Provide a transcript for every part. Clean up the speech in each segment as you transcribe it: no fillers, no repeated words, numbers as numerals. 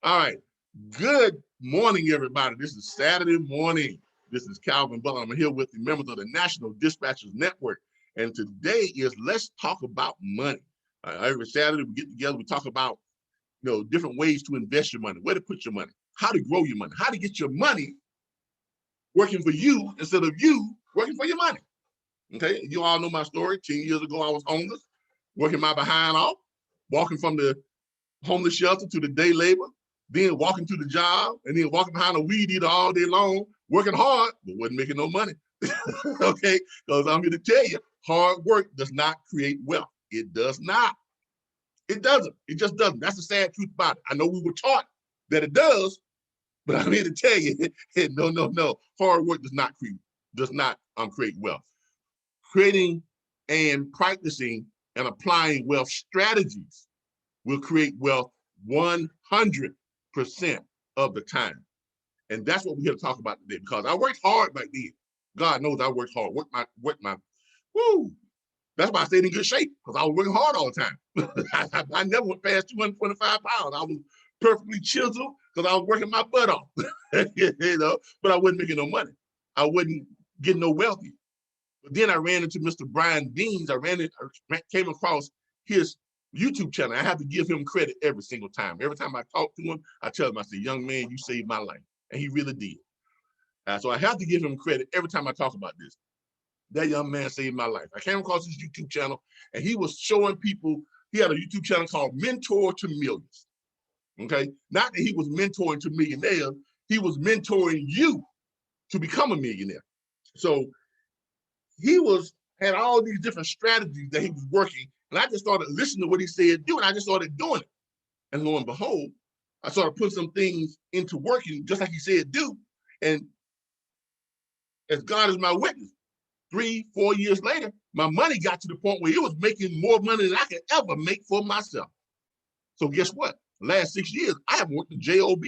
All right. Good morning, everybody. This is Saturday morning. This is Calvin Butler. I'm here with the members of the National Dispatchers Network. And today is Let's Talk About Money. Every Saturday we get together, we talk about different ways to invest your money, where to put your money, how to grow your money, how to get your money working for you instead of you working for your money. Okay, you all know my story. 10 years ago, I was homeless, working my behind off, walking from the homeless shelter to the day labor, then walking to the job, and then walking behind a weed eater all day long, working hard, but wasn't making no money. Okay, because I'm here to tell you, hard work does not create wealth. It does not. It doesn't. It just doesn't. That's the sad truth about it. I know we were taught that it does, but I'm here to tell you, no. Hard work does not create wealth. Creating and practicing and applying wealth strategies will create wealth 100% of the time. And that's what we're here to talk about today, because I worked hard back then. God knows I worked hard. That's why I stayed in good shape, because I was working hard all the time. I never went past 225 pounds. I was perfectly chiseled because I was working my butt off, but I wasn't making no money. I wasn't getting no wealthy. But then I ran into Mr. Brian Deans. I came across his YouTube channel. I have to give him credit every single time. Every time I talk to him, I tell him, I say, young man, you saved my life. And he really did. So I have to give him credit every time I talk about this. That young man saved my life. I came across his YouTube channel, and he was showing people, he had a YouTube channel called Mentor to Millions. Okay? Not that he was mentoring to millionaires, he was mentoring you to become a millionaire. So he had all these different strategies that he was working, and I just started listening to what he said do, and I just started doing it. And lo and behold, I started putting some things into working just like he said do. And as God is my witness, 3-4 years later, my money got to the point where it was making more money than I could ever make for myself. So guess what? The last 6 years, I haven't worked a job,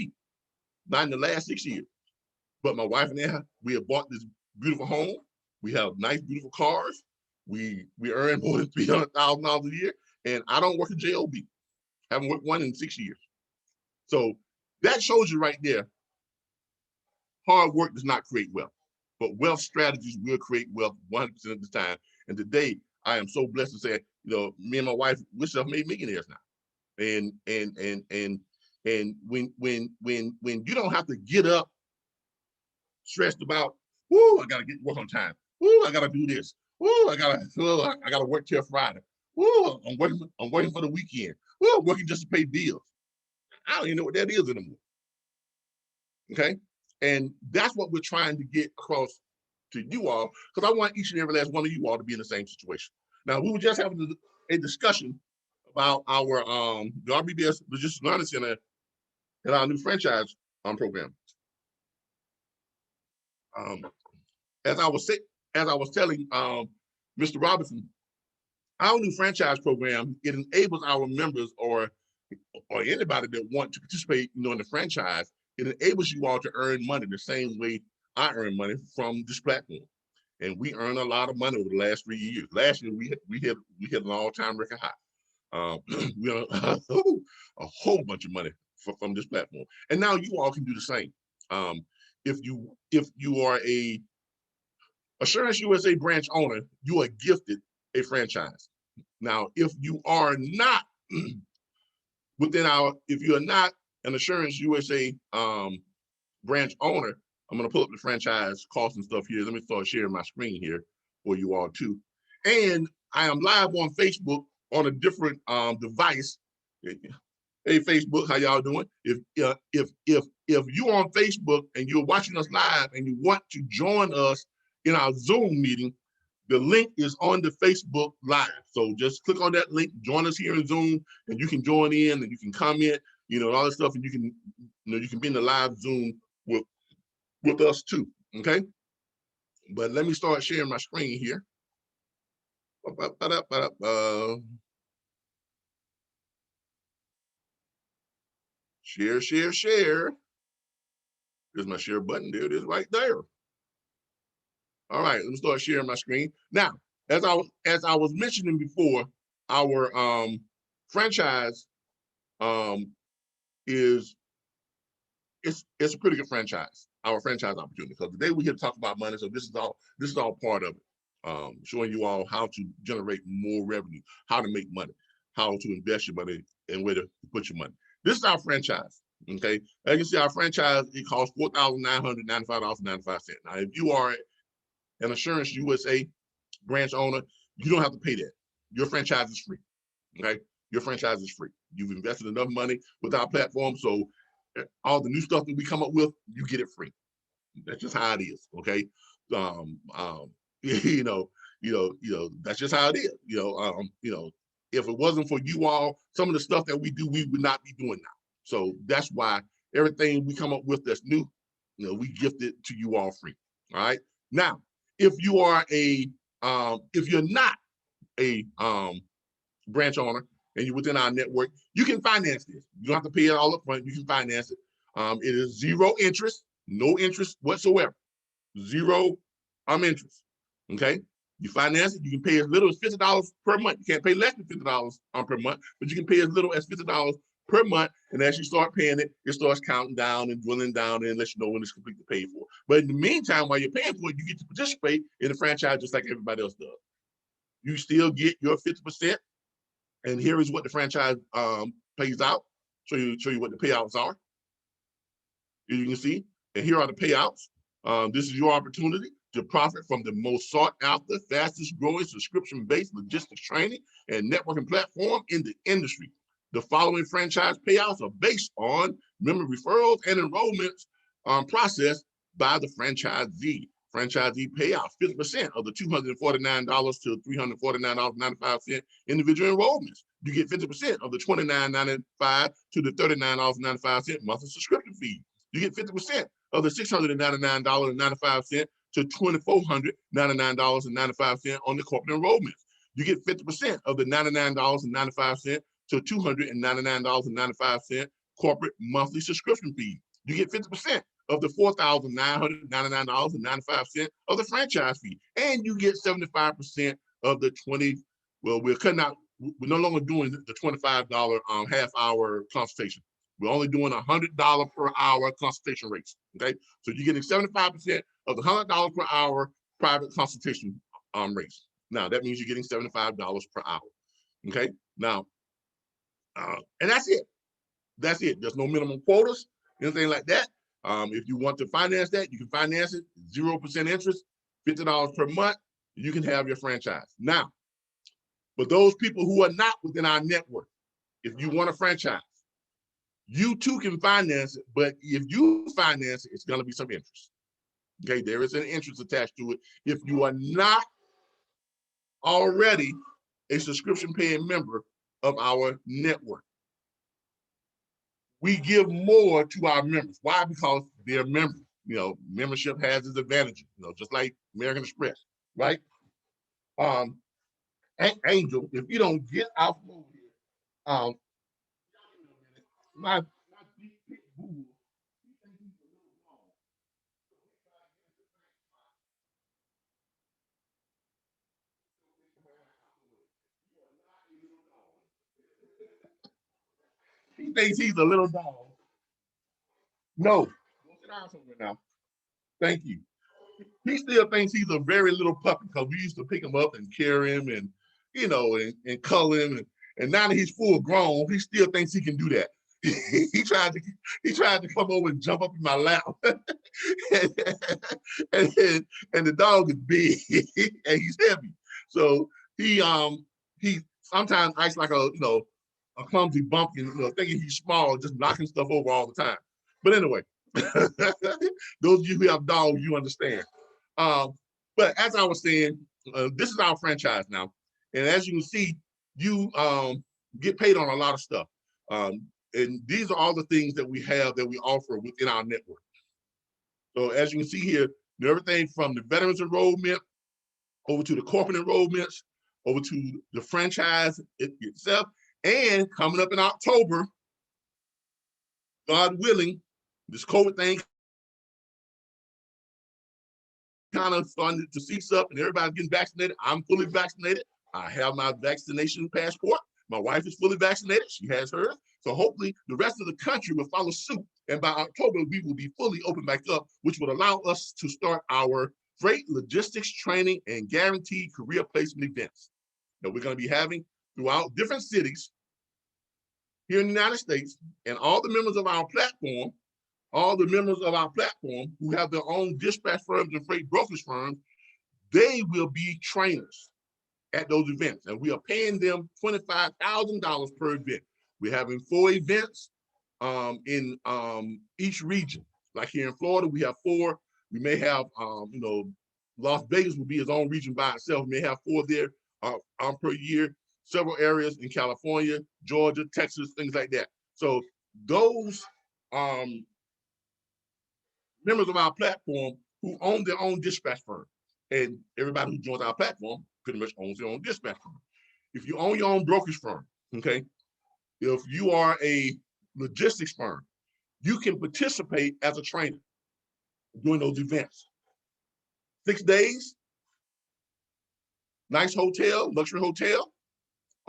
not in the last 6 years. But my wife and I, we have bought this beautiful home. We have nice, beautiful cars. We earn more than $300,000 a year, and I don't work a job. Haven't worked one in 6 years. So that shows you right there, hard work does not create wealth, but wealth strategies will create wealth 100% of the time. And today, I am so blessed to say, me and my wife, we're self-made millionaires now. And when you don't have to get up stressed about, I gotta get work on time. I gotta do this. I gotta work till Friday. I'm working for the weekend. I'm working just to pay bills. I don't even know what that is anymore. Okay, and that's what we're trying to get across to you all, because I want each and every last one of you all to be in the same situation. Now, we were just having a discussion about our the RBBS Logistics Learning Center and our new franchise program. As I was telling Mr. Robinson, our new franchise program, it enables our members or anybody that want to participate, in the franchise, it enables you all to earn money the same way I earn money from this platform. And we earn a lot of money over the last 3 years. Last year, we hit an all-time record high. We earned a whole bunch of money from this platform. And now you all can do the same. If you are a Assurance USA branch owner, you are gifted a franchise. Now, if you are not if you are not an Assurance USA branch owner, I'm going to pull up the franchise costs and stuff here. Let me start sharing my screen here for you all too. And I am live on Facebook on a different device. Hey, Facebook, how y'all doing? If you're on Facebook and you're watching us live and you want to join us in our Zoom meeting, the link is on the Facebook Live. So just click on that link, join us here in Zoom, and you can join in and you can comment, all that stuff, and you can be in the live Zoom with us too. Okay. But let me start sharing my screen here. Share. There's my share button. There it is right there. All right, let me start sharing my screen. Now, as I was mentioning before, our franchise is it's a pretty good franchise, our franchise opportunity. Because today we're here to talk about money, so this is all part of it. Showing you all how to generate more revenue, how to make money, how to invest your money, and where to put your money. This is our franchise. Okay, as you can see, our franchise, it costs $4,995.95. Now, if you are an Assurance USA branch owner, you don't have to pay that. Your franchise is free. Okay, your franchise is free. You've invested enough money with our platform, so all the new stuff that we come up with, you get it free. That's just how it is. Okay, you know, that's just how it is. If it wasn't for you all, some of the stuff that we do, we would not be doing now. So that's why everything we come up with that's new, we gift it to you all free. All right. Now, if you are if you're not a branch owner and you're within our network, you can finance this. You don't have to pay it all up front. You can finance it. It is zero interest, no interest whatsoever. Zero interest. Okay. You finance it, you can pay as little as $50 per month. You can't pay less than $50 per month, but you can pay as little as $50 per month. And as you start paying it, it starts counting down and dwindling down and let you know when it's completely paid for. But in the meantime, while you're paying for it, you get to participate in the franchise just like everybody else does. You still get your 50%. And here is what the franchise pays out. Show you what the payouts are. As you can see, and here are the payouts. This is your opportunity to profit from the most sought after, fastest growing subscription-based logistics training and networking platform in the industry. The following franchise payouts are based on member referrals and enrollments processed by the franchisee. Franchisee payout 50% of the $249 to $349.95 individual enrollments. You get 50% of the $29.95 to the $39.95 monthly subscription fee. You get 50% of the $699.95 to $2,499.95 on the corporate enrollments. You get 50% of the $99.95 to $299.95 corporate monthly subscription fee. You get 50% of the $4,999.95 of the franchise fee. And you get 75% of the we're cutting out, we're no longer doing the $25 half hour consultation. We're only doing $100 per hour consultation rates. Okay, so you're getting 75% of the $100 per hour private consultation rates. Now that means you're getting $75 per hour. Okay, now and that's it. That's it. There's no minimum quotas, anything like that. If you want to finance that, you can finance it 0% interest, $50 per month. You can have your franchise. Now, for those people who are not within our network, if you want a franchise, you too can finance it, but if you finance it, it's going to be some interest. Okay, there is an interest attached to it. If you are not already a subscription paying member of our network, we give more to our members. Why? Because they're members. Membership has its advantages, just like American Express, right? Angel, if you don't get out from over here, my deep pit bull, he thinks he's a little dog. No, go sit down somewhere now. Thank you. He still thinks he's a very little puppy because we used to pick him up and carry him and and cull him, and now that he's full grown, he still thinks he can do that. he tried to come over and jump up in my lap, and the dog is big and he's heavy, so he sometimes acts like a clumsy bumpkin, thinking he's small, just knocking stuff over all the time. But anyway, those of you who have dogs, you understand. But as I was saying, this is our franchise now. And as you can see, you get paid on a lot of stuff. And these are all the things that we have that we offer within our network. So as you can see here, everything from the veterans enrollment over to the corporate enrollments, over to the franchise itself. And coming up in October, God willing, this COVID thing kind of starting to cease up and everybody's getting vaccinated. I'm fully vaccinated. I have my vaccination passport. My wife is fully vaccinated. She has hers. So hopefully the rest of the country will follow suit. And by October, we will be fully open back up, which would allow us to start our freight logistics training and guaranteed career placement events that we're going to be having throughout different cities here in the United States. And all the members of our platform, who have their own dispatch firms and freight brokerage firms, they will be trainers at those events. And we are paying them $25,000 per event. We're having 4 events in each region. Like here in Florida, we have 4. We may have, Las Vegas will be its own region by itself. We may have 4 there per year. Several areas in California, Georgia, Texas, things like that. So those members of our platform who own their own dispatch firm, and everybody who joins our platform pretty much owns their own dispatch firm. If you own your own brokerage firm, okay, if you are a logistics firm, you can participate as a trainer during those events. 6 days, nice hotel, luxury hotel,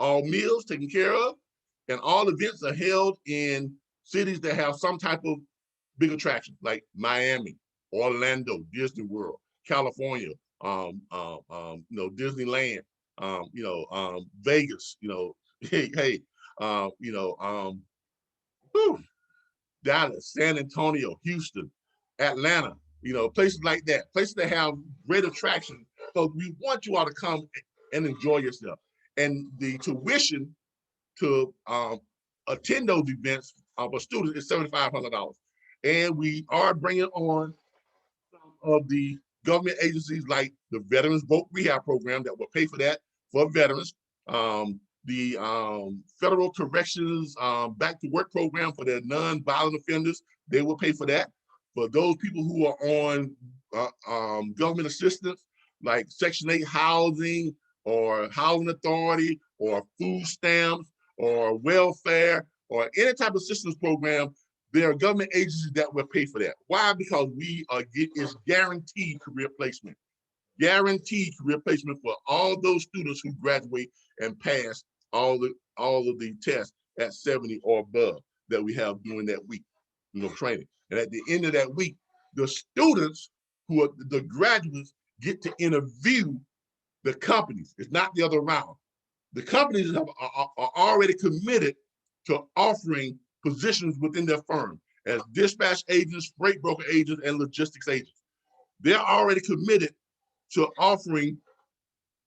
all meals taken care of, and all events are held in cities that have some type of big attraction, like Miami, Orlando, Disney World, California, Disneyland, Vegas, Dallas, San Antonio, Houston, Atlanta, places like that, places that have great attraction. So we want you all to come and enjoy yourself. And the tuition to attend those events for students is $7,500. And we are bringing on some of the government agencies like the Veterans Voc Rehab Program that will pay for that for veterans. The Federal Corrections Back to Work Program for their non-violent offenders, they will pay for that. For those people who are on government assistance, like Section 8 housing or housing authority or food stamps or welfare or any type of assistance program, there are government agencies that will pay for that. Why? Because it's guaranteed career placement. Guaranteed career placement for all those students who graduate and pass all of the tests at 70 or above that we have during that week, training. And at the end of that week, the students who are the graduates get to interview the companies. It's not the other round. The companies are already committed to offering positions within their firm as dispatch agents, freight broker agents, and logistics agents. They're already committed to offering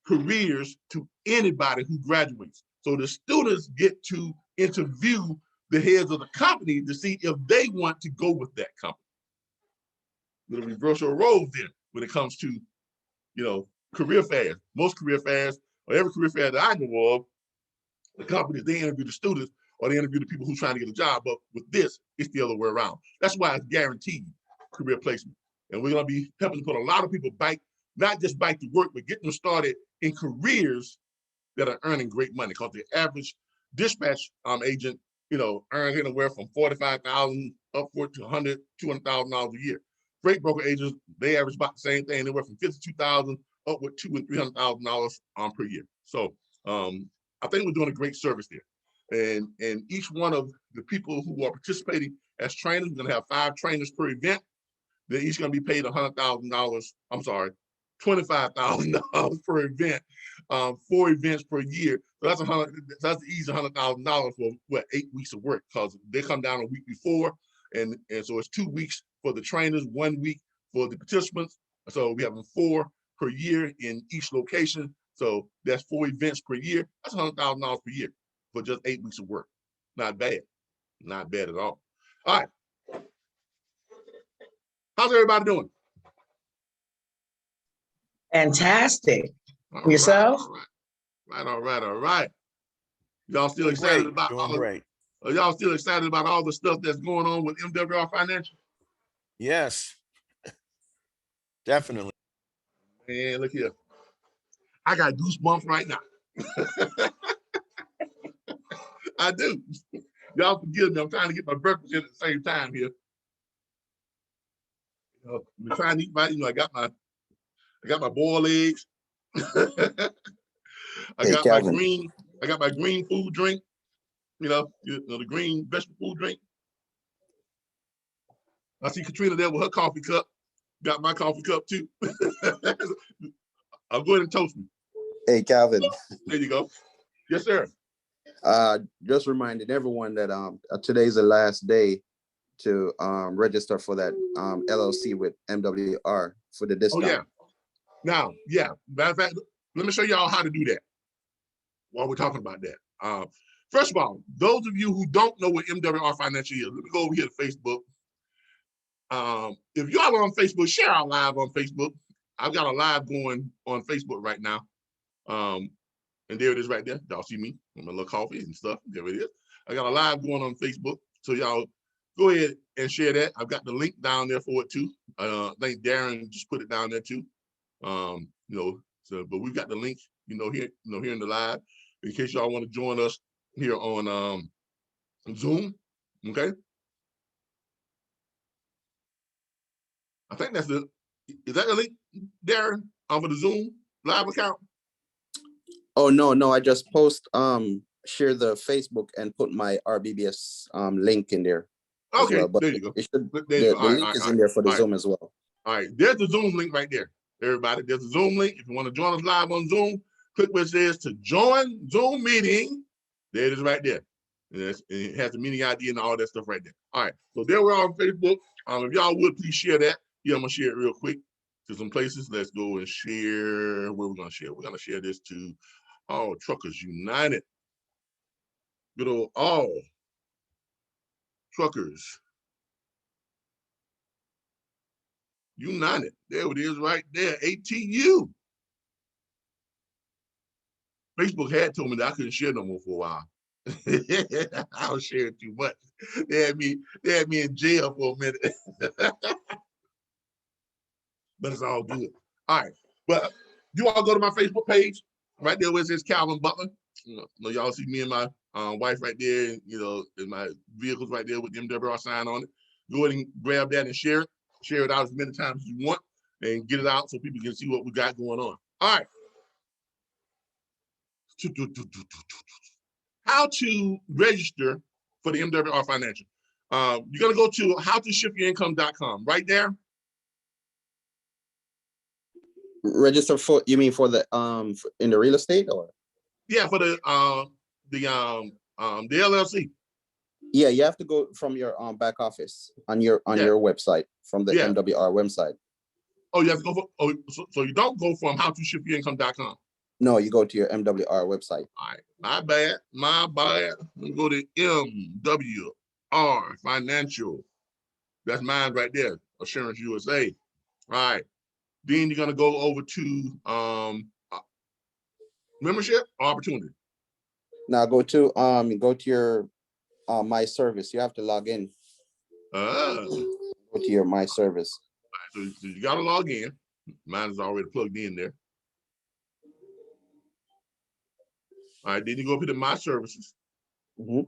careers to anybody who graduates. So the students get to interview the heads of the company to see if they want to go with that company. The reversal roles there when it comes to, career fairs. Most career fairs, or every career fair that I know of, the companies, they interview the students or they interview the people who's trying to get a job. But with this, it's the other way around. That's why it's guaranteed career placement. And we're going to be helping to put a lot of people back, not just back to work, but getting them started in careers that are earning great money. Because the average dispatch agent, earns anywhere from $45,000 upward to $100,000, $200,000 a year. Freight broker agents, they average about the same thing, anywhere from $52,000 upward to $200,000 and $300,000 per year. So I think we're doing a great service there. And each one of the people who are participating as trainers, we're going to have 5 trainers per event. They're each going to be paid $25,000 per event, 4 events per year. So that's an easy $100,000 for 8 weeks of work, because they come down a week before, and so it's 2 weeks for the trainers, 1 week for the participants. So we have 4 per year in each location. So that's 4 events per year. That's $100,000 per year for just 8 weeks of work. Not bad, not bad at all. All right. How's everybody doing? Fantastic. Yourself? All right. Y'all still excited about y'all still excited about all the stuff that's going on with MWR Financial? Yes, definitely. Man, look here. I got goosebumps right now. I do. Y'all forgive me. I'm trying to get my breakfast in at the same time here. I'm trying to eat my, I got my boiled eggs. I got my green food drink. the green vegetable food drink. I see Katrina there with her coffee cup. Got my coffee cup too. I'll go ahead and toast me. Hey, Calvin. There you go. Yes, sir. Just reminding everyone that today's the last day to register for that LLC with MWR for the discount. Oh, yeah. Now, yeah. Matter of fact, let me show y'all how to do that while we're talking about that. First of all, those of you who don't know what MWR Financial is, let me go over here to Facebook. If y'all are on Facebook, share our live on Facebook. I've got a live going on Facebook right now. And there it is right there. Y'all see me with my little coffee and stuff. There it is. I got a live going on Facebook. So y'all go ahead and share that. I've got the link down there for it too. I think Darren just put it down there too. But we've got the link, here in the live, in case y'all want to join us here on Zoom. Okay. I think is that the link, Darren, for the Zoom live account? Oh, no, I just share the Facebook and put my RBBS link in there. Okay, well. But there you go. The link is in there for the Zoom as well. All right, there's the Zoom link right there. Everybody, there's a Zoom link. If you want to join us live on Zoom, click where it says to join Zoom meeting. There it is right there. And it has the meeting ID and all that stuff right there. All right, so there we are on Facebook. If y'all would please share that. Yeah, I'm gonna share it real quick to some places. Let's go and share. Where we're gonna share? We're gonna share this to All Truckers United. Good old All Truckers United. There it is right there. ATU. Facebook had told me that I couldn't share no more for a while. I was sharing too much. They had me in jail for a minute. But it's all good. All right. But you all go to my Facebook page, right there where it says Calvin Butler. Y'all see me and my wife right there, in my vehicles right there with the MWR sign on it. Go ahead and grab that and share it. Share it out as many times as you want and get it out so people can see what we got going on. All right. How to register for the MWR Financial. You're going to go to howtoshiftyourincome.com right there. Register for, you mean for the in the real estate, or? Yeah, for the LLC. Yeah, you have to go from your back office on your website, from the MWR website. Oh, you have to go for, so you don't go from howtoshiftyourincome.com. No, you go to your MWR website. All right, my bad. Let me go to MWR Financial. That's mine right there, Assurance USA. All right. Then you're gonna go over to membership or opportunity. Now go to your my service. You have to log in. Go to your my service. Right, so you gotta log in. Mine is already plugged in there. All right, then you go up to my services. Mm-hmm.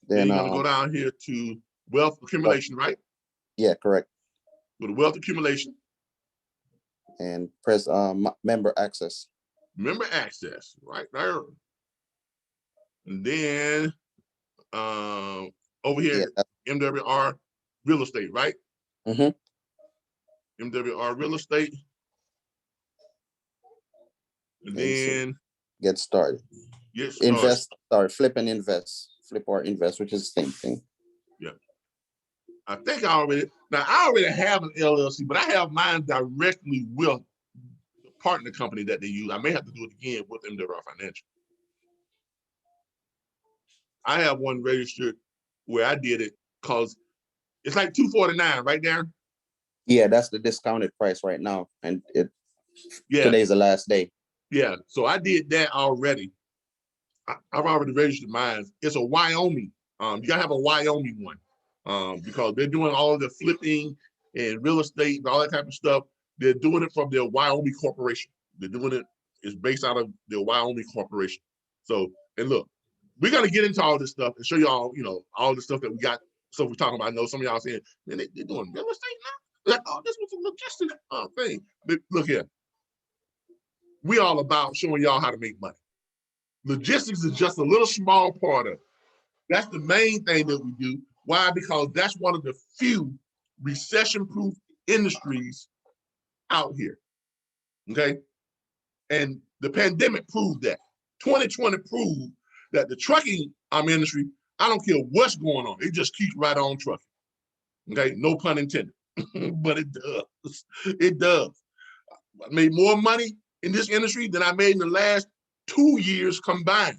Then you're gonna go down here to wealth accumulation, right? Yeah, correct. Go to wealth accumulation. And press member access. Member access, right there. And then over here, MWR real estate, right? Mm-hmm. MWR real estate. And then get started. Invest, flip and invest. Flip or invest, which is the same thing. Yeah. I think I already have an LLC, but I have mine directly with the partner company that they use. I may have to do it again with MWR Financial. I have one registered where I did it because it's like $249, right there. Yeah, that's the discounted price right now, and today's the last day. Yeah, so I did that already. I've already registered mine. It's a Wyoming. You gotta have a Wyoming one because they're doing all of the flipping and real estate and all that type of stuff. They're doing it from their Wyoming corporation. They're doing it. It's based out of their Wyoming corporation. So, and look, we're gonna get into all this stuff and show y'all, all the stuff that we got. So we're talking about. I know some of y'all saying, man, they're doing real estate now. Like, oh, this was a logistics thing. But look here. We all about showing y'all how to make money. Logistics is just a little small part of it. That's the main thing that we do. Why? Because that's one of the few recession-proof industries out here, okay? And the pandemic proved that. 2020 proved that the trucking industry, I don't care what's going on, it just keeps right on trucking, okay? No pun intended, but it does. It does. I made more money in this industry than I made in the last 2 years combined.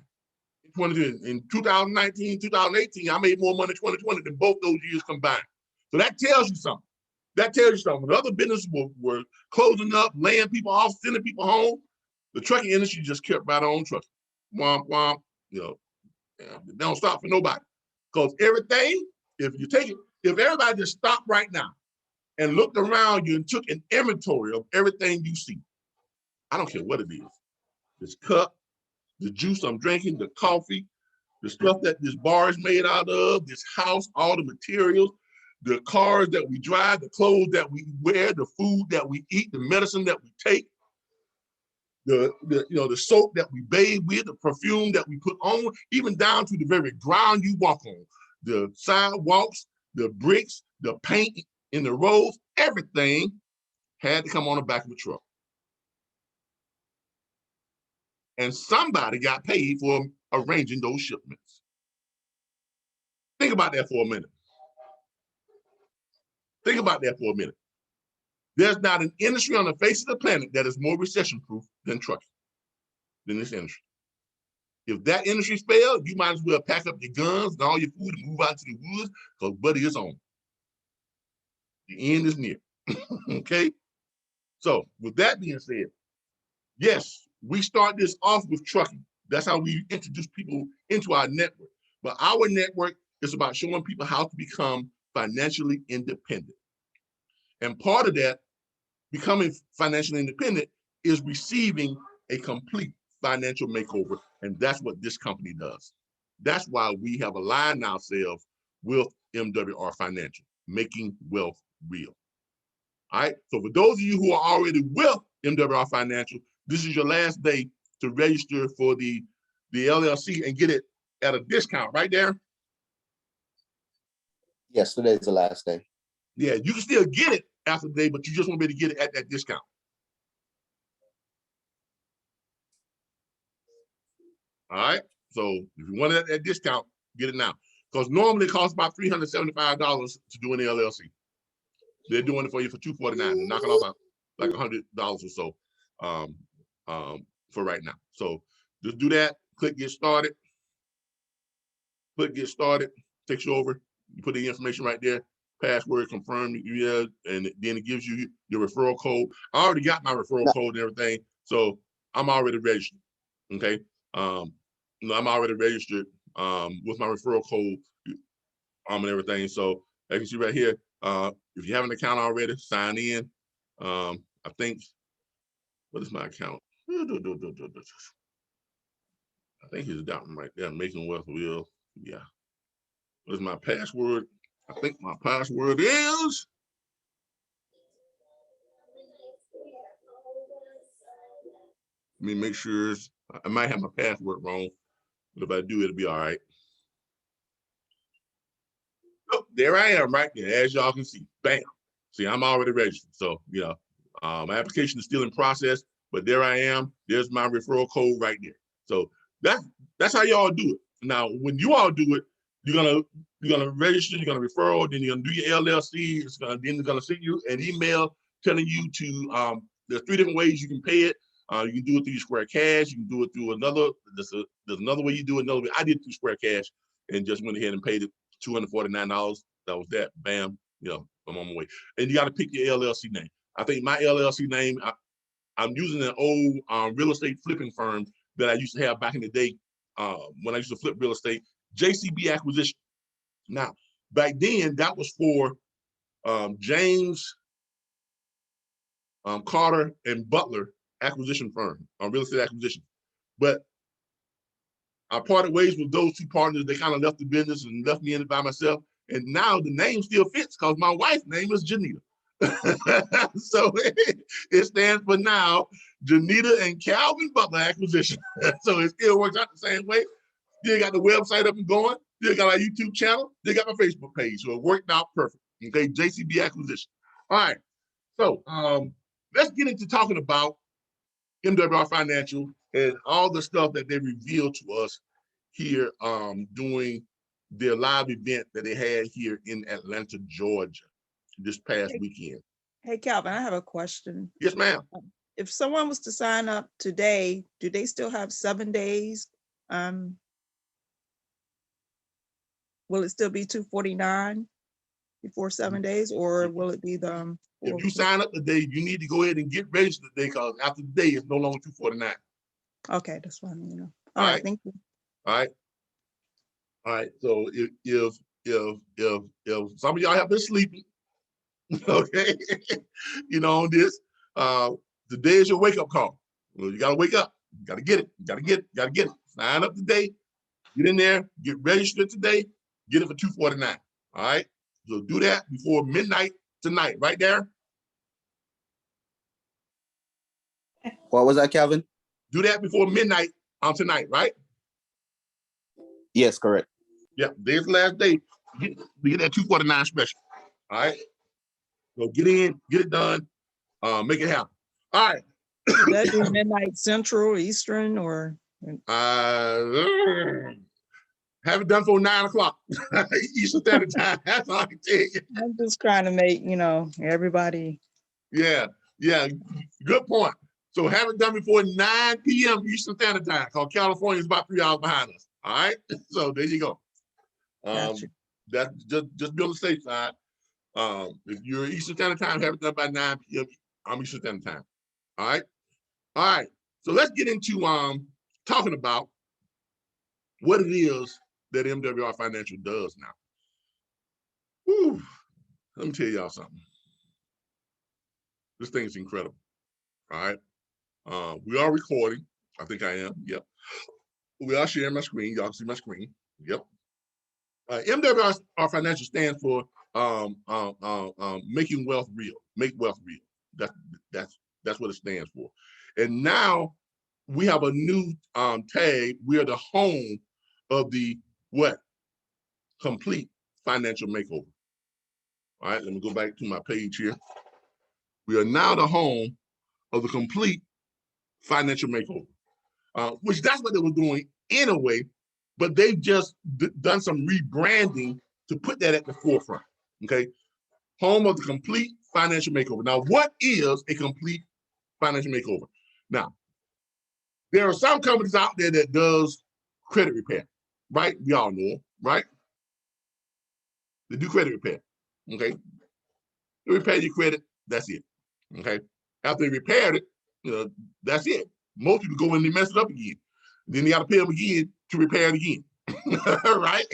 In 2019, 2018, I made more money in 2020 than both those years combined. So that tells you something. That tells you something. When other businesses were closing up, laying people off, sending people home, the trucking industry just kept right on trucking. Womp, womp, they don't stop for nobody. Because everything, if everybody just stopped right now and looked around you and took an inventory of everything you see, I don't care what it is. This cup, the juice I'm drinking, the coffee, the stuff that this bar is made out of, this house, all the materials, the cars that we drive, the clothes that we wear, the food that we eat, the medicine that we take, the soap that we bathe with, the perfume that we put on, even down to the very ground you walk on, the sidewalks, the bricks, the paint in the roads, everything had to come on the back of a truck. And somebody got paid for arranging those shipments. Think about that for a minute. Think about that for a minute. There's not an industry on the face of the planet that is more recession-proof than trucking, than this industry. If that industry fails, you might as well pack up your guns and all your food and move out to the woods, because buddy, it's on. The end is near. Okay? So with that being said, yes, we start this off with trucking. That's how we introduce people into our network. But our network is about showing people how to become financially independent. And part of that, becoming financially independent, is receiving a complete financial makeover. And that's what this company does. That's why we have aligned ourselves with MWR Financial, making wealth real. All right. So for those of you who are already with MWR Financial, this is your last day to register for the LLC and get it at a discount, right there? Yes, today's the last day. Yeah, you can still get it after the day, but you just won't be able to get it at that discount. All right. So if you want it at that discount, get it now. Because normally it costs about $375 to do an LLC. They're doing it for you for $249. They're knocking off like $100 or so for right now. So just do that. Click get started. Click get started. Takes you over. You put the information right there. Password, confirm, yeah, and then it gives you your referral code. I already got my referral code and everything, so I'm already registered. Okay, I'm already registered with my referral code and everything. So as you can see right here, if you have an account already, sign in. I think, what is my account? I think it's that one right there, Making Wealth Real. Yeah. What is my password? I think my password is. Let me make sure. I might have my password wrong, but if I do, it'll be all right. Oh, there I am right there, as y'all can see. Bam. See, I'm already registered. So, my application is still in process, but there I am. There's my referral code right there. So that's how y'all do it. Now, when you all do it, you're gonna register, you're gonna referral, then you're gonna do your LLC. Then they're gonna send you an email telling you to. There's 3 different ways you can pay it. You can do it through your Square Cash. You can do it through another. There's another way you do it. Another way. I did it through Square Cash and just went ahead and paid it $249. That was that. Bam. I'm on my way. And you got to pick your LLC name. I think my LLC name. I'm using an old real estate flipping firm that I used to have back in the day when I used to flip real estate. JCB Acquisition. Now, back then, that was for James Carter and Butler acquisition firm, real estate acquisition. But I parted ways with those 2 partners. They kind of left the business and left me in it by myself. And now the name still fits because my wife's name is Janita. So it stands for now Janita and Calvin Butler Acquisition. So it still works out the same way. Still got the website up and going. Still got our YouTube channel. They got my Facebook page. So it worked out perfect. Okay, JCB Acquisition. All right. So let's get into talking about MWR Financial and all the stuff that they revealed to us here doing their live event that they had here in Atlanta, Georgia this past weekend. Hey, Calvin, I have a question. Yes, ma'am. If someone was to sign up today, do they still have 7 days? Will it still be $249 before 7 days, or will it be the? If you sign up today, you need to go ahead and get registered today, because after today, it's no longer $249. Okay, that's what I need to know. All right, thank you. All right. All right. So if some of y'all have been sleeping, okay, you know, on this, today is your wake-up call. Well, you gotta wake up. You gotta get it. You gotta get it. You gotta get it. Sign up today. Get in there. Get registered today. Get it for $249. All right. So do that before midnight tonight. Right there. What was that, Calvin? Do that before midnight on tonight. Right. Yes, correct. Yeah. Today's the last day. Get that $249 special. All right. So get in. Get it done. Make it happen. All right. Would that be midnight Central, Eastern, or? Have it done for 9 o'clock Eastern Standard Time. That's all I can tell you. I'm just trying to make, everybody. Yeah, good point. So have it done before 9 p.m. Eastern Standard Time, because California is about 3 hours behind us. All right, so there you go. Gotcha. That's just be on the safe side. If you're Eastern Standard Time, have it done by 9 p.m. Eastern Standard Time. All right. So let's get into talking about what it is that MWR Financial does now. Whew. Let me tell y'all something. This thing is incredible. All right. We are recording. I think I am. Yep. We are sharing my screen. Y'all can see my screen. Yep. MWR Financial stands for making wealth real. Make wealth real. That's what it stands for. And now we have a new tag. We are the home of the what? Complete financial makeover. All right, let me go back to my page here. We are now the home of the complete financial makeover, which that's what they were doing anyway, but they've just done some rebranding to put that at the forefront, okay? Home of the complete financial makeover. Now, what is a complete financial makeover? Now, there are some companies out there that does credit repair, right? We all know, right? They do credit repair, okay? They repair your credit, that's it, okay? After they repaired it, that's it. Most people go in and mess it up again. Then you got to pay them again to repair it again, right?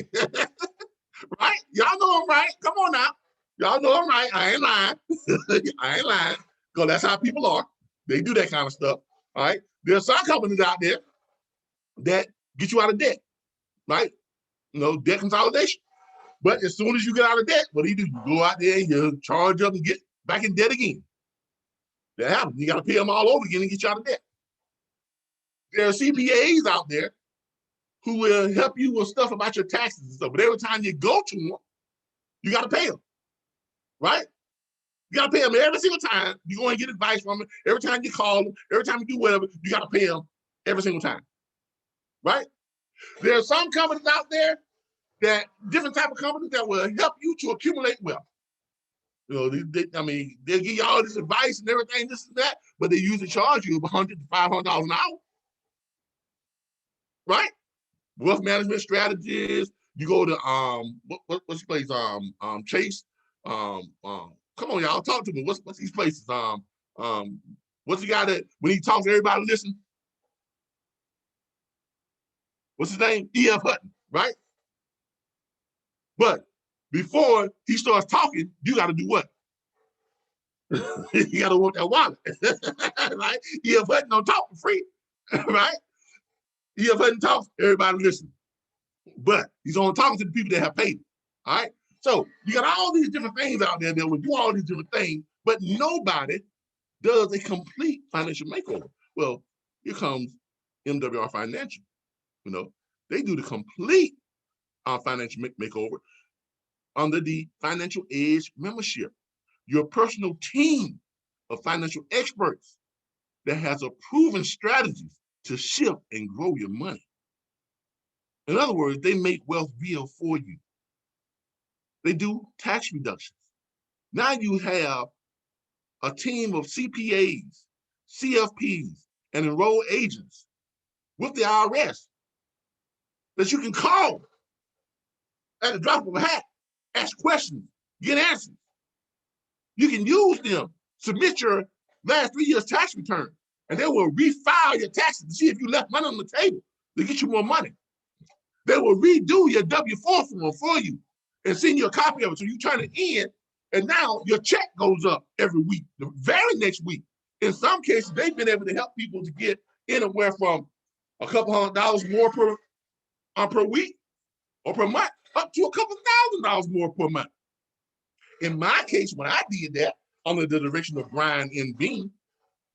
Right? Y'all know I'm right. Come on now. Y'all know I'm right. I ain't lying. I ain't lying, because that's how people are. They do that kind of stuff, all right? There's some companies out there that get you out of debt, right? Debt consolidation. But as soon as you get out of debt, what do? You go out there and you charge up and get back in debt again. That happens. You got to pay them all over again and get you out of debt. There are CPAs out there who will help you with stuff about your taxes and stuff. But every time you go to them, you got to pay them, right? You got to pay them every single time. You go and get advice from them. Every time you call them, every time you do whatever, you got to pay them every single time, right? There are some companies out there that different type of companies that will help you to accumulate wealth. They'll give you all this advice and everything, this and that, but they usually charge you $100 to $500 an hour, right? Wealth management strategies. You go to what's the place? Chase. Come on, y'all, talk to me. What's these places? What's the guy that when he talks, everybody listen? What's his name? E.F. Hutton, right? But before he starts talking, you got to do what? You got to work that wallet, right? E.F. Hutton don't talk for free, right? E.F. Hutton talks, everybody listen. But he's only talking to the people that have paid him, all right? So you got all these different things out there that will do all these different things but nobody does a complete financial makeover. Well, here comes MWR Financial. You know, they do the complete financial makeover under the Financial Edge membership. Your personal team of financial experts that has a proven strategies to shift and grow your money. In other words, they make wealth real for you. They do tax reductions. Now you have a team of CPAs, CFPs, and enrolled agents with the IRS that you can call at the drop of a hat, ask questions, get answers. You can use them, submit your last 3 years tax return, and they will refile your taxes to see if you left money on the table to get you more money. They will redo your W-4 form for you and send you a copy of it so you turn it in, and now your check goes up every week, the very next week. In some cases, they've been able to help people to get anywhere from a couple $100 more per week or per month, up to a couple $1,000 more per month. In my case, when I did that, under the direction of Brian N. Bean,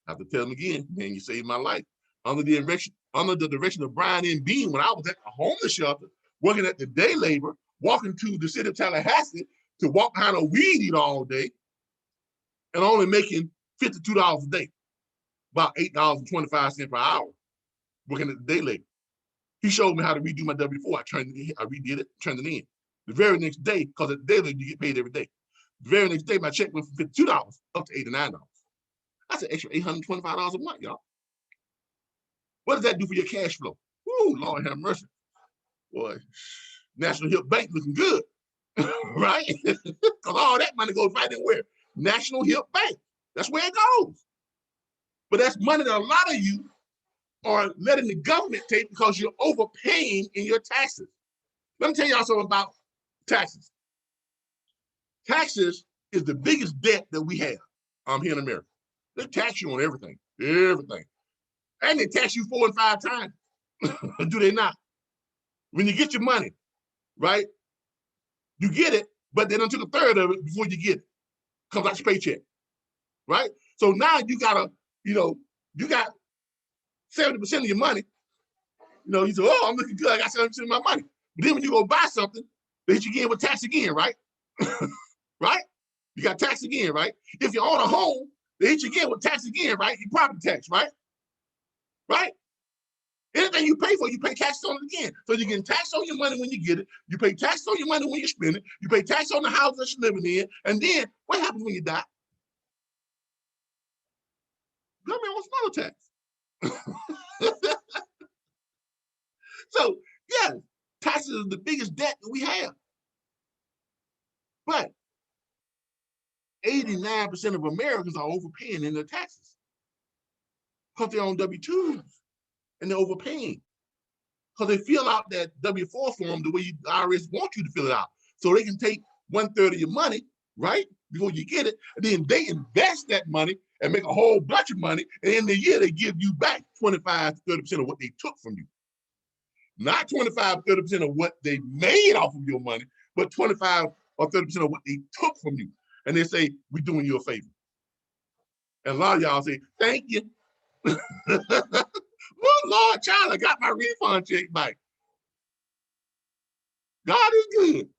I have to tell him again, man, you saved my life. Under the direction of Brian N. Bean, when I was at the homeless shelter, working at the day labor, walking to the city of Tallahassee to walk behind a weed eater all day, and only making $52 a day, about $8.25 per hour, working at the day labor. He showed me how to redo my W-4. I redid it, turned it in. The very next day, because at the day labor, you get paid every day. The very next day, my check went from $52 up to $89. That's an extra $825 a month, y'all. What does that do for your cash flow? Woo, Lord have mercy. Boy, National Hill Bank looking good, right? Because all that money goes right in where? National Hill Bank. That's where it goes. But that's money that a lot of you are letting the government take because you're overpaying in your taxes. Let me tell y'all something about taxes. Taxes is the biggest debt that we have here in America. They tax you on everything, everything. And they tax you 4 and 5 times. Do they not? When you get your money, right? You get it, but they don't take a third of it before you get it. Comes out your paycheck, right? So now you gotta, you got 70% of your money. You say, oh, I'm looking good, I got 70% of my money. But then when you go buy something, they hit you again with tax again, right? Right? You got tax again, right? If you own a home, they hit you again with tax again, right? You property tax, right? Right? Anything you pay for, you pay tax on it again. So you're getting taxed on your money when you get it. You pay tax on your money when you spend it. You pay tax on the house that you're living in. And then what happens when you die? Government wants another tax. So, yeah, taxes is the biggest debt that we have. But 89% of Americans are overpaying in their taxes because they're on W-2s and they're overpaying because they fill out that W-4 form the way the IRS wants you to fill it out. So they can take 1/3 of your money, right, before you get it, and then they invest that money and make a whole bunch of money, and in the year they give you back 25 to 30% of what they took from you. Not 25 to 30% of what they made off of your money, but 25 or 30% of what they took from you. And they say, we're doing you a favor. And a lot of y'all say, thank you. Oh, Lord, child, I got my refund check back. God is good.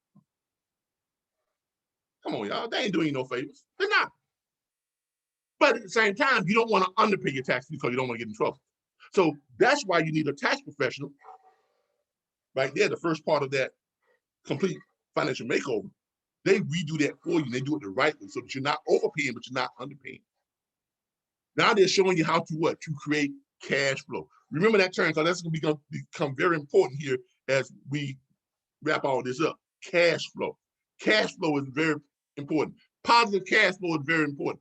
Come on, y'all. They ain't doing you no favors. They're not. But at the same time, you don't want to underpay your taxes because you don't want to get in trouble. So that's why you need a tax professional. Right there, the first part of that complete financial makeover. They redo that for you. They do it the right way so that you're not overpaying, but you're not underpaying. Now they're showing you how to what? To create cash flow. Remember that term, because that's going to become very important here as we wrap all this up. Cash flow. Cash flow is very important. Positive cash flow is very important.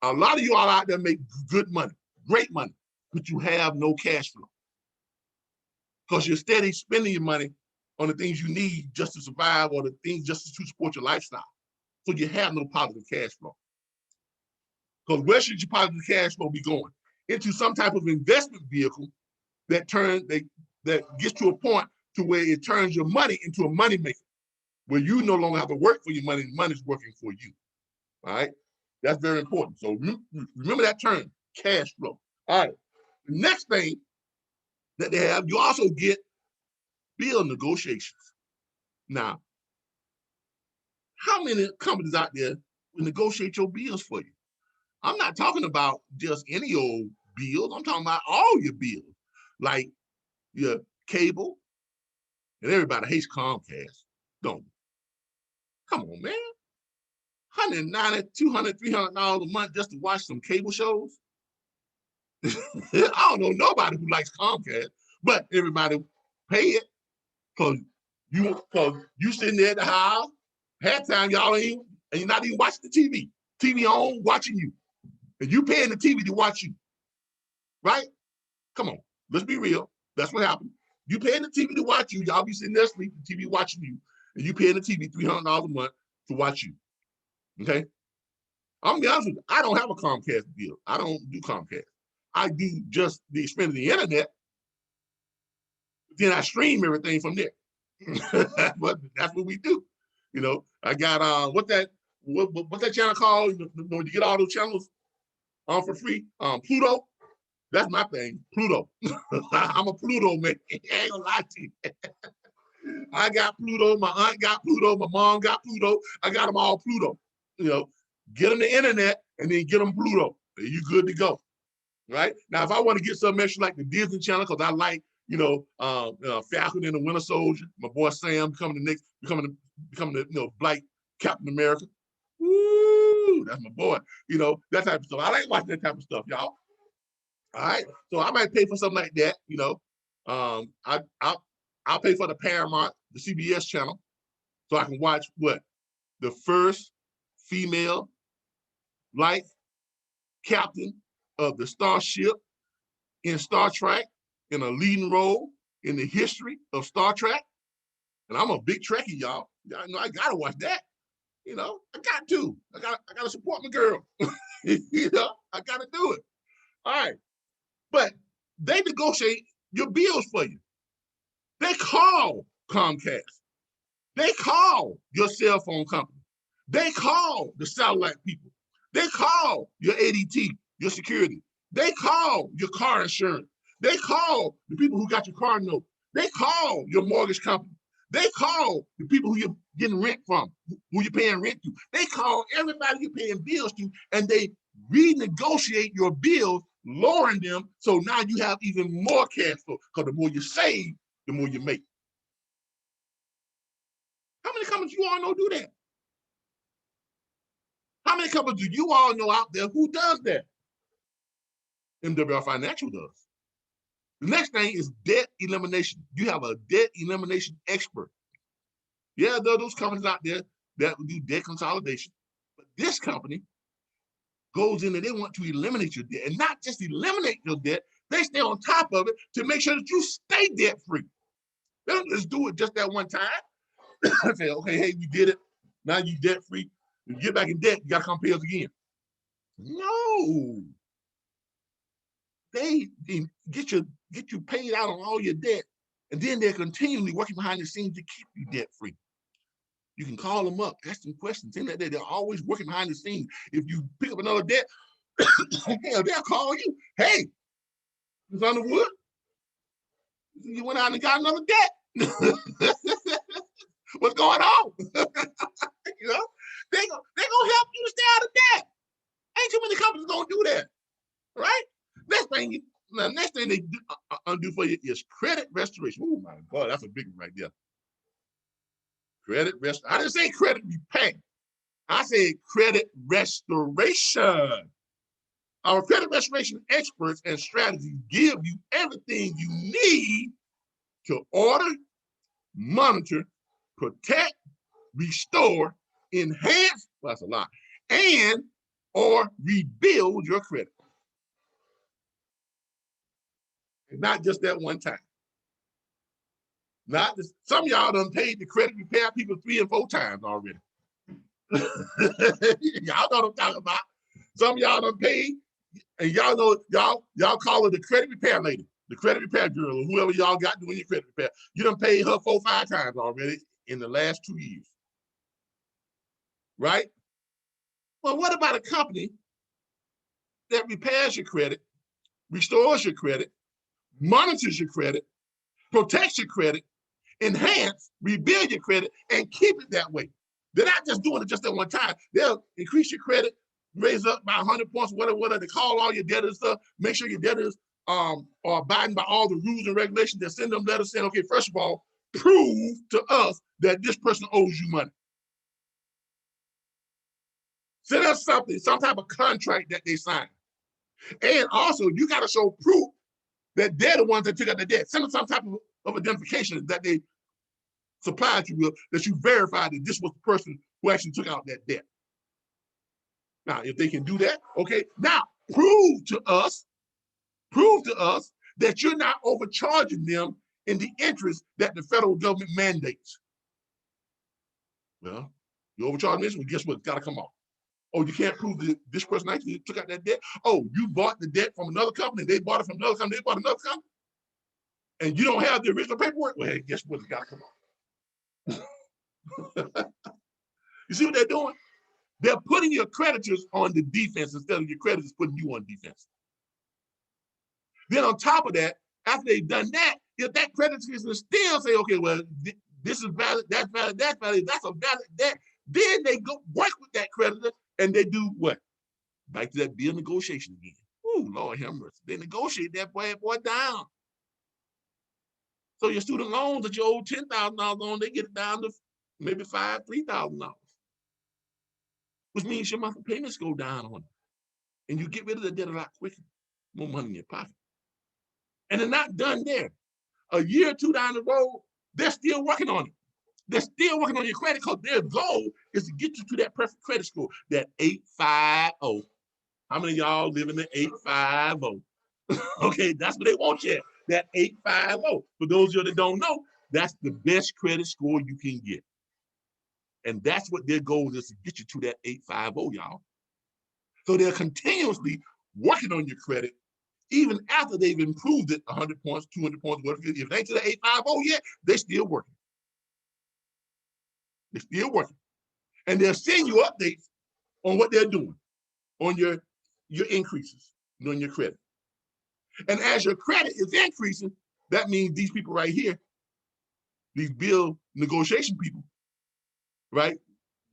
A lot of you all out there make good money, great money, but you have no cash flow because you're steady spending your money on the things you need just to survive or the things just to support your lifestyle. So you have no positive cash flow. Because where should your positive cash flow be going? Into some type of investment vehicle that gets to a point to where it turns your money into a money maker, where you no longer have to work for your money, money's working for you. All right. That's very important. So remember that term, cash flow. All right. The next thing that they have, you also get bill negotiations. Now, how many companies out there will negotiate your bills for you? I'm not talking about just any old bills. I'm talking about all your bills, like your cable, and everybody hates Comcast, don't they? Come on, man. $190, $200, $300 a month just to watch some cable shows? I don't know nobody who likes Comcast, but everybody pay it because you sitting there at the house, half time y'all ain't, and you're not even watching the TV. TV on, watching you. And you paying the TV to watch you, right? Come on, let's be real. That's what happened. You paying the TV to watch you, y'all be sitting there sleeping, TV watching you, and you paying the TV $300 a month to watch you, okay? I'm gonna be honest with you, I don't have a Comcast bill. I don't do Comcast. I do just the Xfinity internet, then I stream everything from there. But that's what we do. You know, I got what's that channel called? When you get all those channels for free, Pluto. That's my thing, Pluto. I'm a Pluto man. I ain't gonna lie to you. I got Pluto. My aunt got Pluto. My mom got Pluto. I got them all Pluto. You know, get them the internet and then get them Pluto. You good to go. Right now, if I want to get something extra like the Disney Channel, because I like, you know, Falcon and the Winter Soldier, my boy Sam becoming the Black Captain America. Woo, that's my boy. You know, that type of stuff. I like watching that type of stuff, y'all. All right, so I might pay for something like that. You know, I'll pay for the Paramount, the CBS channel, so I can watch what the first female life captain of the Starship in Star Trek, in a leading role in the history of Star Trek. And I'm a big Trekkie, y'all. Y'all know I gotta watch that. You know, I got to. I gotta support my girl. You know, I gotta do it. All right. But they negotiate your bills for you. They call Comcast. They call your cell phone company. They call the satellite people. They call your ADT, your security. They call your car insurance. They call the people who got your car note. They call your mortgage company. They call the people who you're getting rent from, who you're paying rent to. They call everybody you're paying bills to, and they renegotiate your bills, lowering them, so now you have even more cash flow, because the more you save, the more you make. How many companies you all know do that? How many companies do you all know out there who does that? MWR Financial does. The next thing is debt elimination. You have a debt elimination expert. Yeah, there are those companies out there that do debt consolidation, but this company goes in and they want to eliminate your debt, and not just eliminate your debt, they stay on top of it to make sure that you stay debt free. They don't just do it just that one time. Say, okay, hey, we did it. Now you debt free. When you get back in debt, you gotta come pay us again. No. They get you paid out on all your debt, and then they're continually working behind the scenes to keep you debt free. You can call them up, ask them questions. In that they're always working behind the scenes. If you pick up another debt, hell, they'll call you. Hey, Ms. Underwood, you went out and got another debt. What's going on? You know, they're gonna help you stay out of debt. Ain't too many companies gonna do that, right? Next thing they do for you is credit restoration. Oh my God, that's a big one right there. Credit restoration. I didn't say credit repair. I said credit restoration. Our credit restoration experts and strategies give you everything you need to order, monitor, protect, restore, enhance, well, that's a lot, and or rebuild your credit. And not just that one time. Not this, some of y'all done paid the credit repair people 3 and 4 times already. Y'all know what I'm talking about. Some of y'all done paid, and y'all know, y'all call her the credit repair lady, the credit repair girl, or whoever y'all got doing your credit repair. You done paid her 4 or 5 times already in the last 2 years. Right? Well, what about a company that repairs your credit, restores your credit, monitors your credit, protects your credit, enhance, rebuild your credit, and keep it that way? They're not just doing it just at one time. They'll increase your credit, raise up by 100 points, whatever. They call all your debtors stuff, make sure your debtors are abiding by all the rules and regulations. They send them letters saying, okay, first of all, prove to us that this person owes you money. Send us something, some type of contract that they signed. And also, you got to show proof that they're the ones that took out the debt. Send us some type of identification that they supplied you with, that you verified that this was the person who actually took out that debt. Now, if they can do that, okay, now prove to us that you're not overcharging them in the interest that the federal government mandates. Well, you overcharging this one, guess what? It's got to come off. Oh, you can't prove that this person actually took out that debt? Oh, you bought the debt from another company, they bought it from another company, they bought another company, and you don't have the original paperwork? Well, hey, guess what? It's got to come off. You see what they're doing? They're putting your creditors on the defense instead of your creditors putting you on defense. Then on top of that, after they've done that, if that creditor is still say, okay, well, this is valid, that's valid, that's valid, that's a valid debt, then they go work with that creditor and they do what? Back to that bill negotiation again. Oh, Lord have mercy. They negotiate that boy down. So your student loans that you owe $10,000 on, they get it down to maybe $5,000, $3,000. Which means your monthly payments go down on it. And you get rid of the debt a lot quicker. More money in your pocket. And they're not done there. A year or two down the road, they're still working on it. They're still working on your credit because their goal is to get you to that perfect credit score, that 850. How many of y'all live in the 850? Okay, that's what they want you at, that 850. For those of you that don't know, that's the best credit score you can get. And that's what their goal is, to get you to that 850, y'all. So they're continuously working on your credit, even after they've improved it 100 points, 200 points, whatever. If they ain't to the 850 yet, they're still working. They're still working. And they'll send you updates on what they're doing, on your increases, on your credit. And as your credit is increasing, that means these people right here, these bill negotiation people, right?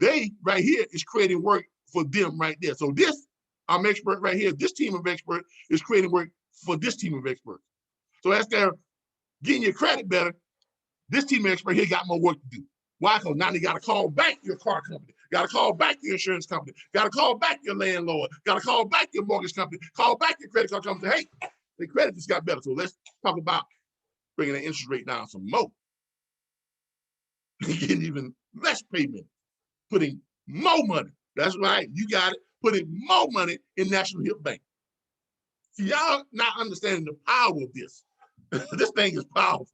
They right here is creating work for them right there. So this, I'm expert right here, this team of experts is creating work for this team of experts. So as they're getting your credit better, this team of experts here got more work to do. Why? Because now they got to call back your car company, got to call back your insurance company, got to call back your landlord, got to call back your mortgage company, call back your credit card company, say, hey, the credit just got better. So let's talk about bringing the interest rate down some more. Getting even less payment, putting more money. That's right, you got it. Putting more money in National Hip Bank. See, y'all not understanding the power of this. This thing is powerful.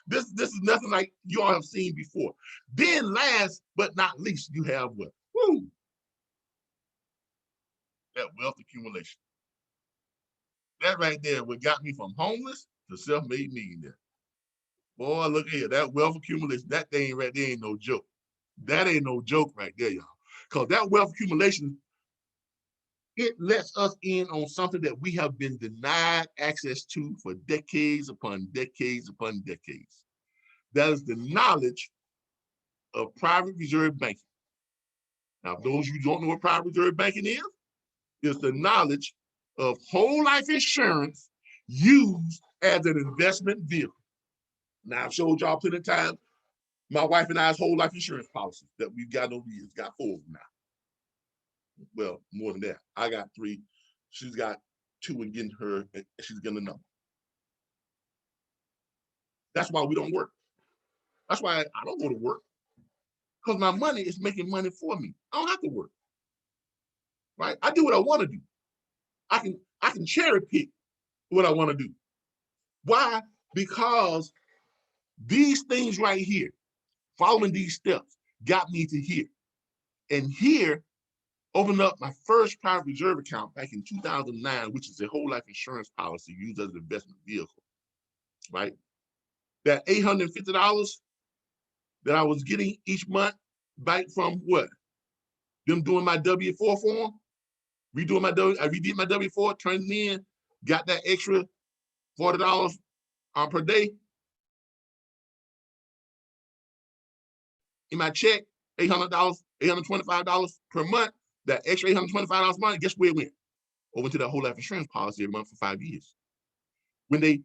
This is nothing like you all have seen before. Then last but not least, you have what? Woo! That wealth accumulation. That right there, what got me from homeless to self-made millionaire. Boy, look here, that wealth accumulation, that thing right there ain't no joke. That ain't no joke right there, y'all. Because that wealth accumulation, it lets us in on something that we have been denied access to for decades upon decades upon decades. That is the knowledge of private reserve banking. Now, those of you who don't know what private reserve banking is the knowledge of whole life insurance used as an investment vehicle. Now, I've showed y'all plenty of times my wife and I's whole life insurance policies that we've got over the years. Got 4 of them now. Well, more than that. I got 3. She's got 2 and getting her, she's getting another. That's why we don't work. That's why I don't go to work. Because my money is making money for me. I don't have to work. Right? I do what I want to do. I can cherry pick what I want to do. Why? Because these things right here, following these steps, got me to here. And here, opened up my first private reserve account back in 2009, which is a whole life insurance policy used as an investment vehicle, right? That $850 that I was getting each month back from what? them doing my W-4 form, I redid my W-4, turned it in, got that extra $40 per day in my check, $800, $825 per month. That extra $825 a month, guess where it went? Over to that whole life insurance policy every month for 5 years. When they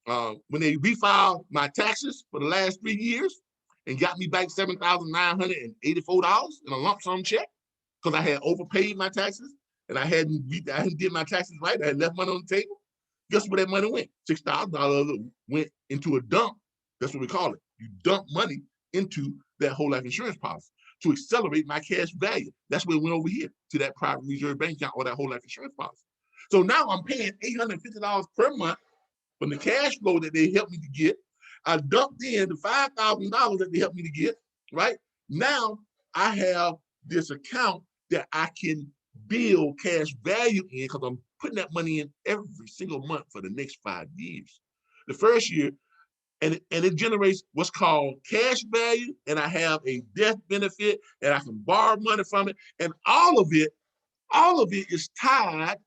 refiled my taxes for the last 3 years and got me back $7,984 in a lump sum check because I had overpaid my taxes and I hadn't did my taxes right. I had left money on the table. Guess where that money went? $6,000 went into a dump. That's what we call it. You dump money into that whole life insurance policy to accelerate my cash value. That's where it went over here to that private reserve bank account or that whole life insurance policy. So now I'm paying $850 per month from the cash flow that they helped me to get. I dumped in the $5,000 that they helped me to get, right? Now I have this account that I can build cash value in because I'm putting that money in every single month for the next 5 years. The first year, and it generates what's called cash value, and I have a death benefit, and I can borrow money from it, and all of it is tied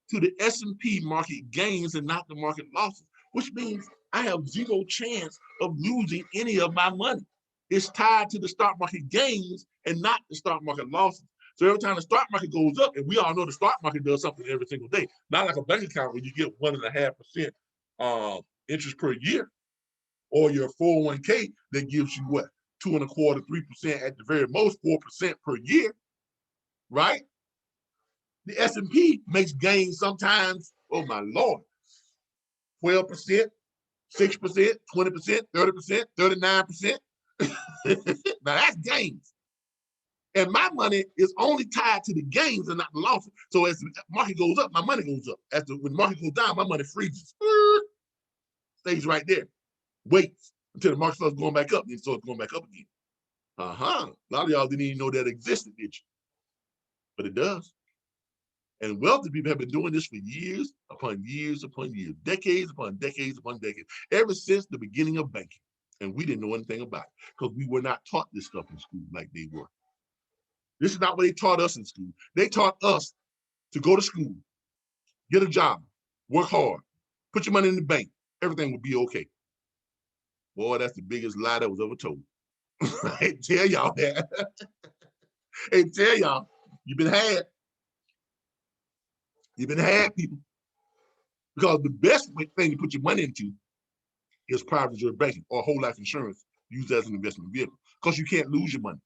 to the S&P market gains and not the market losses, which means I have zero chance of losing any of my money. It's tied to the stock market gains and not the stock market losses. So every time the stock market goes up, and we all know the stock market does something every single day, not like a bank account where you get 1.5% interest per year, or your 401k that gives you what, 2.25%, 3% at the very most, 4% per year, right? The S&P makes gains sometimes, oh my Lord, 12%, 6%, 20%, 30%, 39%. Now that's gains. And my money is only tied to the gains and not the losses. So as the market goes up, my money goes up. When the market goes down, my money freezes. Stays right there. Waits until the market starts going back up, then it starts going back up again. A lot of y'all didn't even know that existed, did you? But it does. And wealthy people have been doing this for years upon years upon years, decades upon decades upon decades, ever since the beginning of banking. And we didn't know anything about it because we were not taught this stuff in school like they were. This is not what they taught us in school. They taught us to go to school, get a job, work hard, put your money in the bank, everything will be okay. Boy, that's the biggest lie that was ever told. I tell y'all that. I tell y'all, you've been had. You've been had, people. Because the best thing to put your money into is private reserve banking or whole life insurance used as an investment vehicle. Because you can't lose your money,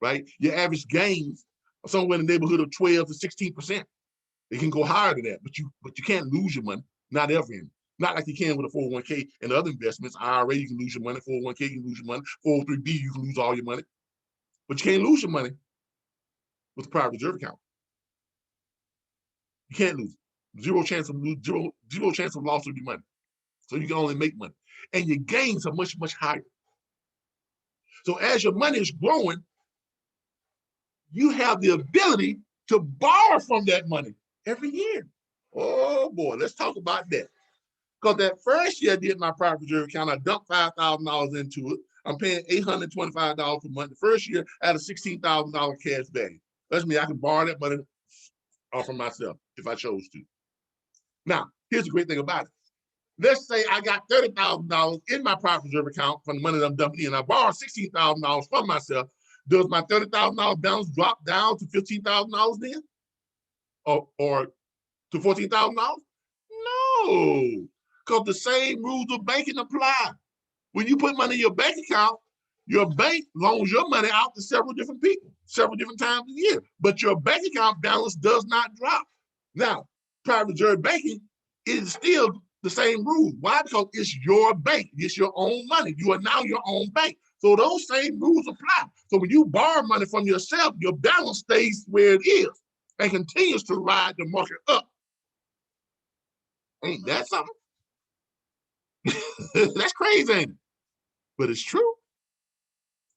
right? Your average gains are somewhere in the neighborhood of 12 to 16%. It can go higher than that, but you can't lose your money, not ever in. Not like you can with a 401k and other investments. IRA, you can lose your money. 401k, you can lose your money. 403b, you can lose all your money. But you can't lose your money with a private reserve account. You can't lose it. Zero chance of loss of your money. So you can only make money. And your gains are much, much higher. So as your money is growing, you have the ability to borrow from that money every year. Oh boy, let's talk about that. Because that first year I did my private reserve account, I dumped $5,000 into it. I'm paying $825 per month. The first year I had a $16,000 cash value. That's me, I can borrow that money from myself if I chose to. Now, here's the great thing about it. Let's say I got $30,000 in my private reserve account from the money that I'm dumping in. I borrowed $16,000 from myself. Does my $30,000 balance drop down to $15,000 then? Or to $14,000? No, because the same rules of banking apply. When you put money in your bank account, your bank loans your money out to several different people, several different times a year, but your bank account balance does not drop. Now, private reserve banking is still the same rules. Why? Because it's your bank. It's your own money. You are now your own bank. So those same rules apply. So when you borrow money from yourself, your balance stays where it is and continues to ride the market up. Ain't that something? That's crazy, ain't it? But it's true.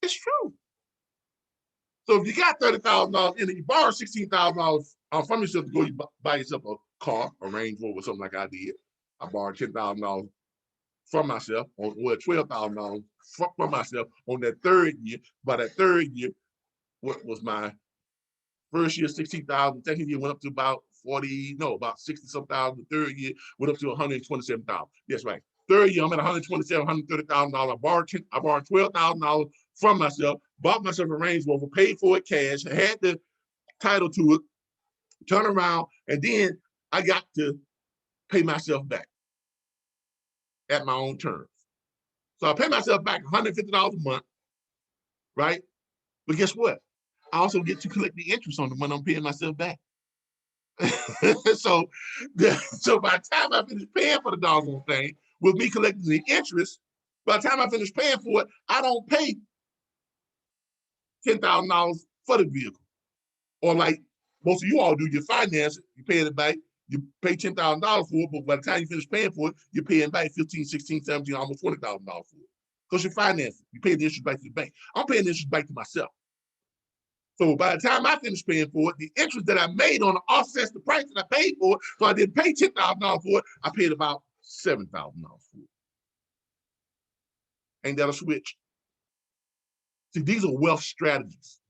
It's true. So if you got $30,000 in it, you borrow $16,000 from yourself to go buy yourself a car, a Range Rover, something like I did. I borrowed $10,000 from myself, or $12,000 from myself on that third year. By that third year, what was my First year, 16,000. Second year went up to about 40, no, about 60 some thousand. The third year went up to 127,000. That's right. Third year, I'm at 127, $130,000. I borrowed $12,000 from myself, bought myself a Range Rover, paid for it cash, had the title to it, turn around, and then I got to pay myself back at my own terms. So I pay myself back $150 a month, right? But guess what? I also get to collect the interest on the money I'm paying myself back. so by the time I finish paying for the doggone thing, with me collecting the interest, by the time I finish paying for it, I don't pay $10,000 for the vehicle. Or like most of you all do, you finance it, you pay it back, you pay $10,000 for it, but by the time you finish paying for it, you're paying back 15, 16, 17, almost $20,000 for it. Because you finance it, you pay the interest back to the bank. I'm paying the interest back to myself. So by the time I finish paying for it, the interest that I made on it offsets the price that I paid for it. So I didn't pay $10,000 for it. I paid about $7,000 for it. Ain't that a switch? See, these are wealth strategies.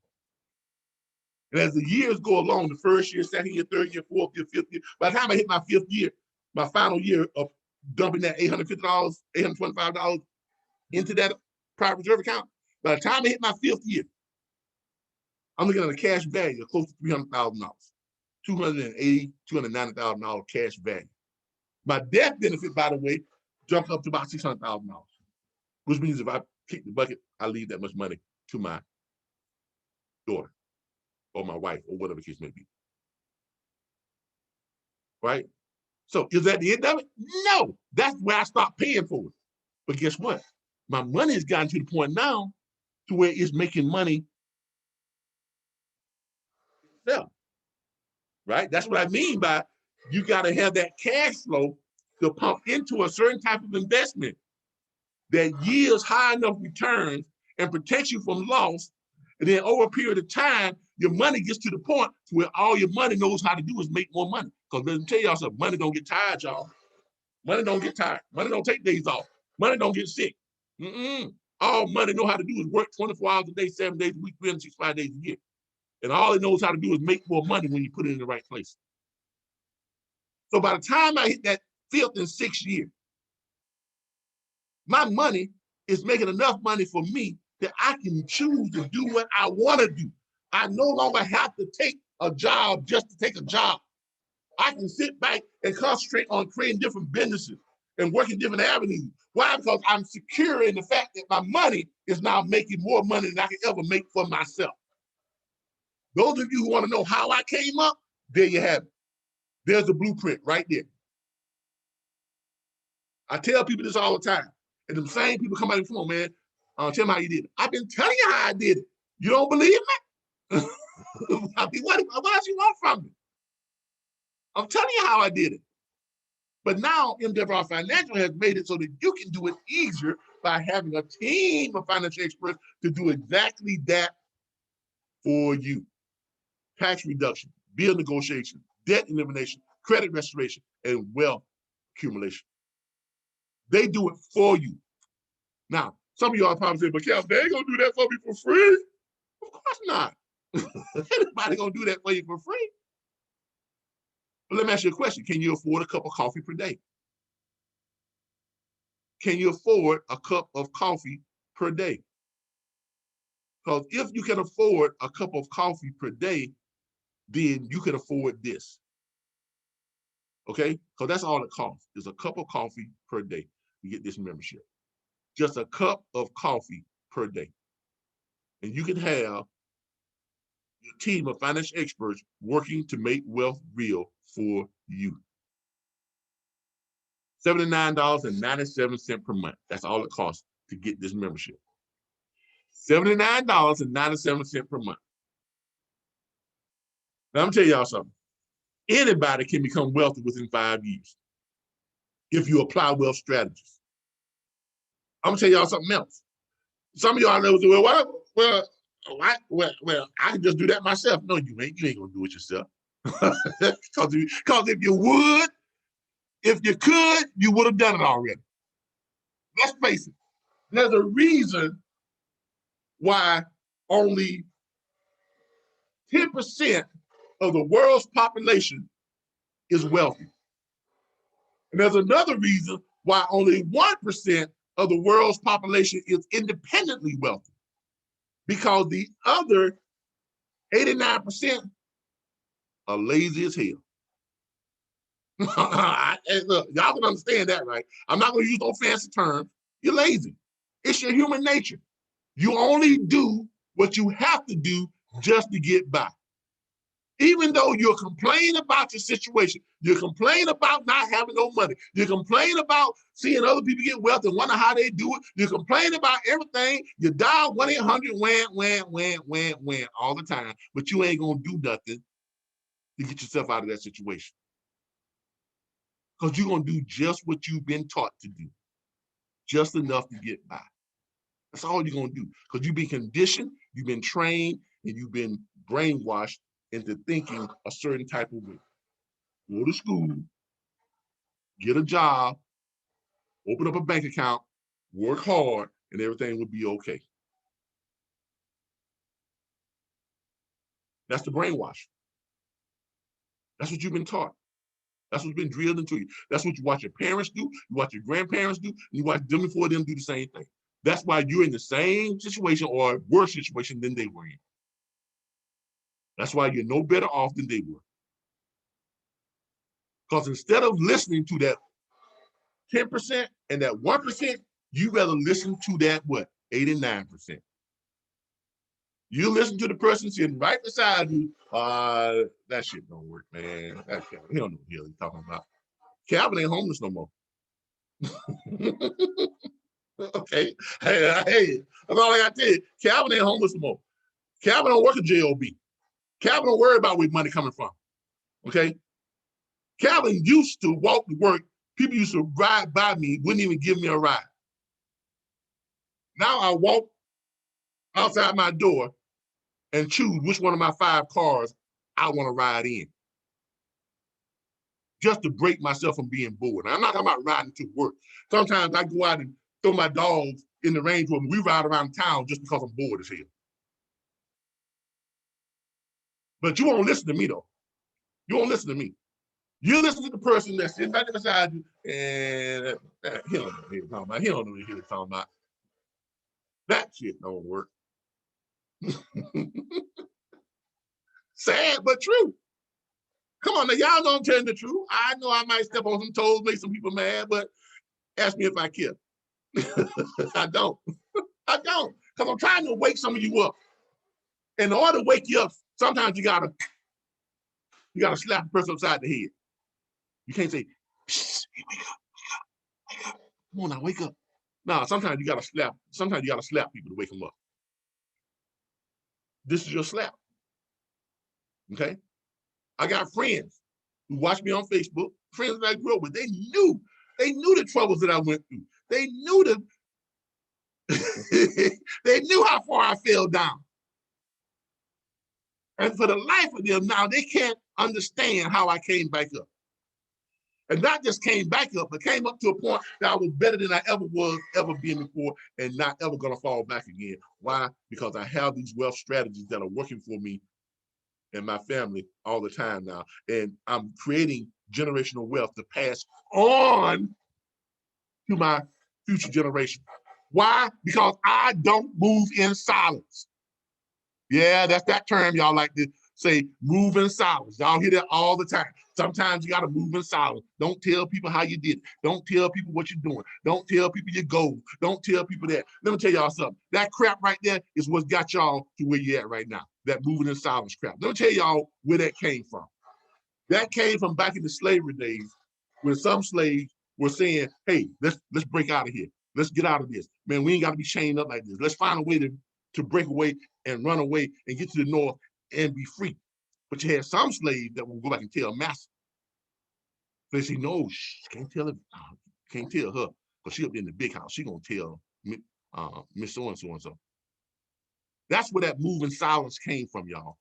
And as the years go along, the first year, second year, third year, fourth year, fifth year, by the time I hit my fifth year, my final year of dumping that $850, $825 into that private reserve account, by the time I hit my fifth year, I'm looking at a cash value of close to $300,000, $280,000, $290,000 cash value. My death benefit, by the way, jumped up to about $600,000, which means if I kick the bucket, I leave that much money to my daughter or my wife or whatever the case may be. Right? So is that the end of it? No, that's where I stopped paying for it. But guess what? My money has gotten to the point now to where it's making money. Yeah. Right? That's what I mean by you got to have that cash flow to pump into a certain type of investment that yields high enough returns and protects you from loss. And then over a period of time, your money gets to the point where all your money knows how to do is make more money. Because let me tell y'all something, money don't get tired, y'all. Money don't get tired. Money don't take days off. Money don't get sick. All money know how to do is work 24 hours a day, 7 days a week, 365 days a year. And all it knows how to do is make more money when you put it in the right place. So by the time I hit that fifth and sixth year, my money is making enough money for me that I can choose to do what I want to do. I no longer have to take a job just to take a job. I can sit back and concentrate on creating different businesses and working different avenues. Why? Because I'm secure in the fact that my money is now making more money than I can ever make for myself. Those of you who want to know how I came up, there you have it. There's the blueprint right there. I tell people this all the time. And the same people come out and come on, man, tell me how you did it. I've been telling you how I did it. You don't believe me? I mean, what else you want from me? I'm telling you how I did it. But now MWR Financial has made it so that you can do it easier by having a team of financial experts to do exactly that for you. Tax reduction, bill negotiation, debt elimination, credit restoration, and wealth accumulation. They do it for you. Now, some of y'all probably say, but Cal, they ain't gonna do that for me for free. Of course not. Anybody gonna do that for you for free? But let me ask you a question. Can you afford a cup of coffee per day? Can you afford a cup of coffee per day? Because if you can afford a cup of coffee per day, then you can afford this. Okay? Because that's all it costs, is a cup of coffee per day to get this membership. Just a cup of coffee per day. And you can have your team of financial experts working to make wealth real for you. $79.97 per month. That's all it costs to get this membership. $79.97 per month. Now, I'm telling y'all something. Anybody can become wealthy within 5 years if you apply wealth strategies. I'm gonna tell y'all something else. Some of y'all know, well, I can just do that myself. No, you ain't. You ain't gonna do it yourself. Because if you would, if you could, you would have done it already. Let's face it. There's a reason why only 10% of the world's population is wealthy. And there's another reason why only 1% of the world's population is independently wealthy, because the other 89% are lazy as hell. Look, y'all can understand that, right? I'm not going to use no fancy terms. You're lazy. It's your human nature. You only do what you have to do just to get by. Even though you're complaining about your situation, you complain about not having no money, you complain about seeing other people get wealth and wonder how they do it, you complain about everything, you dial 1-800-WHAM all the time, but you ain't gonna do nothing to get yourself out of that situation. Because you're gonna do just what you've been taught to do, just enough to get by. That's all you're gonna do, because you've been conditioned, you've been trained, and you've been brainwashed into thinking a certain type of way. Go to school, get a job, open up a bank account, work hard, and everything will be okay. That's the brainwash. That's what you've been taught. That's what's been drilled into you. That's what you watch your parents do, you watch your grandparents do, and you watch them before them do the same thing. That's why you're in the same situation or worse situation than they were in. That's why you're no better off than they were. Because instead of listening to that 10% and that 1%, you rather listen to that what? 89%. You listen to the person sitting right beside you. That shit don't work, man. That shit, he don't know what the hell he's talking about. Calvin ain't homeless no more. Okay. Hey, that's all I got to tell you. Calvin ain't homeless no more. Calvin don't work at JOB. Calvin don't worry about where money coming from. Okay. Calvin used to walk to work. People used to ride by me, wouldn't even give me a ride. Now I walk outside my door and choose which one of my 5 cars I want to ride in, just to break myself from being bored. Now, I'm not talking about riding to work. Sometimes I go out and throw my dogs in the Range Rover. We ride around town just because I'm bored as hell. But you won't listen to me, though. You won't listen to me. You listen to the person that's sitting right beside you, and he don't know what he's talking about. He don't know what he's talking about. That shit don't work. Sad, but true. Come on, now, y'all know I'm telling the truth. I know I might step on some toes, make some people mad, but ask me if I care. I don't. I don't, because I'm trying to wake some of you up. In order to wake you up, sometimes you gotta slap the person upside the head. You can't say, hey, wake up, wake up. Come on now, wake up. No, sometimes you gotta slap people to wake them up. This is your slap. Okay? I got friends who watch me on Facebook, friends that I grew up with. They knew the troubles that I went through. They knew they knew how far I fell down. And for the life of them now, they can't understand how I came back up. And not just came back up, but came up to a point that I was better than I ever been before, and not ever gonna fall back again. Why? Because I have these wealth strategies that are working for me and my family all the time now. And I'm creating generational wealth to pass on to my future generation. Why? Because I don't move in silence. Yeah, that's that term y'all like to say, move in silence. Y'all hear that all the time. Sometimes you got to move in silence. Don't tell people how you did it. Don't tell people what you're doing. Don't tell people your goals. Don't tell people that. Let me tell y'all something. That crap right there is what's got y'all to where you're at right now. That moving in silence crap. Let me tell y'all where that came from. That came from back in the slavery days, when some slaves were saying, hey, let's break out of here. Let's get out of this. Man, we ain't got to be chained up like this. Let's find a way to break away and run away and get to the north and be free. But you had some slaves that will go back and tell master. They say, no, can't tell her, can't tell her, because she up in the big house. She gonna tell Miss so-and-so and so. That's where that move in silence came from, y'all.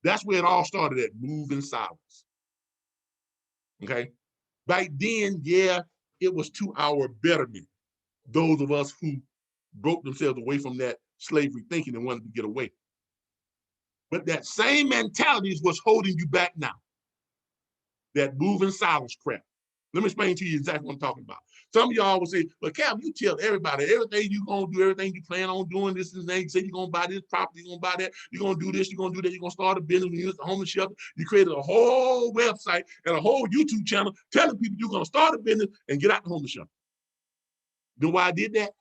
That's where it all started, at move in silence. Okay? Back then, yeah, it was to our betterment. Those of us who broke themselves away from that slavery thinking and wanted to get away. But that same mentality is what's holding you back now. That move in silence crap. Let me explain to you exactly what I'm talking about. Some of y'all will say, well, Cap, you tell everybody everything you're going to do, everything you plan on doing, this and that. You say you're going to buy this property, you're going to buy that, you're going to do this, you're going to do that, you're going to start a business, you use the homeless shelter. You created a whole website and a whole YouTube channel telling people you're going to start a business and get out the homeless shelter. You know why I did that?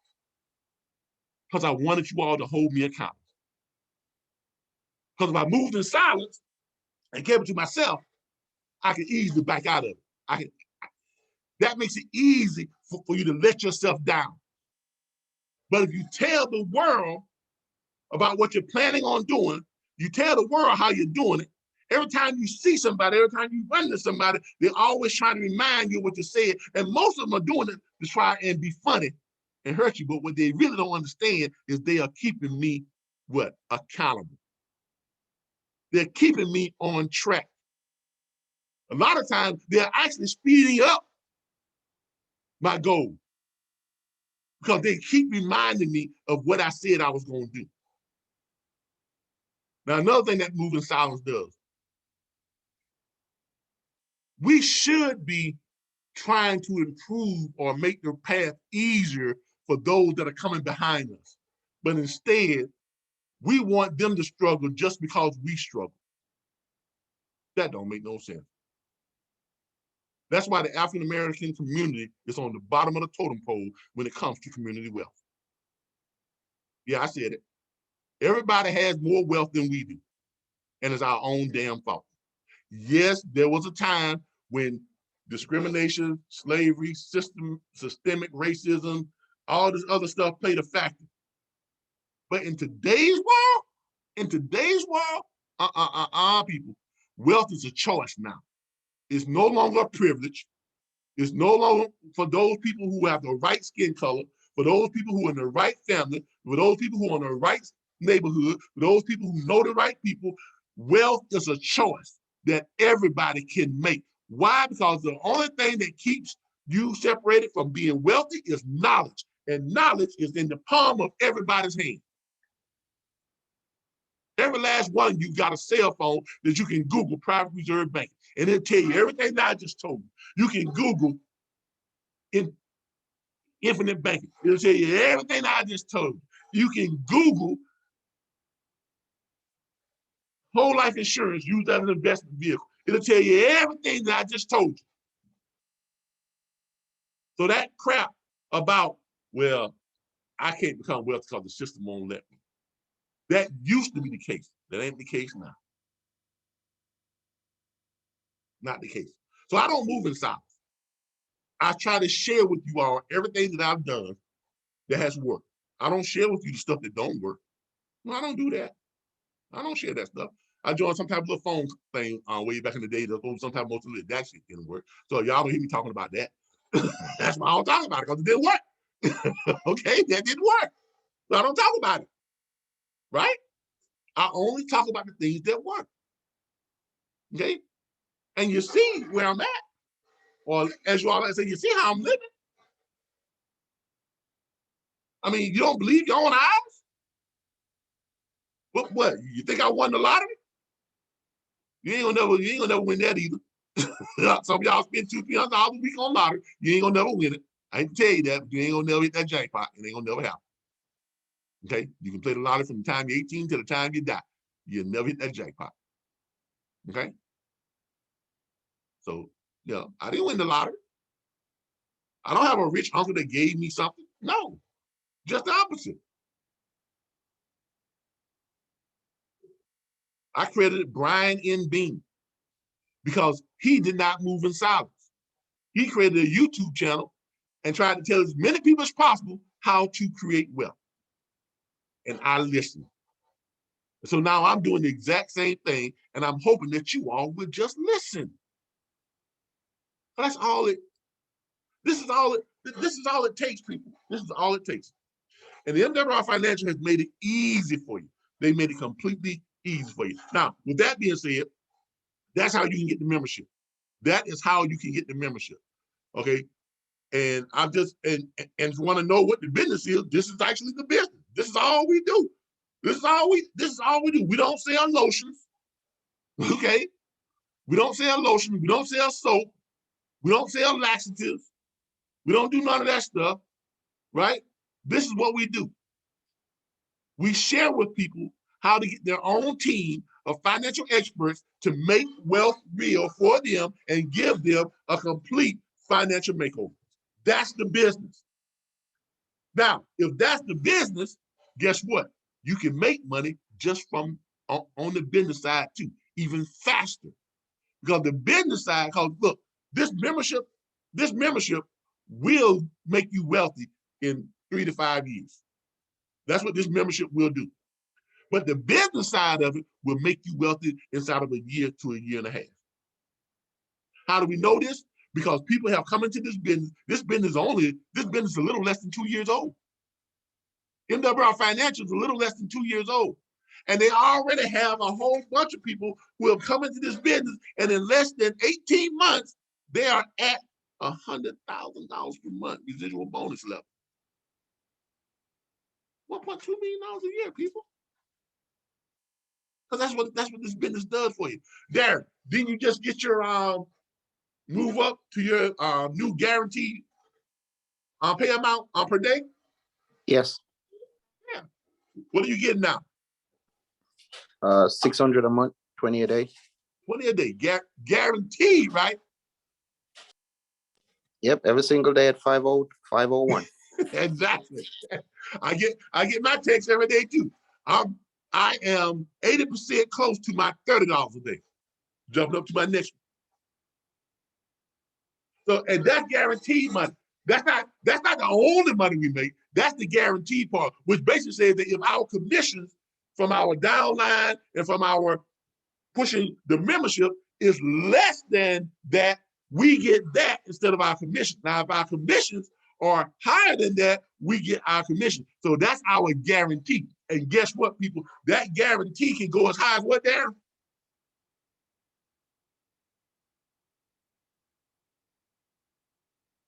Because I wanted you all to hold me accountable. Because if I moved in silence and kept it to myself, I could easily back out of it. That makes it easy for you to let yourself down. But if you tell the world about what you're planning on doing, you tell the world how you're doing it, every time you see somebody, every time you run into somebody, they're always trying to remind you of what you said. And most of them are doing it to try and be funny and hurt you. But what they really don't understand is they are keeping me, what? Accountable. They're keeping me on track. A lot of times, they're actually speeding up my goal because they keep reminding me of what I said I was going to do. Now, another thing that moving silence does, we should be trying to improve or make the path easier for those that are coming behind us. But instead, we want them to struggle just because we struggle. That don't make no sense. That's why the African-American community is on the bottom of the totem pole when it comes to community wealth. Yeah, I said it. Everybody has more wealth than we do, and it's our own damn fault. Yes, there was a time when discrimination, slavery, systemic racism, all this other stuff played a factor. But in today's world, people, wealth is a choice now. It's no longer a privilege. It's no longer for those people who have the right skin color, for those people who are in the right family, for those people who are in the right neighborhood, for those people who know the right people. Wealth is a choice that everybody can make. Why? Because the only thing that keeps you separated from being wealthy is knowledge. And knowledge is in the palm of everybody's hand. Every last one of you got a cell phone that you can Google private reserve banking. And it'll tell you everything that I just told you. You can Google infinite banking. It'll tell you everything that I just told you. You can Google whole life insurance used as an investment vehicle. It'll tell you everything that I just told you. So that crap about, well, I can't become wealthy because the system won't let me. That used to be the case. That ain't the case now. Not the case. So I don't move in silence. I try to share with you all everything that I've done that has worked. I don't share with you the stuff that don't work. No, I don't do that. I don't share that stuff. I joined some type of little phone thing way back in the day. Some type of most of it, that shit didn't work. So y'all don't hear me talking about that. That's why I don't talk about it, because it didn't work. Okay, that didn't work. So I don't talk about it. Right? I only talk about the things that work. Okay? And you see where I'm at. Or as you all like to say, you see how I'm living. I mean, you don't believe your own eyes? What? You think I won the lottery? You ain't gonna never win that either. Some of y'all spend $200-300 a week on lottery. You ain't gonna never win it. I hate to tell you that, but you ain't gonna never hit that jackpot. It ain't gonna never happen. Okay? You can play the lottery from the time you're 18 to the time you die. You'll never hit that jackpot. Okay? So, I didn't win the lottery. I don't have a rich uncle that gave me something. No, just the opposite. I credited Brian N. Bean because he did not move in silence. He created a YouTube channel and tried to tell as many people as possible how to create wealth. And I listened. So now I'm doing the exact same thing, and I'm hoping that you all would just listen. That's all it. This is all it takes, people. This is all it takes. And the MWR Financial has made it easy for you. They made it completely easy for you. Now, with that being said, that's how you can get the membership. That is how you can get the membership. Okay. And I'm just, and if you want to know what the business is, this is actually the business. This is all we do. This is all we do. We don't sell lotions. Okay. We don't sell lotion. We don't sell soap. We don't sell laxatives. We don't do none of that stuff, right? This is what we do. We share with people how to get their own team of financial experts to make wealth real for them and give them a complete financial makeover. That's the business. Now, if that's the business, guess what? You can make money just from on the business side too, even faster. Because the business side, because look, this membership will make you wealthy in 3 to 5 years. That's what this membership will do. But the business side of it will make you wealthy inside of a year to a year and a half. How do we know this? Because people have come into this business. This business is a little less than 2 years old. MWR Financial is a little less than 2 years old. And they already have a whole bunch of people who have come into this business, and in less than 18 months, they are at $100,000 per month residual bonus level. $1.2 million a year, people. Because that's what this business does for you. Darren, didn't you just get your move up to your new guaranteed pay amount per day? Yes. Yeah. What are you getting now? 600 a month, 20 a day. 20 a day, guaranteed, right? Yep, every single day at 501. Exactly. I get my text every day too. I am 80% close to my $30 a day, jumping up to my next one. So, and that's guaranteed money. That's not the only money we make. That's the guaranteed part, which basically says that if our commissions from our downline and from our pushing the membership is less than that, we get that instead of our commission. Now, if our commissions are higher than that, we get our commission. So that's our guarantee. And guess what, people? That guarantee can go as high as what, Darren?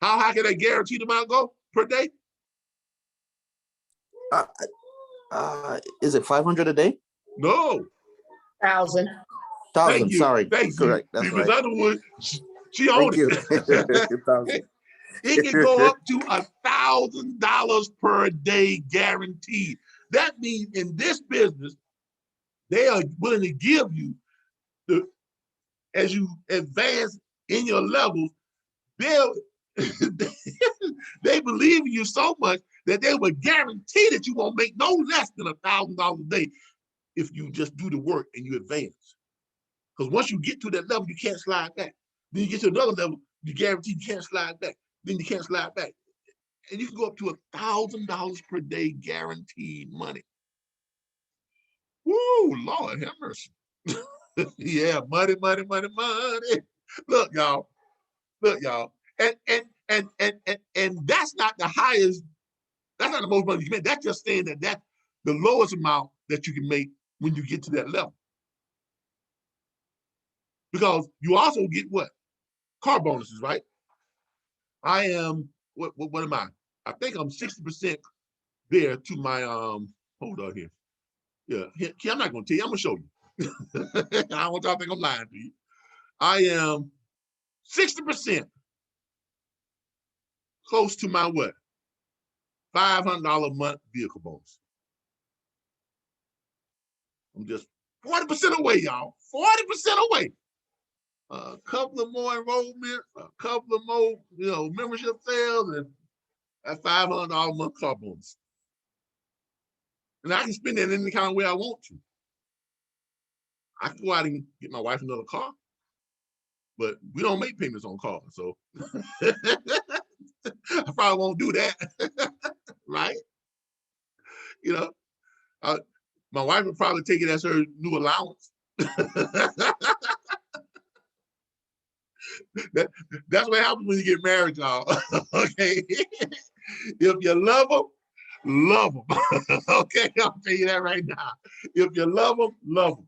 How high can that guaranteed amount go per day? Is it 500 a day? No. 1,000. 1,000. Sorry. Thank Correct. you. That's Because right. other one, she Thank owned you. it. 1,000. It can go up to $1,000 per day guaranteed. That means in this business, they are willing to give you as you advance in your levels, they believe in you so much that they will guarantee that you won't make no less than $1,000 a day if you just do the work and you advance. Because once you get to that level, you can't slide back. Then you get to another level, you guarantee you can't slide back. Then you can't slide back. And you can go up to $1,000 per day guaranteed money. Woo, Lord have mercy. Yeah, money. Look, y'all. And that's not the highest, that's not the most money you can make. That's just saying that that's the lowest amount that you can make when you get to that level. Because you also get what? Car bonuses, right? I am, what am I? I think I'm 60% there to my, hold on here. Yeah, I'm not gonna tell you, I'm gonna show you. I don't want y'all to think I'm lying to you. I am 60% close to my what? $500 a month vehicle bonus. I'm just 40% away, y'all. 40% away. A couple of more enrollments, a couple of more, membership sales, and that $500 a month car bonus. And I can spend it any kind of way I want to. I can go out and get my wife another car, but we don't make payments on cars, so I probably won't do that, right? My wife would probably take it as her new allowance. That's what happens when you get married, y'all. Okay, if you love them, love them. Okay, I'll tell you that right now. If you love them, love them.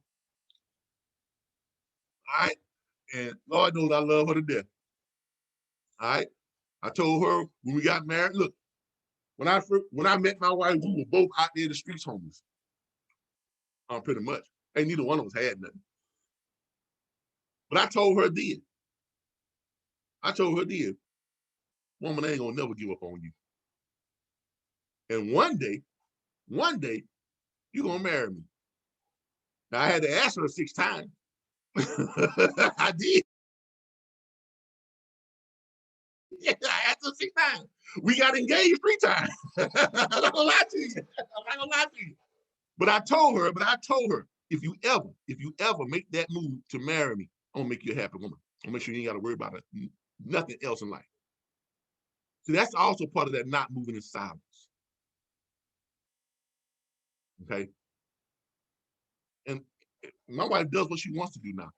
All right, and Lord knows I love her to death. All right, I told her when we got married, look, when I met my wife, we were both out there in the streets homeless. pretty much. Ain't neither one of us had nothing. But I told her then. Woman ain't gonna never give up on you. And one day, you gonna marry me. Now I had to ask her 6 times. I did. Yeah, I asked her 6 times. We got engaged 3 times. I'm not gonna lie to you. But I told her, if you ever make that move to marry me, I'm gonna make you a happy woman. I'm gonna make sure you ain't gotta worry about nothing else in life. See, that's also part of that not moving in silence. Okay. And my wife does what she wants to do now.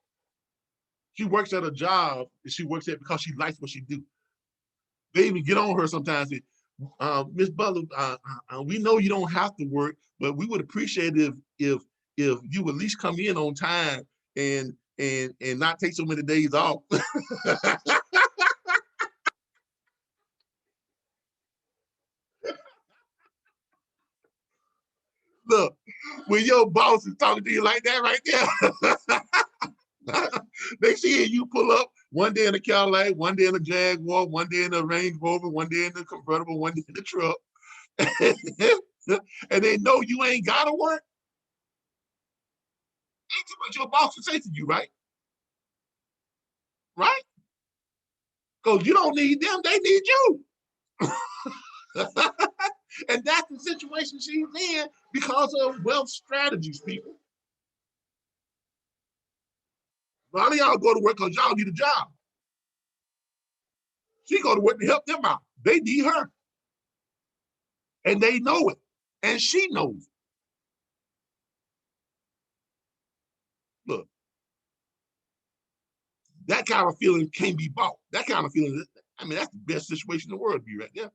She works at a job that she works at because she likes what she do. They even get on her sometimes. Miss Butler, we know you don't have to work, but we would appreciate if you would at least come in on time and not take so many days off. Look, when your boss is talking to you like that right there, they see you pull up one day in a Cadillac, one day in a Jaguar, one day in a Range Rover, one day in the convertible, one day in the truck, and they know you ain't gotta work. Ain't too much your boss can say to you, right? Right? Because you don't need them, they need you. And that's the situation she's in because of wealth strategies, people. A lot of y'all go to work because y'all need a job. She go to work to help them out. They need her. And they know it. And she knows it. Look, that kind of feeling can't be bought. That kind of feeling, I mean, that's the best situation in the world to be right there.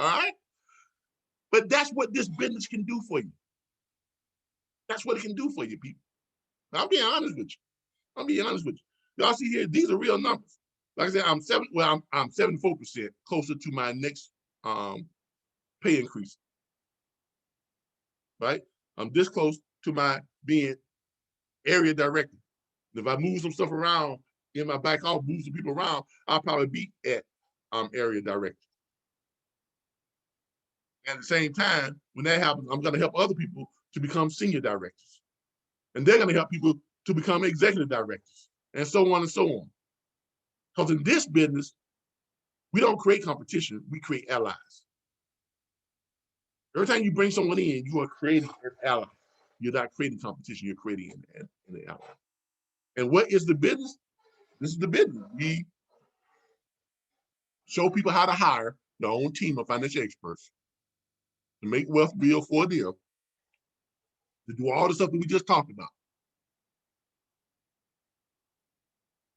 All right? But that's what this business can do for you. That's what it can do for you, people. I'm being honest with you. Y'all see here, these are real numbers. Like I said, I'm 74% closer to my next pay increase. Right? I'm this close to my being area director. If I move some stuff around in my back office, move some people around, I'll probably be at area director. At the same time, when that happens, I'm going to help other people to become senior directors. And they're going to help people to become executive directors, and so on and so on. Because in this business, we don't create competition, we create allies. Every time you bring someone in, you are creating an ally. You're not creating competition, you're creating an ally. And what is the business? This is the business. We show people how to hire their own team of financial experts to make wealth real for them, to do all the stuff that we just talked about.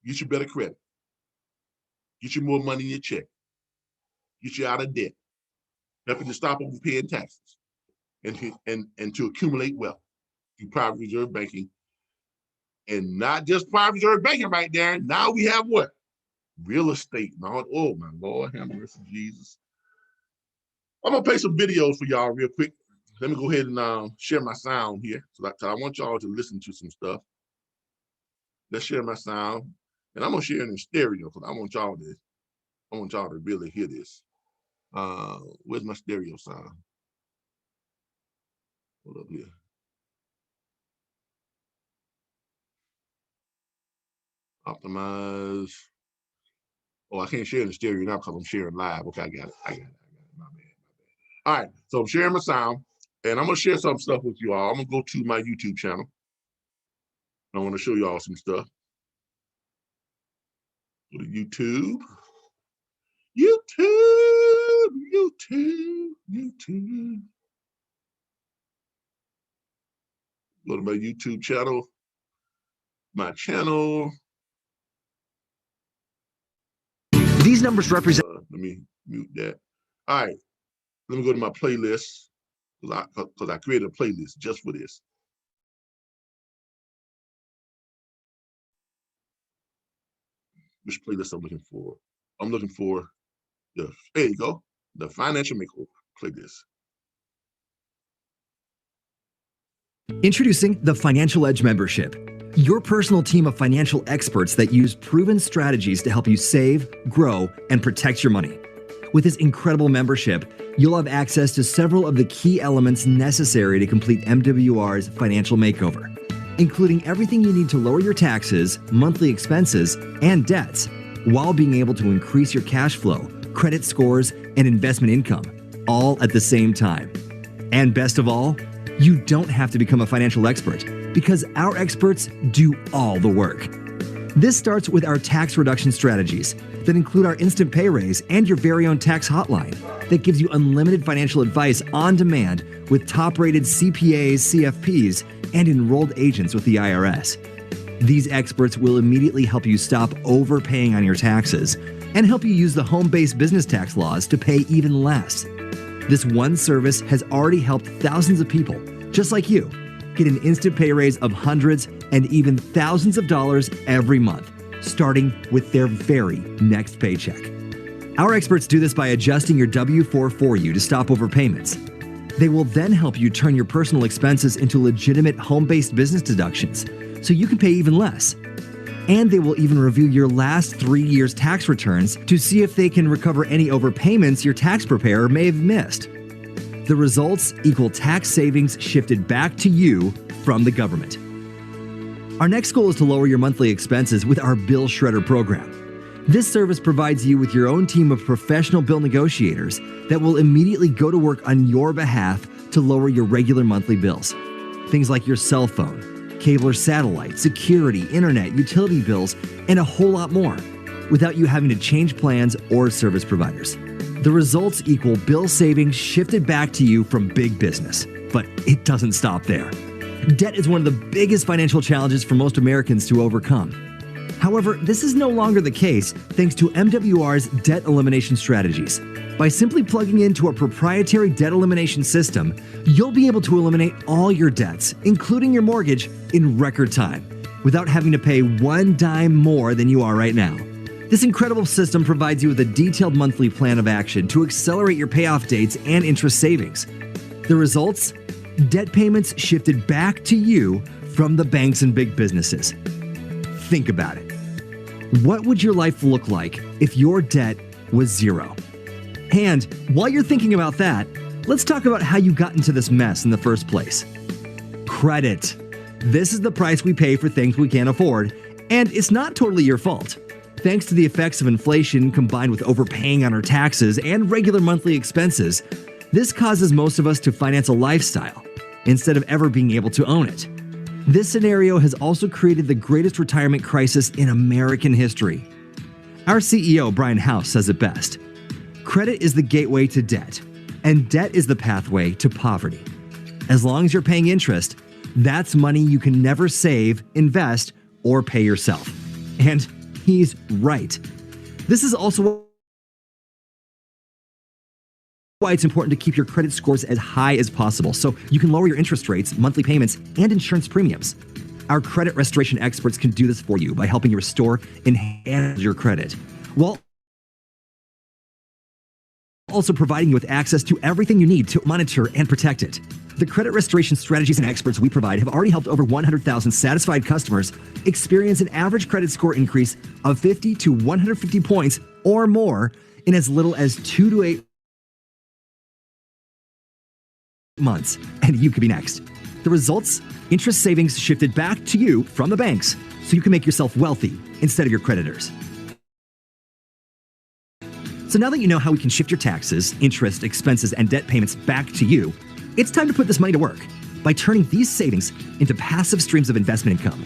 Get you better credit. Get you more money in your check. Get you out of debt. Help you to stop overpaying taxes and to accumulate wealth through private reserve banking. And not just private reserve banking right there. Now we have what? Real estate. Oh my Lord, have mercy, Jesus. I'm gonna play some videos for y'all real quick. Let me go ahead and share my sound here. So I want y'all to listen to some stuff. Let's share my sound. And I'm gonna share it in stereo because I want y'all to really hear this. Where's my stereo sound? Hold up here. Optimize. Oh, I can't share the stereo now because I'm sharing live. Okay, I got it. My bad. All right, so I'm sharing my sound, and I'm gonna share some stuff with you all. I'm gonna go to my YouTube channel. I want to show you all some stuff. Go to YouTube. Go to my YouTube channel. My channel. These numbers represent. Let me mute that. All right, let me go to my playlist because I created a playlist just for this. Which playlist I'm looking for? I'm looking for there you go, the Financial Makeover playlist. Introducing the Financial Edge membership, your personal team of financial experts that use proven strategies to help you save, grow, and protect your money. With this incredible membership, you'll have access to several of the key elements necessary to complete MWR's financial makeover, including everything you need to lower your taxes, monthly expenses, and debts, while being able to increase your cash flow, credit scores, and investment income, all at the same time. And best of all, you don't have to become a financial expert because our experts do all the work. This starts with our tax reduction strategies that include our instant pay raise and your very own tax hotline that gives you unlimited financial advice on demand with top-rated CPAs, CFPs, and enrolled agents with the IRS. These experts will immediately help you stop overpaying on your taxes and help you use the home-based business tax laws to pay even less. This one service has already helped thousands of people, just like you, get an instant pay raise of hundreds and even thousands of dollars every month, starting with their very next paycheck. Our experts do this by adjusting your W-4 for you to stop overpayments. They will then help you turn your personal expenses into legitimate home-based business deductions, so you can pay even less. And they will even review your last 3 years' tax returns to see if they can recover any overpayments your tax preparer may have missed. The results equal tax savings shifted back to you from the government. Our next goal is to lower your monthly expenses with our Bill Shredder program. This service provides you with your own team of professional bill negotiators that will immediately go to work on your behalf to lower your regular monthly bills. Things like your cell phone, cable or satellite, security, internet, utility bills, and a whole lot more, without you having to change plans or service providers. The results equal bill savings shifted back to you from big business. But it doesn't stop there. Debt is one of the biggest financial challenges for most Americans to overcome. However, this is no longer the case thanks to MWR's debt elimination strategies. By simply plugging into our proprietary debt elimination system, you'll be able to eliminate all your debts, including your mortgage, in record time, without having to pay one dime more than you are right now. This incredible system provides you with a detailed monthly plan of action to accelerate your payoff dates and interest savings. The results? Debt payments shifted back to you from the banks and big businesses. Think about it. What would your life look like if your debt was zero? And while you're thinking about that, let's talk about how you got into this mess in the first place. Credit. This is the price we pay for things we can't afford, and it's not totally your fault. Thanks to the effects of inflation combined with overpaying on our taxes and regular monthly expenses, this causes most of us to finance a lifestyle instead of ever being able to own it. This scenario has also created the greatest retirement crisis in American history. Our CEO, Brian House, says it best. Credit is the gateway to debt, and debt is the pathway to poverty. As long as you're paying interest, that's money you can never save, invest, or pay yourself. And he's right. This is also why it's important to keep your credit scores as high as possible so you can lower your interest rates, monthly payments, and insurance premiums. Our credit restoration experts can do this for you by helping you restore and enhance your credit, while also providing you with access to everything you need to monitor and protect it. The credit restoration strategies and experts we provide have already helped over 100,000 satisfied customers experience an average credit score increase of 50 to 150 points or more in as little as 2 to 8 months, and you could be next. The results? Interest savings shifted back to you from the banks so you can make yourself wealthy instead of your creditors. So now that you know how we can shift your taxes, interest, expenses, and debt payments back to you, it's time to put this money to work by turning these savings into passive streams of investment income.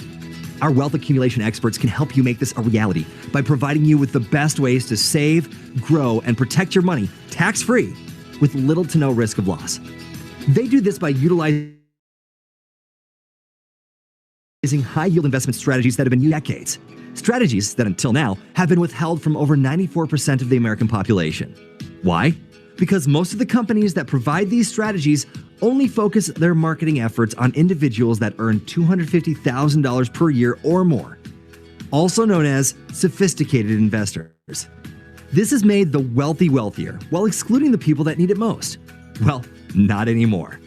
Our wealth accumulation experts can help you make this a reality by providing you with the best ways to save, grow, and protect your money tax-free with little to no risk of loss. They do this by utilizing high-yield investment strategies that have been used for decades. Strategies that until now have been withheld from over 94% of the American population. Why? Because most of the companies that provide these strategies only focus their marketing efforts on individuals that earn $250,000 per year or more, also known as sophisticated investors. This has made the wealthy wealthier while excluding the people that need it most. Well, not anymore.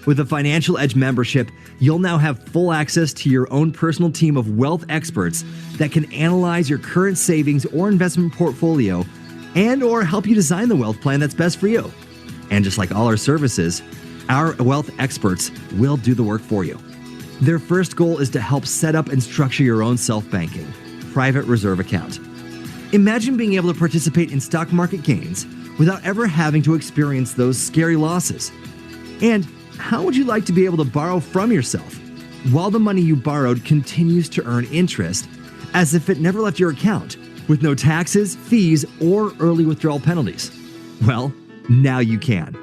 With a Financial Edge membership, you'll now have full access to your own personal team of wealth experts that can analyze your current savings or investment portfolio and or help you design the wealth plan that's best for you. And just like all our services, our wealth experts will do the work for you. Their first goal is to help set up and structure your own self-banking, private reserve account. Imagine being able to participate in stock market gains without ever having to experience those scary losses. And how would you like to be able to borrow from yourself while the money you borrowed continues to earn interest as if it never left your account with no taxes, fees, or early withdrawal penalties? Well, now you can.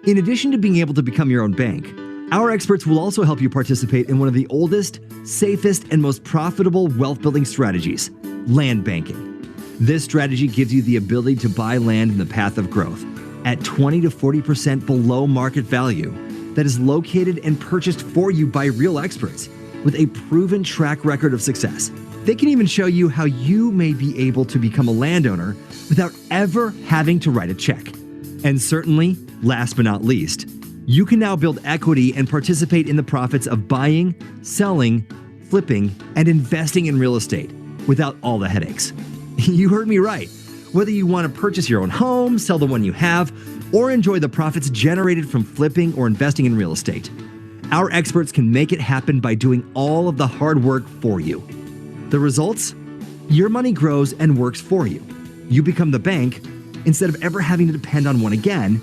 In addition to being able to become your own bank, our experts will also help you participate in one of the oldest, safest, and most profitable wealth building strategies, land banking. This strategy gives you the ability to buy land in the path of growth at 20 to 40% below market value that is located and purchased for you by real experts with a proven track record of success. They can even show you how you may be able to become a landowner without ever having to write a check. And certainly, last but not least, you can now build equity and participate in the profits of buying, selling, flipping, and investing in real estate without all the headaches. You heard me right. Whether you want to purchase your own home, sell the one you have, or enjoy the profits generated from flipping or investing in real estate, our experts can make it happen by doing all of the hard work for you. The results? Your money grows and works for you. You become the bank instead of ever having to depend on one again,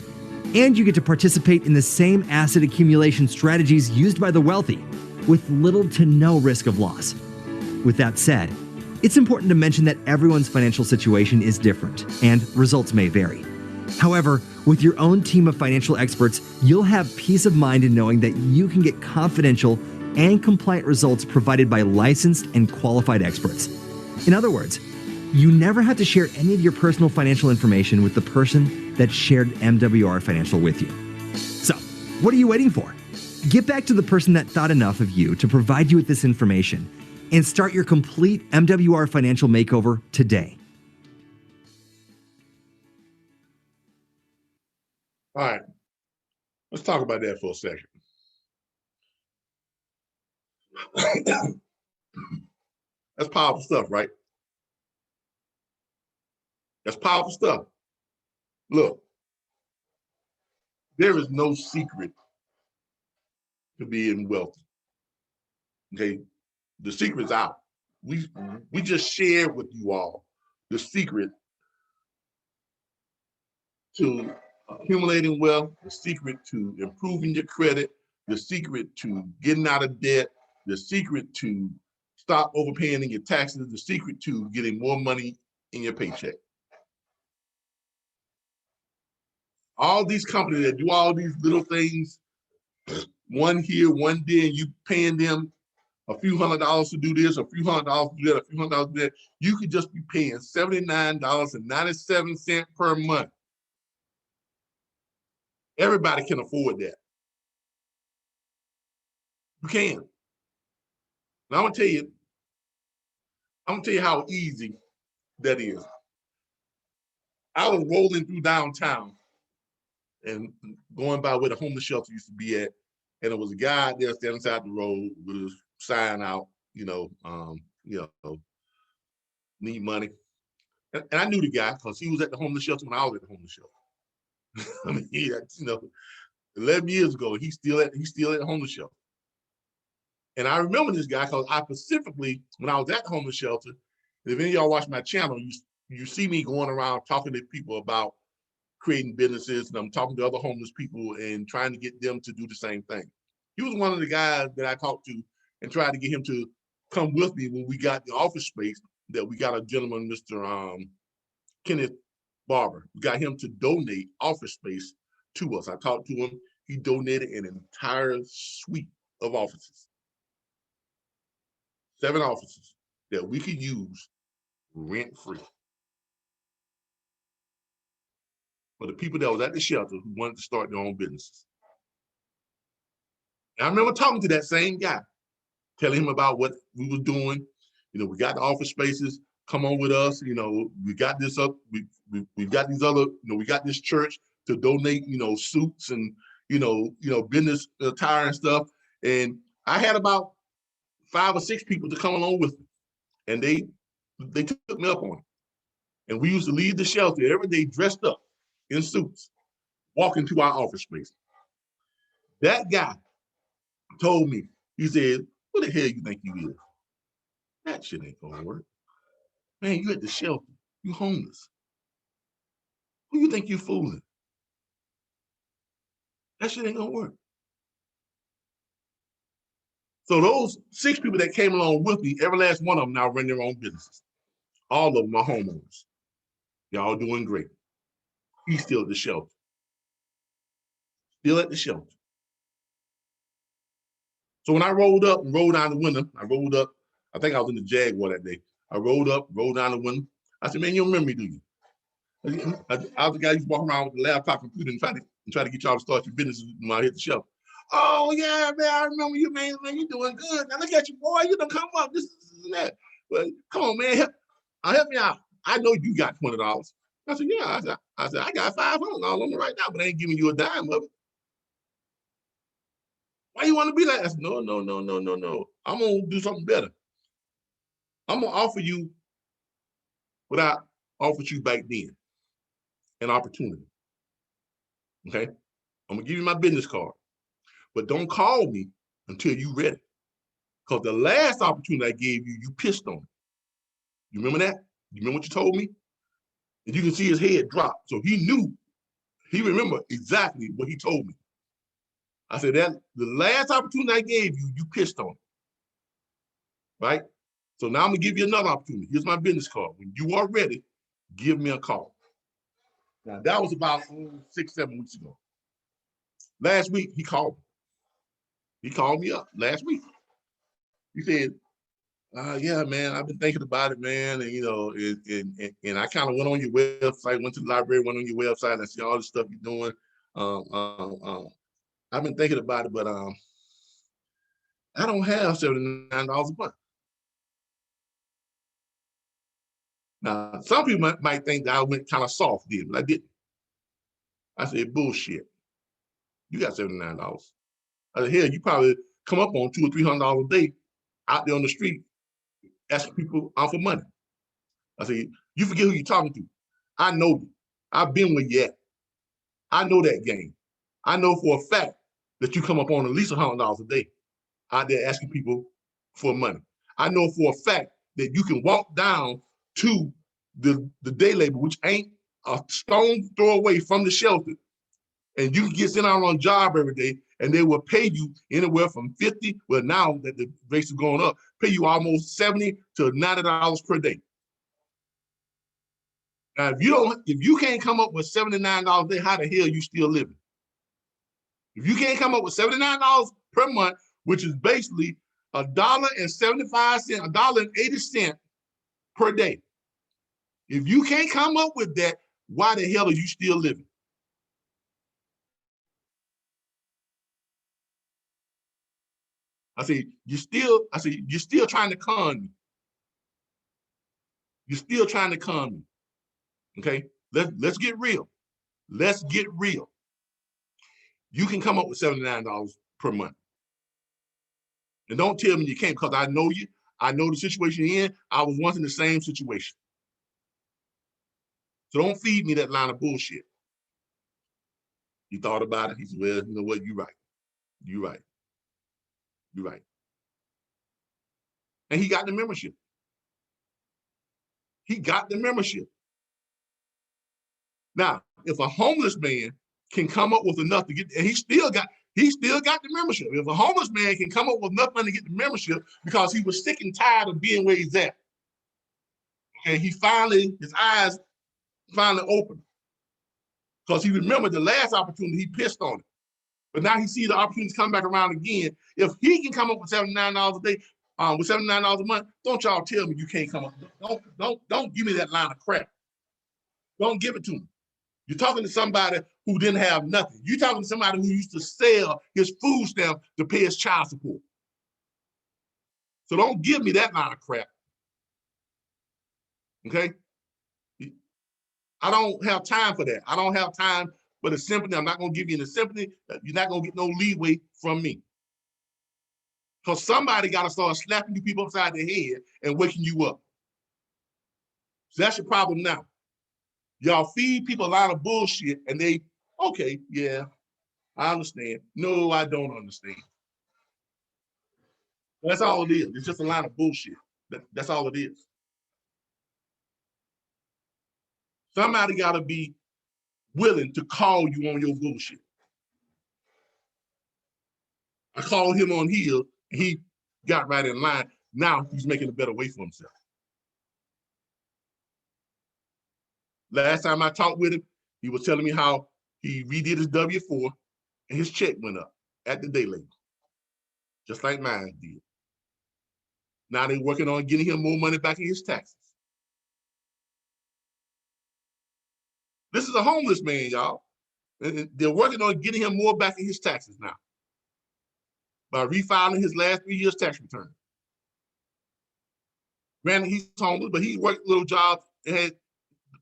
and you get to participate in the same asset accumulation strategies used by the wealthy with little to no risk of loss. With that said, it's important to mention that everyone's financial situation is different and results may vary. However, with your own team of financial experts, you'll have peace of mind in knowing that you can get confidential and compliant results provided by licensed and qualified experts. In other words, you never have to share any of your personal financial information with the person that shared MWR Financial with you. So, what are you waiting for? Get back to the person that thought enough of you to provide you with this information and start your complete MWR Financial makeover today. All right, let's talk about that for a second. That's powerful stuff, right? That's powerful stuff. Look, there is no secret to being wealthy. Okay, the secret's out. We just shared with you all the secret to accumulating wealth, the secret to improving your credit, the secret to getting out of debt, the secret to stop overpaying in your taxes, the secret to getting more money in your paycheck. All these companies that do all these little things, one here, one there, and you paying them a few $100s to do this, a few $100s to do that, a few $100s to do that, you could just be paying $79.97 per month. Everybody can afford that. You can. Now I'm gonna tell you how easy that is. I was rolling through downtown and going by where the homeless shelter used to be at, and there was a guy there standing inside the road with his sign out, need money. And I knew the guy because he was at the homeless shelter when I was at the homeless shelter. I mean, 11 years ago, he's still at the homeless shelter. And I remember this guy because I specifically, when I was at the homeless shelter, if any of y'all watch my channel, you see me going around talking to people about creating businesses, and I'm talking to other homeless people and trying to get them to do the same thing. He was one of the guys that I talked to and tried to get him to come with me when we got the office space that we got a gentleman, Mr. Kenneth Barber. We got him to donate office space to us. I talked to him. He donated an entire suite of offices. 7 offices that we could use rent-free for the people that was at the shelter who wanted to start their own businesses. And I remember talking to that same guy, telling him about what we were doing. We got the office spaces, come on with us. We got this up, we've got these other, we got this church to donate, suits and, business attire and stuff. And I had about 5 or 6 people to come along with me, and they took me up on it. And we used to leave the shelter every day dressed up in suits, walking to our office space. That guy told me, he said, "Who the hell you think you is? That shit ain't gonna work. Man, you at the shelter, you homeless. Who you think you fooling? That shit ain't gonna work." So those 6 people that came along with me, every last one of them now run their own businesses. All of them are homeowners. Y'all doing great. He's still at the shelter. Still at the shelter. So when I rolled up and rolled down the window, I think I was in the Jaguar that day. I rolled down the window. I said, "Man, you don't remember me, do you?" I was the guy who used to walk around with the laptop computer and try to get y'all to start your business when I hit the shelter. "Oh yeah, man, I remember you, man. Man, you doing good. Now look at you, boy. You done come up, this and that. But come on, man, help me out. I know you got $20. I said, "Yeah." I said, "I got $500 on me right now, but I ain't giving you a dime of it. Why you want to be like that?" I said, No. I'm gonna do something better. I'm gonna offer you what I offered you back then, an opportunity. Okay? I'm gonna give you my business card, but don't call me until you ready. Because the last opportunity I gave you, you pissed on it. You remember that? You remember what you told me? And you can see his head drop. So he remembered exactly what he told me. I said, that the last opportunity I gave you, you pissed on it. Right? So now I'm gonna give you another opportunity. Here's my business card. When you are ready, give me a call. Now that was about 6, 7 weeks ago. Last week, he called me. He called me up last week. He said, "Yeah, man, I've been thinking about it, man. And I kind of went on your website, went to the library, went on your website, and I see all the stuff you're doing. I've been thinking about it, but I don't have $79 a month." Now, some people might think that I went kind of soft then, but I didn't. I said, "Bullshit. You got $79. I said, "Hell, you probably come up on $200 or $300 a day out there on the street asking people out for money." I said, "You forget who you're talking to. I know you. I've been where you at. I know that game. I know for a fact that you come up on at least $100 a day out there asking people for money. I know for a fact that you can walk down to the day labor, which ain't a stone throw away from the shelter, and you can get sent out on a job every day, and they will pay you anywhere from 50, well, now that the rates are going up, pay you almost $70 to $90 per day. Now, if you can't come up with $79 a day, how the hell are you still living? If you can't come up with $79 per month, which is basically $1.75, $1.80 per day. If you can't come up with that, why the hell are you still living? I say, you're still trying to con me. You're still trying to con me. Okay? Let's get real. Let's get real. You can come up with $79 per month. And don't tell me you can't, because I know you. I know the situation you're in. I was once in the same situation. So don't feed me that line of bullshit. He thought about it. He said, "Well, you know what? You're right. You're right. You're right." And he got the membership. He got the membership. Now, if a homeless man can come up with enough to get, and he still got the membership. If a homeless man can come up with enough money to get the membership because he was sick and tired of being where he's at, okay, his eyes finally opened, because he remembered the last opportunity, he pissed on it. But now he sees the opportunities come back around again. If he can come up with $79 a day, with $79 a month, don't y'all tell me you can't come up. Don't give me that line of crap. Don't give it to me. You're talking to somebody who didn't have nothing. You're talking to somebody who used to sell his food stamp to pay his child support. So don't give me that line of crap. Okay? I don't have time for that. I don't have time But a sympathy, I'm not going to give you a sympathy. You're not going to get no leeway from me. Because somebody got to start slapping you people upside the head and waking you up. So that's your problem now. Y'all feed people a lot of bullshit and they, okay, yeah, I understand. No, I don't understand. That's all it is. It's just a lot of bullshit. That's all it is. Somebody got to be willing to call you on your bullshit. I called him on here, and he got right in line. Now he's making a better way for himself. Last time I talked with him, he was telling me how he redid his W-4 and his check went up at the day labor, just like mine did. Now they're working on getting him more money back in his taxes. This is a homeless man, y'all. And they're working on getting him more back in his taxes now by refiling his last 3 years tax return. Granted, he's homeless, but he worked little jobs and had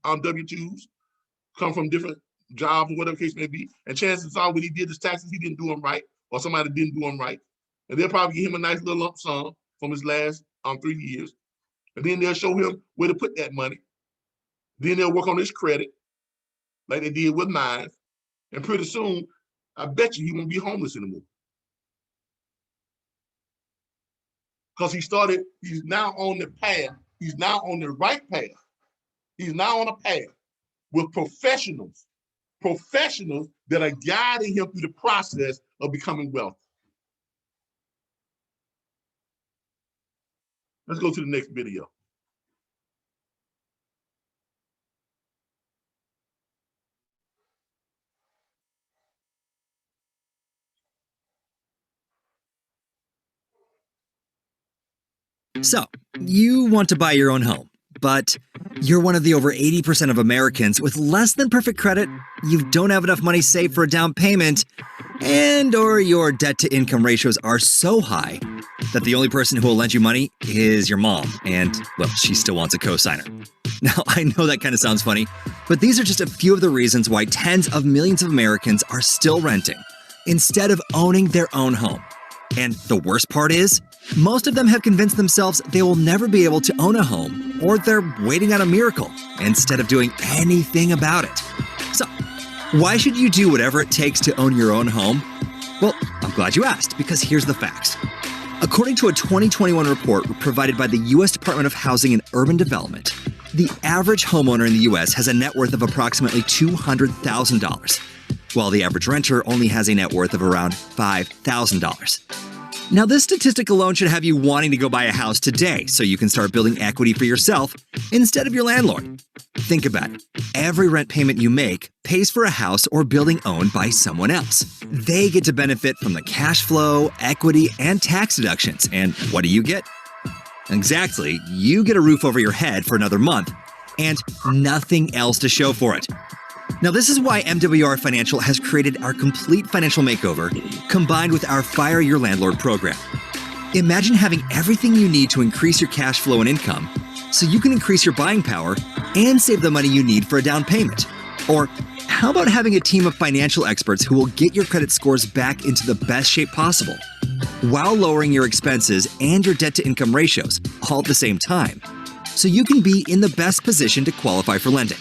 W-2s, come from different jobs or whatever the case may be. And chances are when he did his taxes, he didn't do them right, or somebody didn't do them right. And they'll probably give him a nice little lump sum from his last 3 years. And then they'll show him where to put that money. Then they'll work on his credit, like they did with mine. And pretty soon, I bet you he won't be homeless anymore. Because he's now on the path. He's now on the right path. He's now on a path with professionals that are guiding him through the process of becoming wealthy. Let's go to the next video. So, you want to buy your own home, but you're one of the over 80% of Americans with less than perfect credit, you don't have enough money saved for a down payment, and or your debt-to-income ratios are so high that the only person who will lend you money is your mom, and, well, she still wants a cosigner. Now, I know that kind of sounds funny, but these are just a few of the reasons why tens of millions of Americans are still renting instead of owning their own home. And the worst part is, most of them have convinced themselves they will never be able to own a home, or they're waiting on a miracle instead of doing anything about it. So, why should you do whatever it takes to own your own home? Well, I'm glad you asked, because here's the facts. According to a 2021 report provided by the U.S. Department of Housing and Urban Development, the average homeowner in the U.S. has a net worth of approximately $200,000, while the average renter only has a net worth of around $5,000. Now, this statistic alone should have you wanting to go buy a house today so you can start building equity for yourself instead of your landlord. Think about it. Every rent payment you make pays for a house or building owned by someone else. They get to benefit from the cash flow, equity, and tax deductions. And what do you get? Exactly. You get a roof over your head for another month and nothing else to show for it. Now, this is why MWR Financial has created our complete financial makeover combined with our Fire Your Landlord program. Imagine having everything you need to increase your cash flow and income so you can increase your buying power and save the money you need for a down payment. Or how about having a team of financial experts who will get your credit scores back into the best shape possible while lowering your expenses and your debt-to-income ratios all at the same time so you can be in the best position to qualify for lending.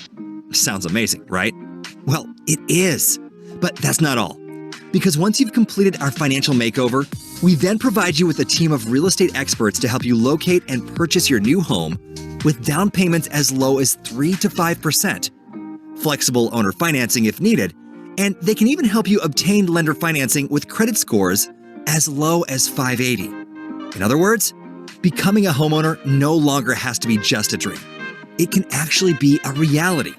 Sounds amazing, right? Well, it is. But that's not all. Because once you've completed our financial makeover, we then provide you with a team of real estate experts to help you locate and purchase your new home with down payments as low as 3 to 5%, flexible owner financing if needed, and they can even help you obtain lender financing with credit scores as low as 580. In other words, becoming a homeowner no longer has to be just a dream. It can actually be a reality.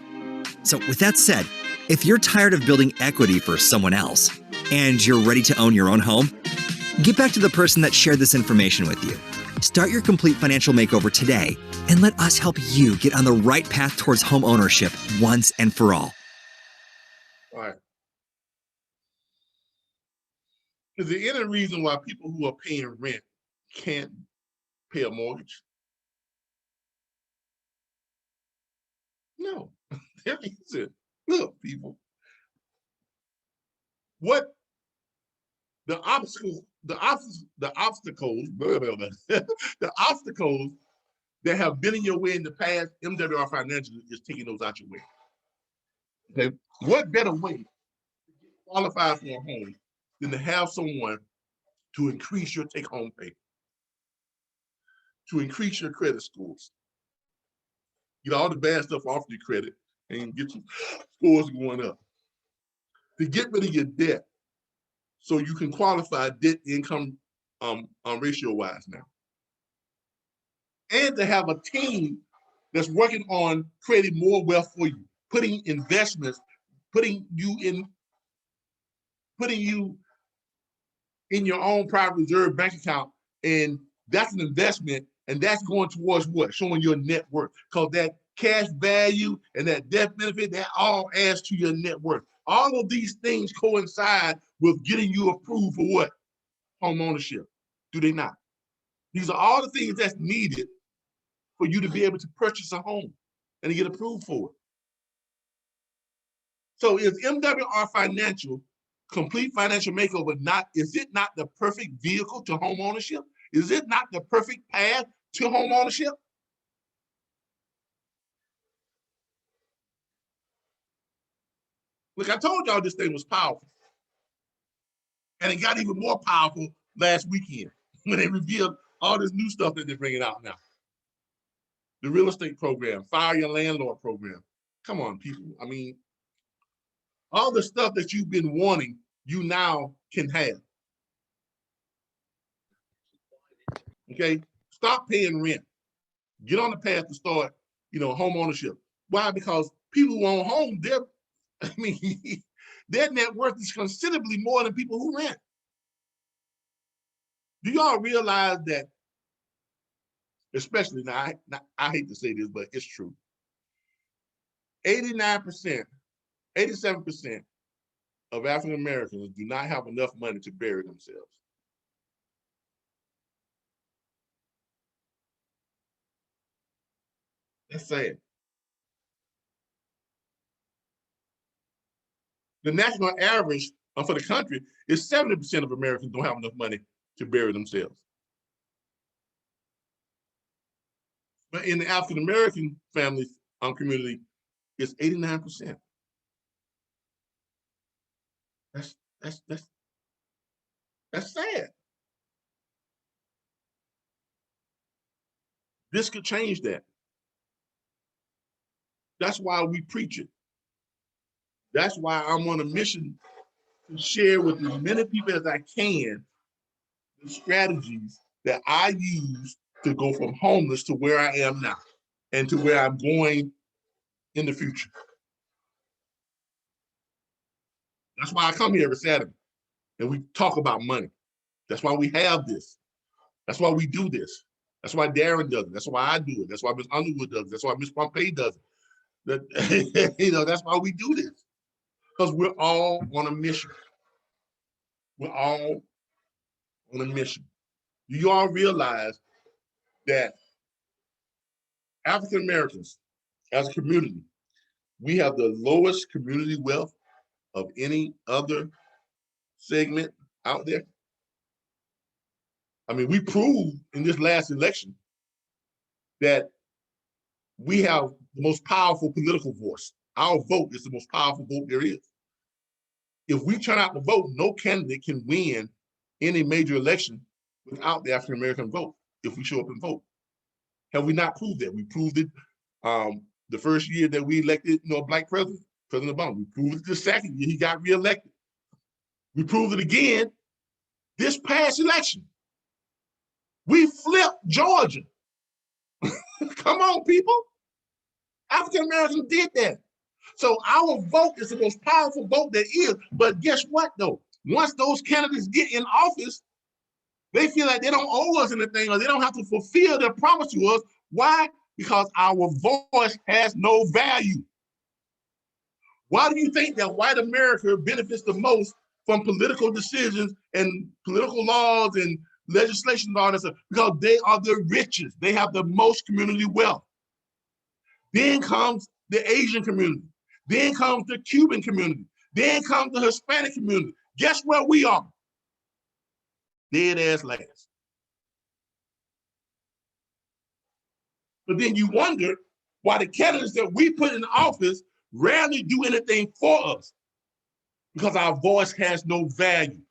So with that said, if you're tired of building equity for someone else and you're ready to own your own home, get back to the person that shared this information with you. Start your complete financial makeover today and let us help you get on the right path towards home ownership once and for all. All right. Is there any reason why people who are paying rent can't pay a mortgage? No, there isn't. Look, people, what the obstacles, the obstacles that have been in your way in the past, MWR Financial is taking those out your way. Okay, what better way to qualify for a home than to have someone to increase your take-home pay, to increase your credit scores, get all the bad stuff off your credit, and get your scores going up, to get rid of your debt, so you can qualify debt income ratio wise now, and to have a team that's working on creating more wealth for you, putting investments, putting you in your own private reserve bank account, and that's an investment, and that's going towards what? Showing your net worth, because that cash value and that death benefit, that all adds to your net worth. All of these things coincide with getting you approved for what? Home ownership. Do they not? These are all the things that's needed for you to be able to purchase a home and to get approved for it. So is MWR Financial Complete Financial Makeover is it not the perfect vehicle to home ownership? Is it not the perfect path to home ownership? Look, I told y'all this thing was powerful. And it got even more powerful last weekend when they revealed all this new stuff that they're bringing out now. The real estate program, Fire Your Landlord program. Come on, people. I mean, all the stuff that you've been wanting, you now can have. Okay? Stop paying rent. Get on the path to start, home ownership. Why? Because people who own homes, their net worth is considerably more than people who rent. Do y'all realize that, especially now, I hate to say this, but it's true. 89%, 87% of African Americans do not have enough money to bury themselves. That's sad. The national average for the country is 70% of Americans don't have enough money to bury themselves. But in the African American family community, it's 89%. That's sad. This could change that. That's why we preach it. That's why I'm on a mission to share with as many people as I can the strategies that I use to go from homeless to where I am now and to where I'm going in the future. That's why I come here every Saturday and we talk about money. That's why we have this. That's why we do this. That's why Darren does it. That's why I do it. That's why Ms. Underwood does it. That's why Ms. Pompey does it. That's why we do this. Because we're all on a mission. We're all on a mission. Do you all realize that African Americans as a community, we have the lowest community wealth of any other segment out there? I mean, we proved in this last election that we have the most powerful political voice. Our vote is the most powerful vote there is. If we turn out to vote, no candidate can win any major election without the African American vote, if we show up and vote. Have we not proved that? We proved it the first year that we elected a Black president, President Obama. We proved it the second year he got reelected. We proved it again this past election. We flipped Georgia. Come on, people. African Americans did that. So our vote is the most powerful vote there is. But guess what, though? Once those candidates get in office, they feel like they don't owe us anything or they don't have to fulfill their promise to us. Why? Because our voice has no value. Why do you think that white America benefits the most from political decisions and political laws and legislation and all that stuff? Because they are the richest. They have the most community wealth. Then comes the Asian community. Then comes the Cuban community. Then comes the Hispanic community. Guess where we are? Dead ass last. But then you wonder why the candidates that we put in office rarely do anything for us, because our voice has no value.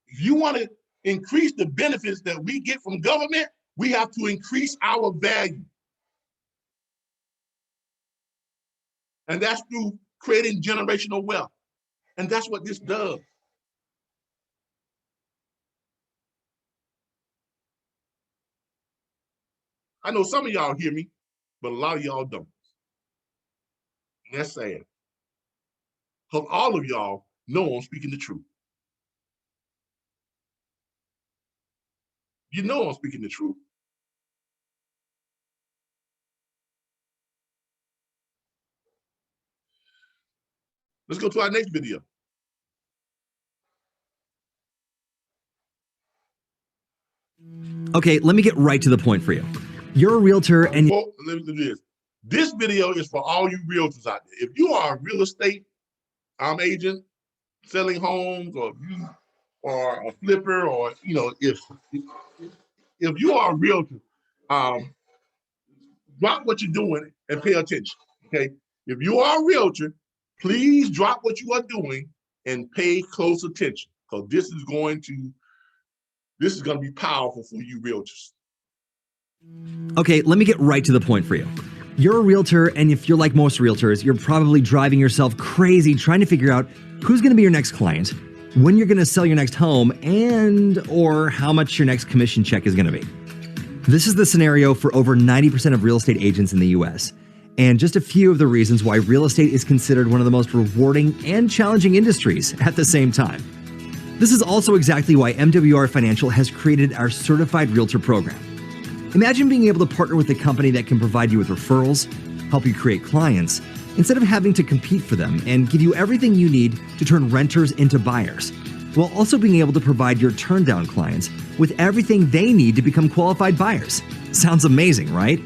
If you want to increase the benefits that we get from government, we have to increase our value. And that's through creating generational wealth. And that's what this does. I know some of y'all hear me, but a lot of y'all don't. And that's sad. Because all of y'all know I'm speaking the truth. You know I'm speaking the truth. Let's go to our next video. Okay, let me get right to the point for you. You're a realtor and Well, let me do this. This video is for all you realtors out there. If you are a real estate agent selling homes, or if you are a flipper, or if you are a realtor, drop what you're doing and pay attention. Okay. If you are a realtor, please drop what you are doing and pay close attention, because this is going to be powerful for you realtors. Okay, let me get right to the point for you. You're a realtor, and if you're like most realtors, you're probably driving yourself crazy trying to figure out who's going to be your next client, when you're going to sell your next home, or how much your next commission check is going to be. This is the scenario for over 90% of real estate agents in the US, and just a few of the reasons why real estate is considered one of the most rewarding and challenging industries at the same time. This is also exactly why MWR Financial has created our Certified Realtor program. Imagine being able to partner with a company that can provide you with referrals, help you create clients, instead of having to compete for them, and give you everything you need to turn renters into buyers, while also being able to provide your turndown clients with everything they need to become qualified buyers. Sounds amazing, right?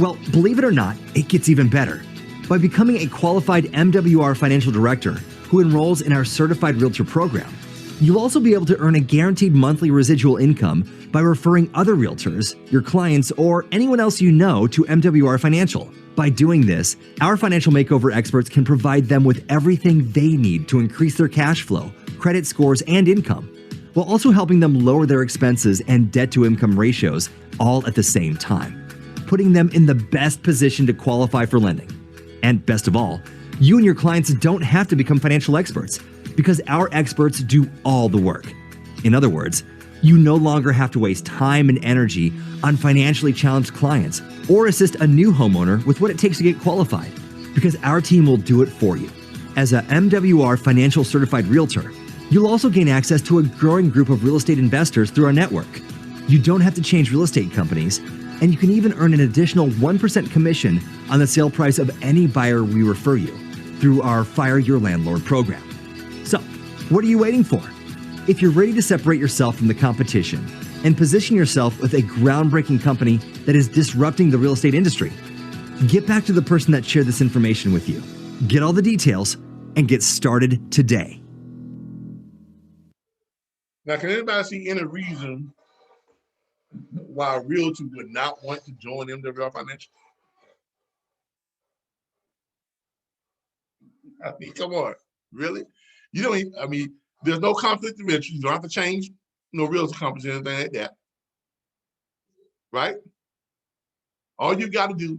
Well, believe it or not, it gets even better. By becoming a qualified MWR Financial Director who enrolls in our Certified Realtor program, you'll also be able to earn a guaranteed monthly residual income by referring other realtors, your clients, or anyone else you know to MWR Financial. By doing this, our financial makeover experts can provide them with everything they need to increase their cash flow, credit scores, and income, while also helping them lower their expenses and debt-to-income ratios all at the same time, putting them in the best position to qualify for lending. And best of all, you and your clients don't have to become financial experts, because our experts do all the work. In other words, you no longer have to waste time and energy on financially challenged clients or assist a new homeowner with what it takes to get qualified, because our team will do it for you. As a MWR Financial Certified Realtor, you'll also gain access to a growing group of real estate investors through our network. You don't have to change real estate companies, and you can even earn an additional 1% commission on the sale price of any buyer we refer you through our Fire Your Landlord program. So, what are you waiting for? If you're ready to separate yourself from the competition and position yourself with a groundbreaking company that is disrupting the real estate industry, get back to the person that shared this information with you. Get all the details and get started today. Now, can anybody see any reason why a realtor would not want to join MWR Financial? I mean, come on, really? You don't even, there's no conflict of interest. You don't have to change realtor companies or anything like that, right? All you got to do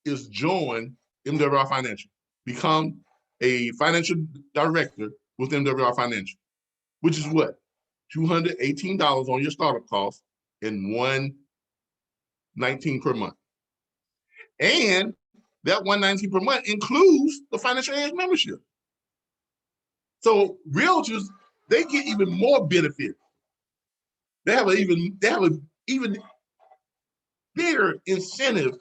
is join MWR Financial. Become a financial director with MWR Financial, which is what? $218 on your startup cost and $119 per month. And that $119 per month includes the financial edge membership. So realtors, they get even more benefit. They have an even bigger incentive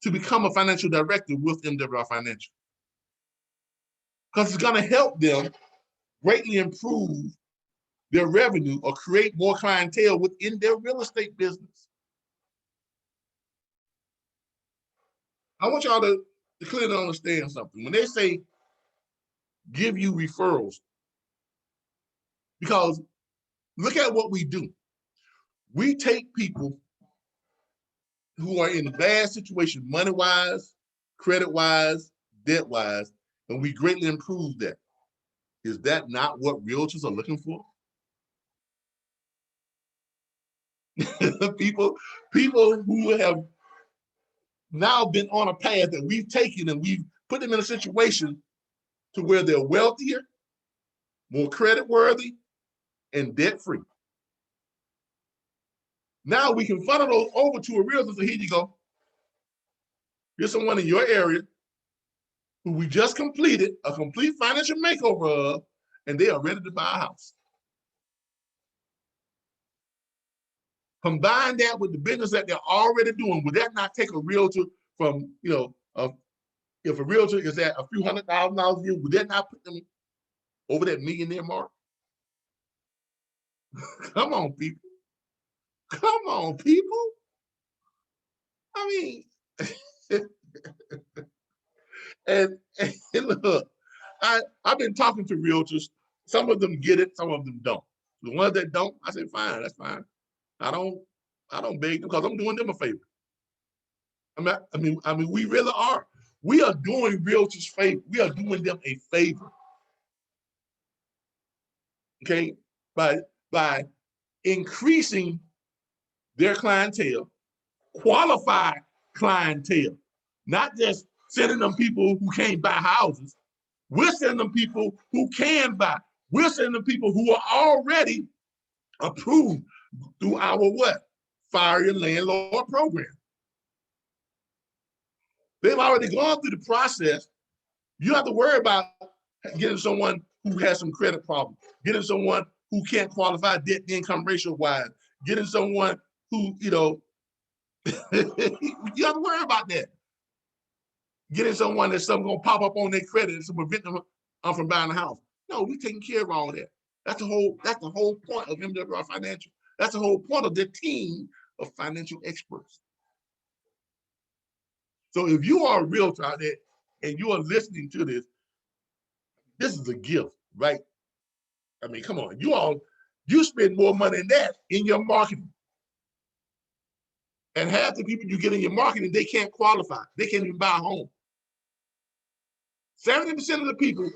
to become a financial director with MWR Financial, because it's going to help them greatly improve their revenue or create more clientele within their real estate business. I want y'all to clearly understand something. When they say give you referrals. Because look at what we do. We take people who are in a bad situation, money-wise, credit-wise, debt-wise, and we greatly improve that. Is that not what realtors are looking for? people who have now been on a path that we've taken and we've put them in a situation to where they're wealthier, more credit worthy, and debt free. Now we can funnel those over to a realtor. So here you go. Here's someone in your area who we just completed a complete financial makeover of, and they are ready to buy a house. Combine that with the business that they're already doing. Would that not take a realtor from, if a realtor is at a few $100,000 a year, would that not put them over that millionaire mark? Come on, people. Come on, people. I mean, and look, I've been talking to realtors. Some of them get it, some of them don't. The ones that don't, I say, fine, that's fine. I don't beg them because I'm doing them a favor. I mean, we really are. We are doing realtors a favor. We are doing them a favor. Okay, by increasing their clientele, qualified clientele, not just sending them people who can't buy houses. We're sending them people who can buy. We're sending them people who are already approved through our what? Fire and Landlord program. They've already gone through the process. You don't have to worry about getting someone who has some credit problems, getting someone who can't qualify debt to income ratio wise, getting someone who, you don't have to worry about that. Getting someone that's something gonna pop up on their credit and prevent them from buying a house. No, we're taking care of all of that. That's the whole point of MWR Financial. That's the whole point of the team of financial experts. So if you are a realtor out there and you are listening to this, this is a gift, right? I mean, come on, you spend more money than that in your marketing. And half the people you get in your marketing, they can't qualify. They can't even buy a home. 70% of the people,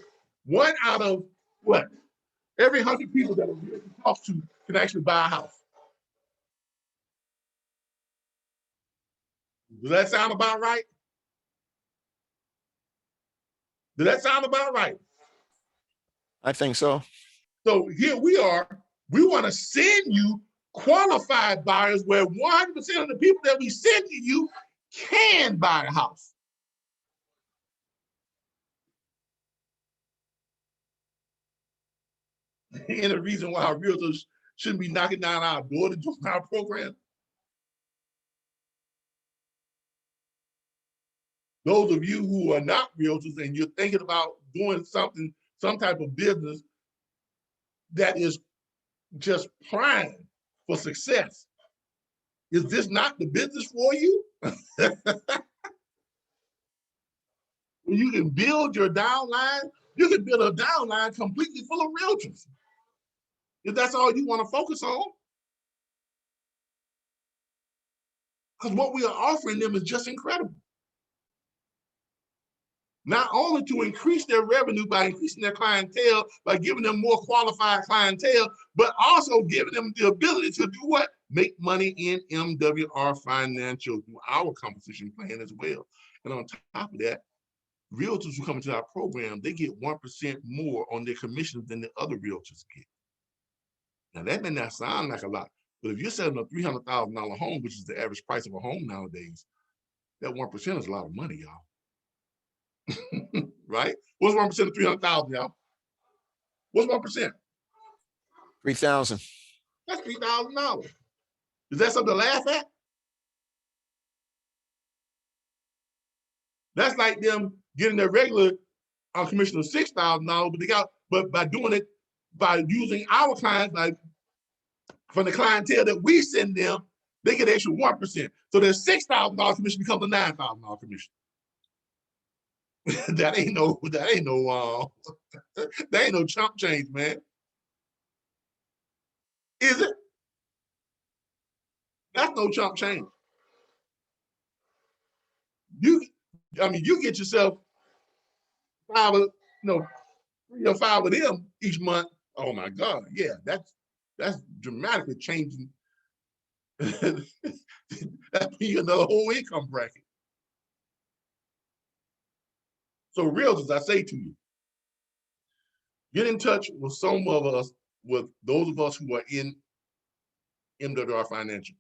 one out of what? Every 100 people that are talked to can actually buy a house. Does that sound about right? Does that sound about right? I think so. So here we are. We want to send you qualified buyers where 100% of the people that we send to you can buy a house. And the reason why our realtors shouldn't be knocking down our door to join our program. Those of you who are not realtors and you're thinking about doing something, some type of business that is just prime for success, is this not the business for you? When you can build your downline, you can build a downline completely full of realtors. If that's all you want to focus on. Because what we are offering them is just incredible. Not only to increase their revenue by increasing their clientele, by giving them more qualified clientele, but also giving them the ability to do what? Make money in MWR Financial through our compensation plan as well. And on top of that, realtors who come into our program, they get 1% more on their commissions than the other realtors get. Now that may not sound like a lot, but if you're selling a $300,000 home, which is the average price of a home nowadays, that 1% is a lot of money, y'all. Right? What's 1% of 300,000, y'all? What's 1%? 3,000. That's $3,000. Is that something to laugh at? That's like them getting their regular commission of $6,000, but by doing it, by using our clients, like from the clientele that we send them, they get extra 1%. So their $6,000 commission becomes a $9,000 commission. that ain't no that ain't no chump change, man. Is it? That's no chump change. You get yourself 5 of, 3 or 5 of them each month. Oh my God, yeah, that's dramatically changing. That's another whole income bracket. So realtors, I say to you, get in touch with some of us, with those of us who are in MWR Financial.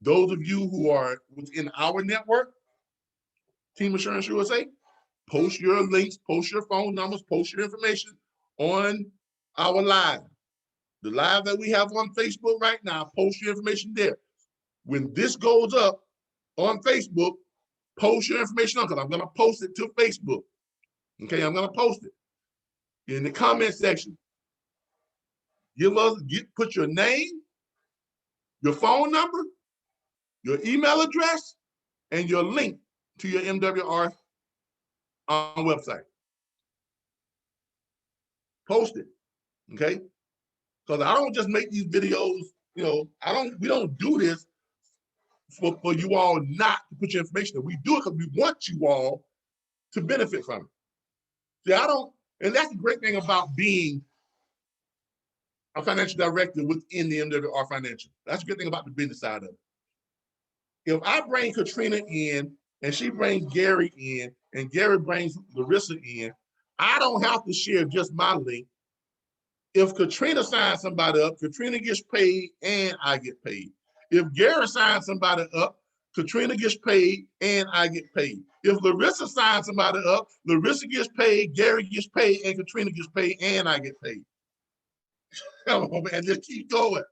Those of you who are within our network, Team Assurance USA, post your links, post your phone numbers, post your information on our live. The live that we have on Facebook right now, post your information there. When this goes up on Facebook, post your information on, because I'm going to post it to Facebook. Okay, I'm going to post it in the comment section. Put your name, your phone number, your email address, and your link to your MWR website. Post it, okay? Because I don't just make these videos, we don't do this for you all not to put your information in. We do it because we want you all to benefit from it. See, and that's the great thing about being a financial director within the MWR Financial. That's the good thing about the business side of it. If I bring Katrina in and she brings Gary in and Gary brings Larissa in, I don't have to share just my link. If Katrina signs somebody up, Katrina gets paid and I get paid. If Gary signs somebody up, Katrina gets paid and I get paid. If Larissa signs somebody up, Larissa gets paid, Gary gets paid, and Katrina gets paid and I get paid. Come on, man, just keep going.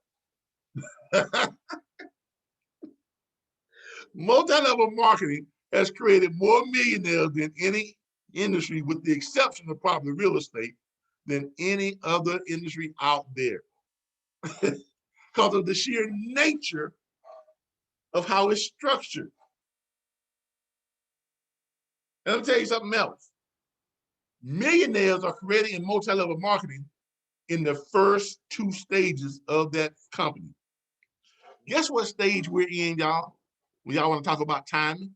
Multi-level marketing has created more millionaires than any industry, with the exception of probably real estate, than any other industry out there. Because of the sheer nature of how it's structured. And let me tell you something else. Millionaires are created in multi-level marketing in the first 2 stages of that company. Guess what stage we're in, y'all? When y'all want to talk about timing?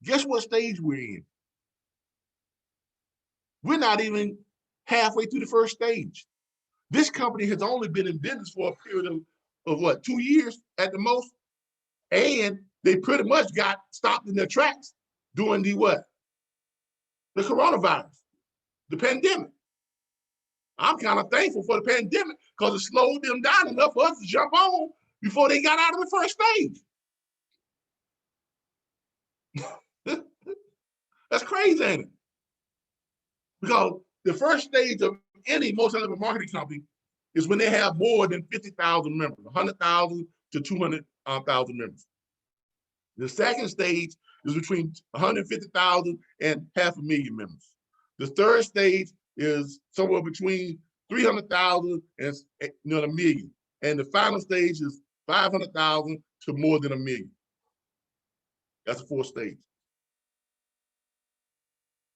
Guess what stage we're in? We're not even halfway through the first stage. This company has only been in business for a period of what, 2 years at the most? And they pretty much got stopped in their tracks during the what? The coronavirus, the pandemic. I'm kind of thankful for the pandemic because it slowed them down enough for us to jump on before they got out of the first stage. That's crazy, ain't it? Because the first stage of any multi-level marketing company is when they have more than 50,000 members, 100,000 to 200,000 members. The second stage is between 150,000 and 500,000 members. The third stage is somewhere between 300,000 and a million. And the final stage is 500,000 to more than 1 million. That's the 4th stage.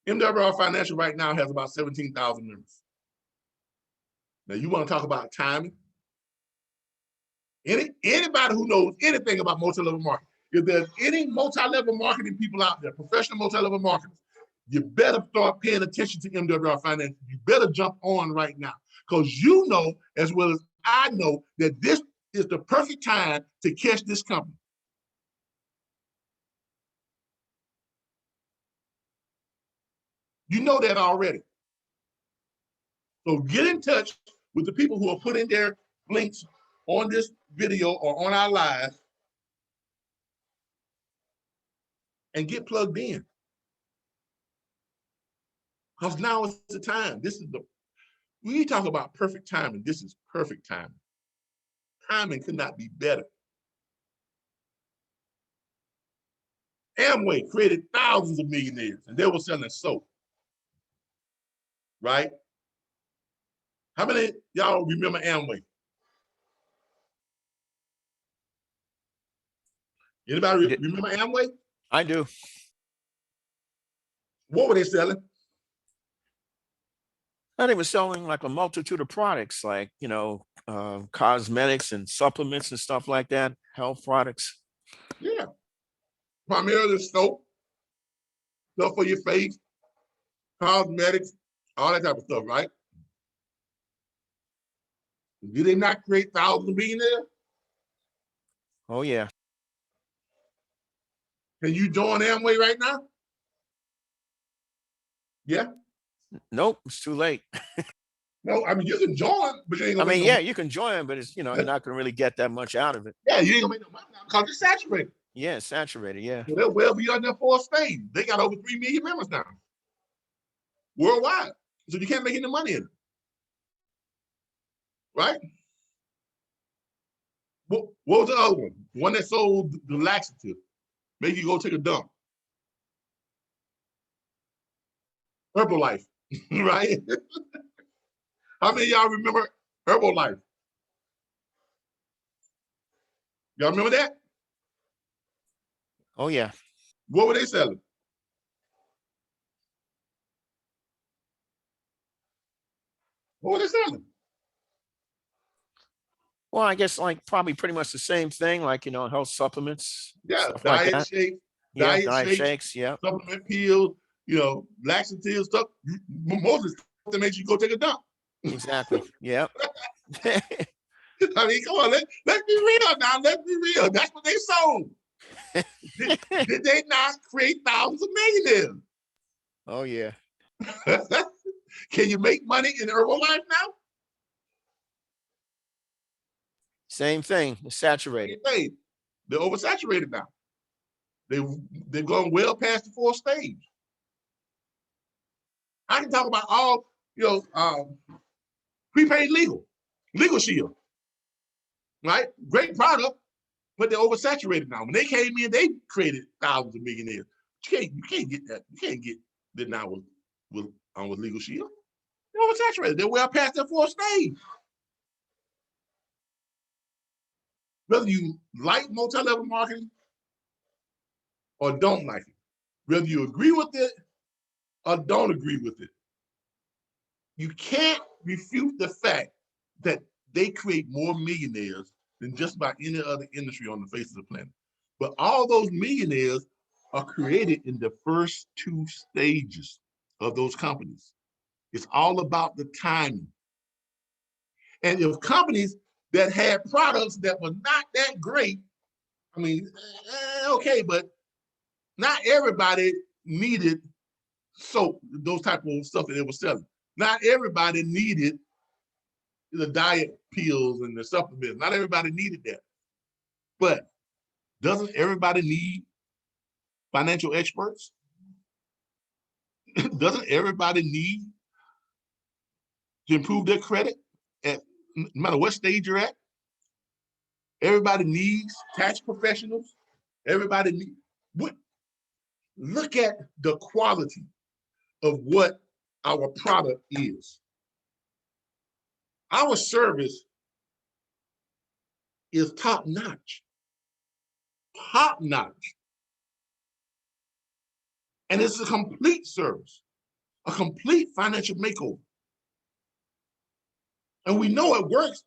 MWR Financial right now has about 17,000 members. Now you want to talk about timing? Anybody who knows anything about multi-level marketing, if there's any multi-level marketing people out there, professional multi-level marketers, you better start paying attention to MWR Financial. You better jump on right now, because you know as well as I know that this is the perfect time to catch this company. You know that already. So get in touch with the people who are putting their links on this video or on our live and get plugged in. Because now is the time. We talk about perfect timing. This is perfect timing. Timing could not be better. Amway created thousands of millionaires and they were selling soap. Right? How many y'all remember Amway? Anybody remember Amway? I do. What were they selling? And they were selling like a multitude of products, like, cosmetics and supplements and stuff like that, health products. Yeah. Primarily soap, stuff for your face, cosmetics, all that type of stuff, right? Did they not create thousands of millionaires? Oh, yeah. Can you join Amway right now? Yeah. Nope, it's too late. No, I mean, you can join, but you ain't I gonna make mean, no yeah, money. you can join, but it's, you're not going to really get that much out of it. Yeah, you ain't gonna make no money now because it's saturated. Yeah, it's saturated. Yeah. So they're well beyond their fourth stage. They got over 3 million members now worldwide. So you can't make any money in it. Right? What was the other one? One that sold the laxative. Make you go take a dump. Herbalife, right? How many of y'all remember Herbalife? Y'all remember that? Oh, yeah. What were they selling? What were they selling? Well, I guess like probably pretty much the same thing, like, health supplements, Yeah, stuff like diet that. shakes, Yeah, diet diet shakes, shakes. Yeah, supplement pills, laxative stuff. Most of the stuff that makes you go take a dump. exactly. Yeah. I mean, come on, let's be real now. Let's be real. That's what they sold. Did they not create thousands of millionaires? Oh, yeah. Can you make money in Herbalife now? Same thing. It's saturated. Hey, they're oversaturated now. They've gone well past the fourth stage. I can talk about all, prepaid legal shield, right? Great product, but they're oversaturated now. When they came in, they created thousands of millionaires. You can't get that. You can't get that now with Legal Shield. They're oversaturated. They're well past their fourth stage. Whether you like multi-level marketing or don't like it, whether you agree with it or don't agree with it, you can't refute the fact that they create more millionaires than just about any other industry on the face of the planet. But all those millionaires are created in the first two stages of those companies. It's all about the timing. And if companies that had products that were not that great, I mean, okay, but not everybody needed soap, those type of stuff that they were selling. Not everybody needed the diet pills and the supplements. Not everybody needed that. But doesn't everybody need financial experts? Doesn't everybody need to improve their credit at no matter what stage you're at? Everybody needs tax professionals. Everybody needs what? Look at the quality of what our product is. Our service is top notch. Top notch. And it's a complete service, a complete financial makeover. And we know it works.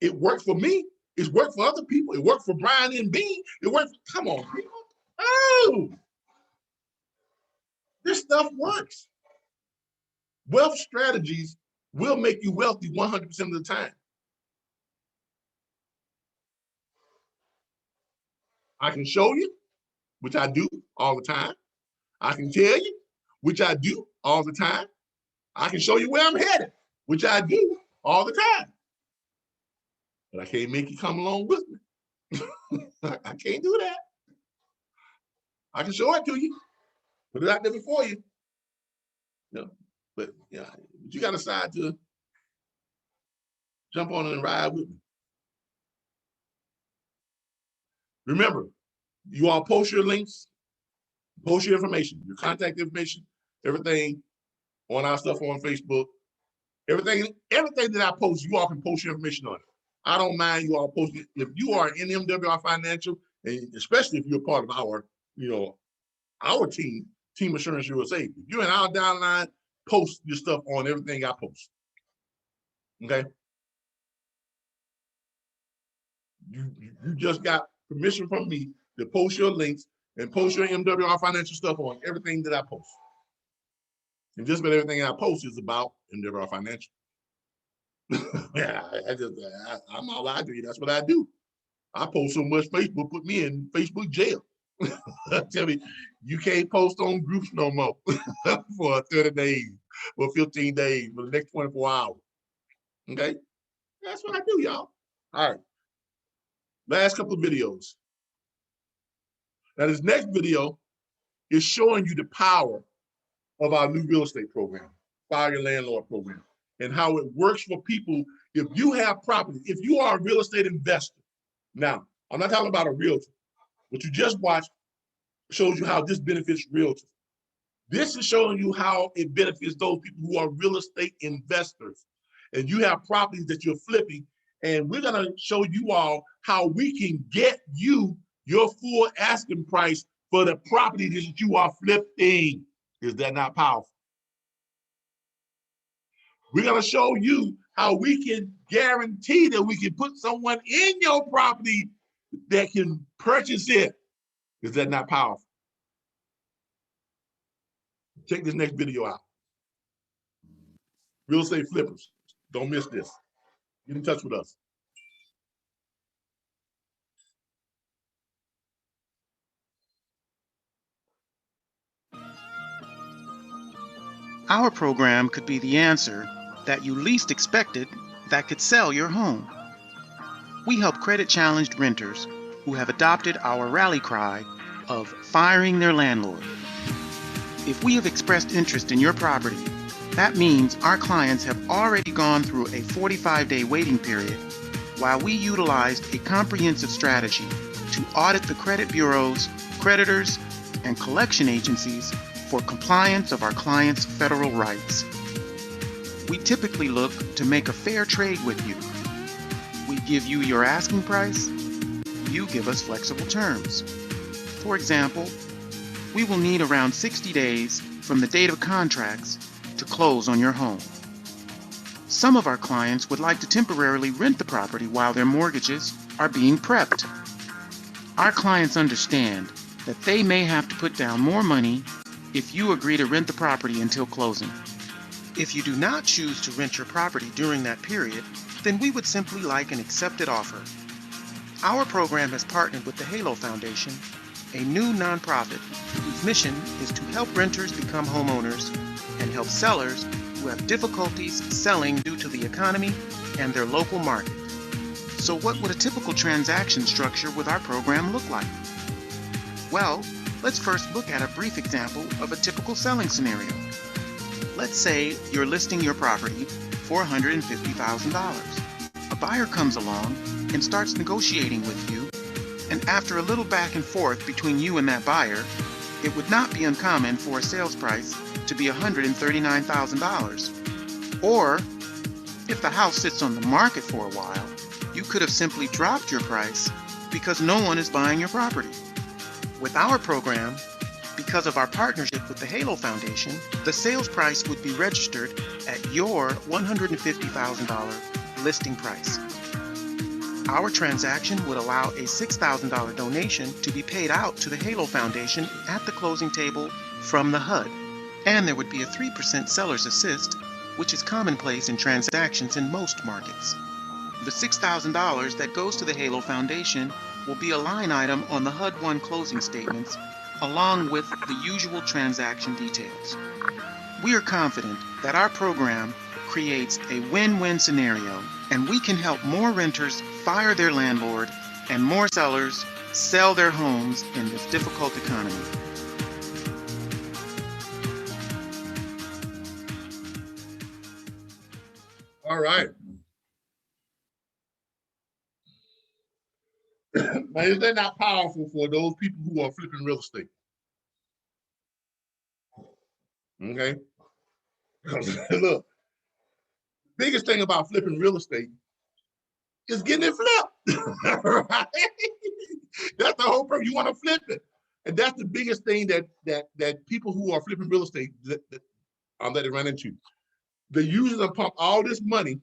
It worked for me. It's worked for other people. It worked for Brian and Bean. It worked. Come on, people. Oh, this stuff works. Wealth strategies will make you wealthy 100% of the time. I can show you, which I do all the time. I can tell you, which I do all the time. I can show you where I'm headed, which I do all the time. But I can't make you come along with me. I can't do that. I can show it to you, put it out there before you. But you got to decide to jump on it and ride with me. Remember, you all post your links, post your information, your contact information, everything on our stuff on Facebook. Everything that I post, you all can post your information on it. I don't mind you all posting it. If you are in MWR Financial, and especially if you're part of our team, Team Assurance USA. If you're in our downline, post your stuff on everything I post. Okay. You just got permission from me to post your links and post your MWR Financial stuff on everything that I post. And just about everything I post is about MWR Financial. Yeah, I'm all I do. That's what I do. I post so much Facebook, put me in Facebook jail. Tell me, you can't post on groups no more for 30 days, for 15 days, for the next 24 hours. Okay? That's what I do, y'all. All right. Last couple of videos. Now, this next video is showing you the power of our new real estate program, Fire Your Landlord program, and how it works for people. If you have property, if you are a real estate investor, now, I'm not talking about a realtor. What you just watched shows you how this benefits realtors. This is showing you how it benefits those people who are real estate investors. And you have properties that you're flipping, and we're gonna show you all how we can get you your full asking price for the property that you are flipping. Is that not powerful? We're gonna show you how we can guarantee that we can put someone in your property that can purchase it. Is that not powerful? Check this next video out. Real estate flippers, don't miss this. Get in touch with us. Our program could be the answer that you least expected that could sell your home. We help credit-challenged renters who have adopted our rally cry of firing their landlord. If we have expressed interest in your property, that means our clients have already gone through a 45-day waiting period while we utilized a comprehensive strategy to audit the credit bureaus, creditors, and collection agencies for compliance of our clients' federal rights. We typically look to make a fair trade with you. We give you your asking price, you give us flexible terms. For example, we will need around 60 days from the date of contracts to close on your home. Some of our clients would like to temporarily rent the property while their mortgages are being prepped. Our clients understand that they may have to put down more money if you agree to rent the property until closing. If you do not choose to rent your property during that period, then we would simply like an accepted offer. Our program has partnered with the Halo Foundation, a new nonprofit whose mission is to help renters become homeowners and help sellers who have difficulties selling due to the economy and their local market. So what would a typical transaction structure with our program look like? Well, let's first look at a brief example of a typical selling scenario. Let's say you're listing your property for $150,000. A buyer comes along and starts negotiating with you, and after a little back and forth between you and that buyer, it would not be uncommon for a sales price to be $139,000. Or, if the house sits on the market for a while, you could have simply dropped your price because no one is buying your property. With our program, because of our partnership with the Halo Foundation, the sales price would be registered at your $150,000 listing price. Our transaction would allow a $6,000 donation to be paid out to the Halo Foundation at the closing table from the HUD. And there would be a 3% seller's assist, which is commonplace in transactions in most markets. The $6,000 that goes to the Halo Foundation will be a line item on the HUD-1 closing statements, along with the usual transaction details. We are confident that our program creates a win-win scenario, and we can help more renters fire their landlord and more sellers sell their homes in this difficult economy. All right. Now, is that not powerful for those people who are flipping real estate? Okay. Look, biggest thing about flipping real estate is getting it flipped. Right? That's the whole purpose. You want to flip it. And that's the biggest thing that people who are flipping real estate that they run into. They usually pump all this money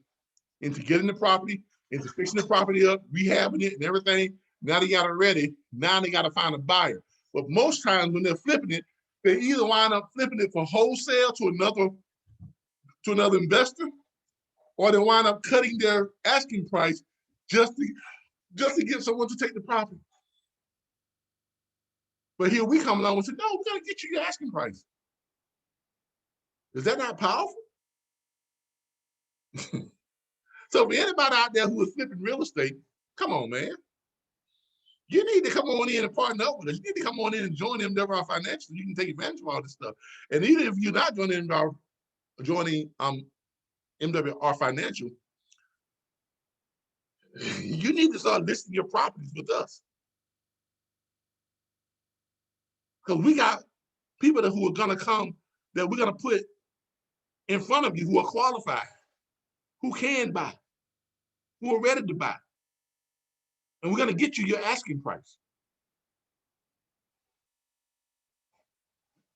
into getting the property, into fixing the property up, rehabbing it and everything. Now they got it ready. Now they got to find a buyer. But most times when they're flipping it, they either wind up flipping it for wholesale to another investor, or they wind up cutting their asking price just to get someone to take the property. But here we come along and say, no, we're gonna get you your asking price. Is that not powerful? So for anybody out there who is flipping real estate, come on, man. You need to come on in and partner up with us. You need to come on in and join MWR Financial. You can take advantage of all this stuff. And even if you're not joining MWR Financial, you need to start listing your properties with us. Because we got people who are gonna come that we're gonna put in front of you who are qualified, who can buy, who are ready to buy. And we're gonna get you your asking price.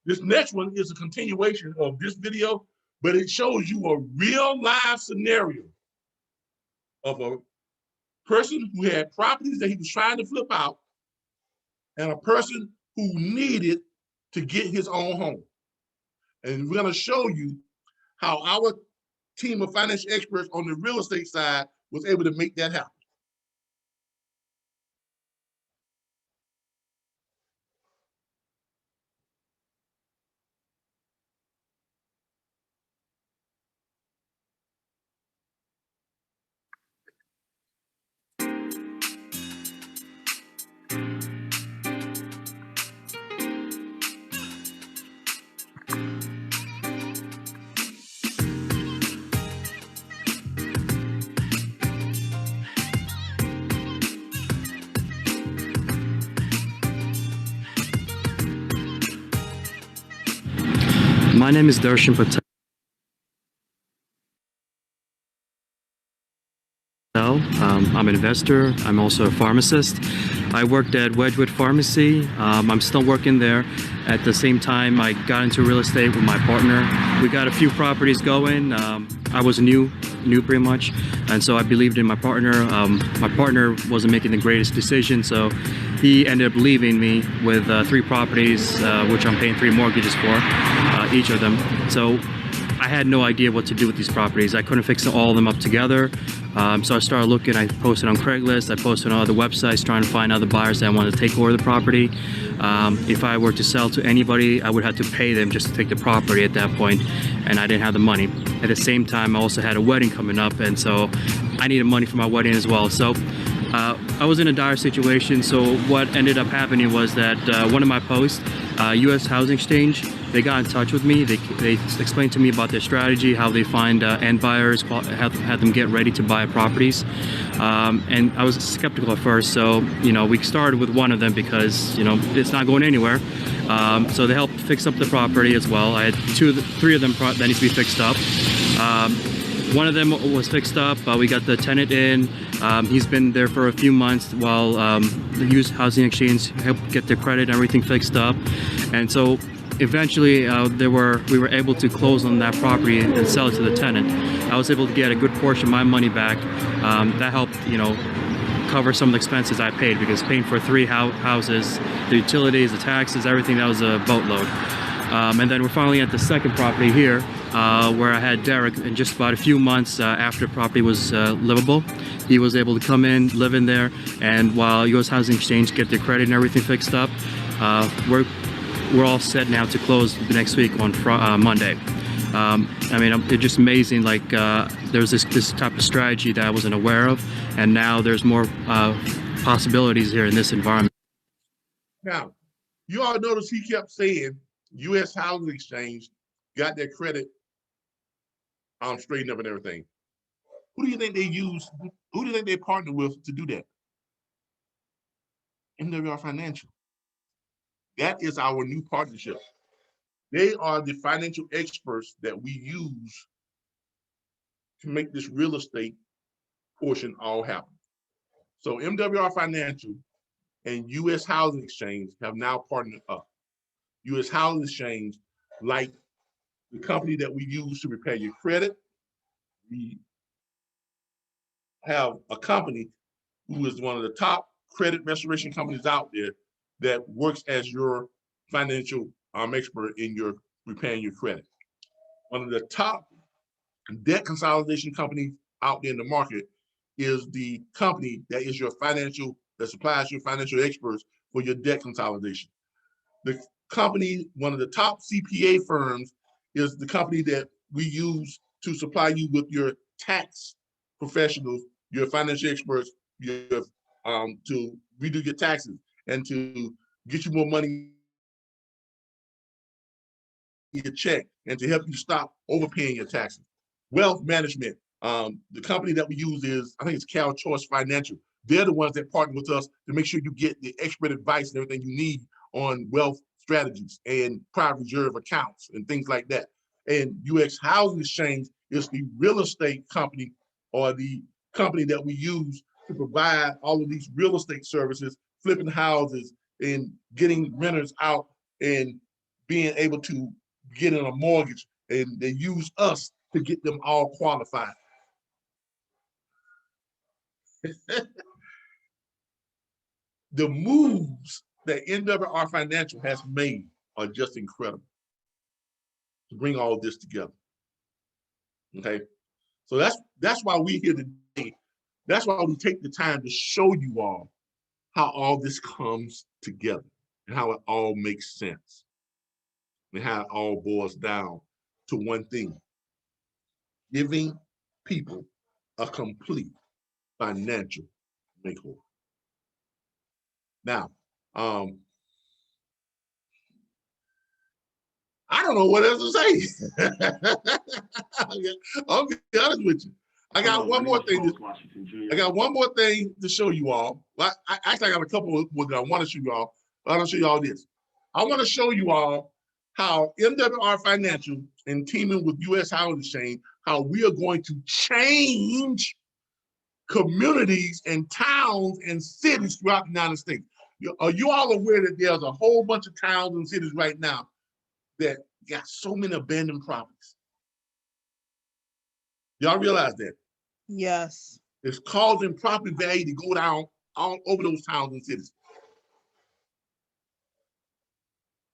This next one is a continuation of this video, but it shows you a real live scenario of a person who had properties that he was trying to flip out and a person who needed to get his own home. And we're gonna show you how our team of financial experts on the real estate side was able to make that happen. My name is Darshan Patel. I'm an investor. I'm also a pharmacist. I worked at Wedgwood Pharmacy. I'm still working there. At the same time, I got into real estate with my partner. We got a few properties going. I was new pretty much, and so I believed in my partner. My partner wasn't making the greatest decision, so he ended up leaving me with 3 properties, which I'm paying 3 mortgages for, each of them. So I had no idea what to do with these properties. I couldn't fix all of them up together. So I started looking. I posted on Craigslist. I posted on other websites trying to find other buyers that wanted to take over the property. If I were to sell to anybody, I would have to pay them just to take the property at that point, and I didn't have the money. At the same time, I also had a wedding coming up, and so I needed money for my wedding as well. So I was in a dire situation. So what ended up happening was that one of my posts, U.S. Housing Exchange, they got in touch with me. They explained to me about their strategy, how they find end buyers, had them get ready to buy properties. And I was skeptical at first. So, we started with one of them because, it's not going anywhere. So they helped fix up the property as well. I had 3 of them that need to be fixed up. One of them was fixed up. We got the tenant in. He's been there for a few months while the U.S. Housing Exchange helped get their credit and everything fixed up. And so eventually we were able to close on that property and sell it to the tenant. I was able to get a good portion of my money back. That helped, cover some of the expenses I paid, because paying for 3 houses, the utilities, the taxes, everything, that was a boatload. And then we're finally at the second property here, where I had Derek, in just about a few months after the property was livable. He was able to come in, live in there, and while U.S. Housing Exchange get their credit and everything fixed up, we're all set now to close the next week on Monday. It's just amazing. Like there's this type of strategy that I wasn't aware of, and now there's more possibilities here in this environment. Now, you all notice he kept saying U.S. Housing Exchange got their credit straightened up and everything. Who do you think they use? Who do you think they partner with to do that? MWR Financial. That is our new partnership. They are the financial experts that we use to make this real estate portion all happen. So MWR Financial and U.S. Housing Exchange have now partnered up. U.S. Housing Exchange, like the company that we use to repair your credit, we have a company who is one of the top credit restoration companies out there that works as your financial expert in your repairing your credit. One of the top debt consolidation companies out there in the market is the company that is your financial, that supplies your financial experts for your debt consolidation. The company, one of the top CPA firms, is the company that we use to supply you with your tax professionals, your financial experts, your to redo your taxes and to get you more money in your check and to help you stop overpaying your taxes. Wealth management, the company that we use is, I think it's Cal Choice Financial. They're the ones that partner with us to make sure you get the expert advice and everything you need on wealth strategies and private reserve accounts and things like that. And U.S. Housing Exchange is the real estate company or the company that we use to provide all of these real estate services, flipping houses and getting renters out and being able to get in a mortgage, and they use us to get them all qualified. The moves that MWR Financial has made are just incredible to bring all this together. Okay, so that's why we're here today. That's why we take the time to show you all how all this comes together and how it all makes sense and how it all boils down to one thing: giving people a complete financial makeover. Now, I don't know what else to say. I'll be honest with you. I got one more thing. I got one more thing to show you all. Well, actually, I got a couple of that I want to show you all. I want to show you all this. I want to show you all how MWR Financial and teaming with U.S. Housing Exchange, how we are going to change communities and towns and cities throughout the United States. Are you all aware that there's a whole bunch of towns and cities right now that got so many abandoned properties? Y'all realize that? Yes. It's causing property value to go down all over those towns and cities.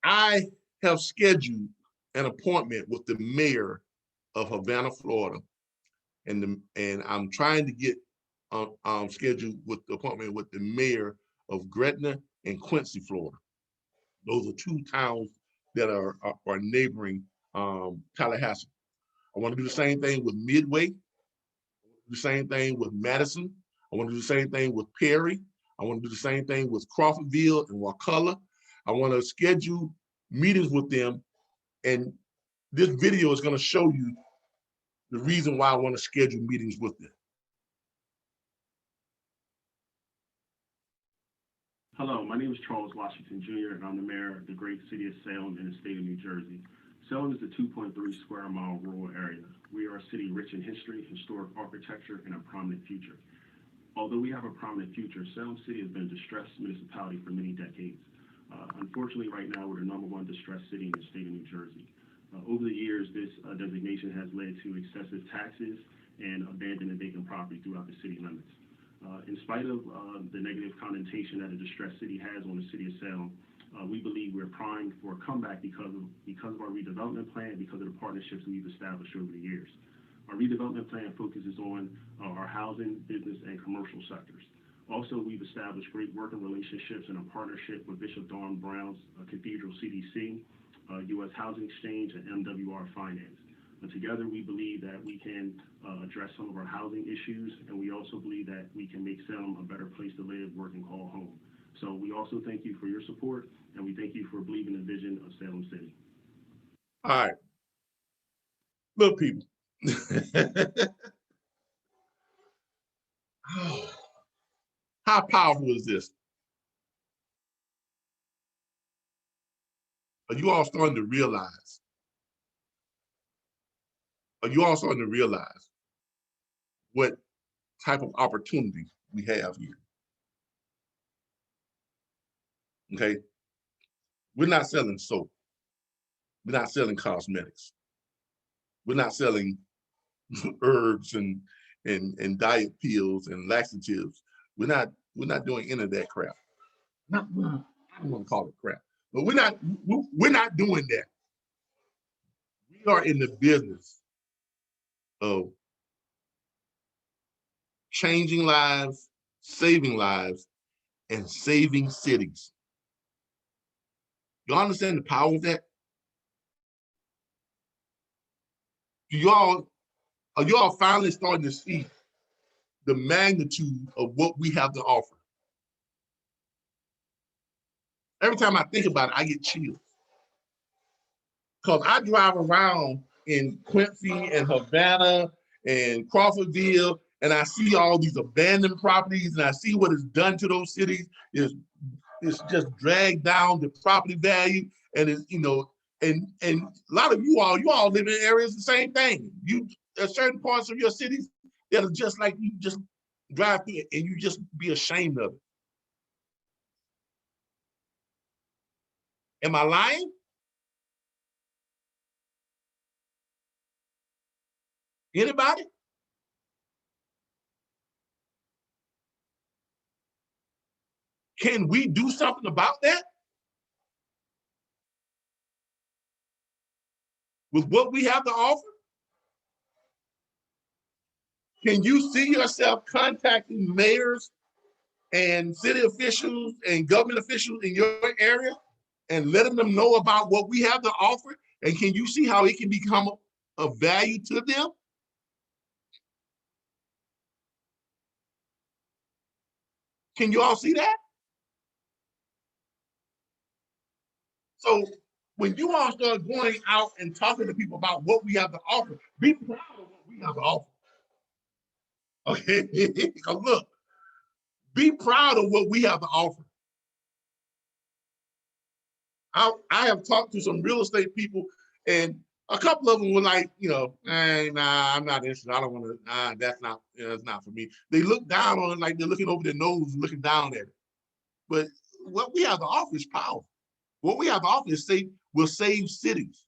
I have scheduled an appointment with the mayor of Havana, Florida, and I'm trying to get scheduled with the appointment with the mayor of Gretna and Quincy, Florida. Those are two towns that are neighboring Tallahassee. I want to do the same thing with Midway. The same thing with Madison. I want to do the same thing with Perry. I want to do the same thing with Crawfordville and Wakulla. I want to schedule meetings with them, and this video is going to show you the reason why I want to schedule meetings with them. Hello, my name is Charles Washington Jr., and I'm the mayor of the great city of Salem in the state of New Jersey. Salem is a 2.3 square mile rural area. We are a city rich in history, historic architecture, and a prominent future. Although we have a prominent future, Salem City has been a distressed municipality for many decades. Unfortunately, right now, we're the #1 distressed city in the state of New Jersey. Over the years, this designation has led to excessive taxes and abandoned and vacant property throughout the city limits. In spite of the negative connotation that a distressed city has on the city of Salem, we believe we're primed for a comeback because of our redevelopment plan, because of the partnerships we've established over the years. Our redevelopment plan focuses on our housing, business, and commercial sectors. Also, we've established great working relationships and a partnership with Bishop Don Brown's Cathedral CDC, U.S. Housing Exchange, and MWR Finance. Together, we believe that we can address some of our housing issues, and we also believe that we can make Salem a better place to live, work, and call home. So we also thank you for your support, and we thank you for believing in the vision of Salem City. All right. Look, people. How powerful is this? Are you all starting to realize? Are you all starting to realize what type of opportunities we have here? Okay, we're not selling soap. We're not selling cosmetics. We're not selling herbs and diet pills and laxatives. We're not doing any of that crap. I don't want to call it crap, but we're not doing that. We are in the business of changing lives, saving lives, and saving cities. Y'all understand the power of that? Are y'all finally starting to see the magnitude of what we have to offer? Every time I think about it, I get chills. Because I drive around in Quincy and Havana and Crawfordville, and I see all these abandoned properties, and I see what is done to those cities. It's just dragged down the property value, and it's, you know, and a lot of you all live in areas the same thing. You at certain parts of your cities that are just like, you just drive through it and you just be ashamed of it. Am I lying? Anybody? Can we do something about that? With what we have to offer? Can you see yourself contacting mayors and city officials and government officials in your area and letting them know about what we have to offer? And can you see how it can become of value to them? Can you all see that? So when you all start going out and talking to people about what we have to offer, be proud of what we have to offer. Okay, because look, be proud of what we have to offer. I have talked to some real estate people, and a couple of them were like, you know, nah, I'm not interested. I don't want to, that's not for me. They look down on it like they're looking over their nose and looking down at it. But what we have to offer is powerful. What we have to offer is we'll save cities.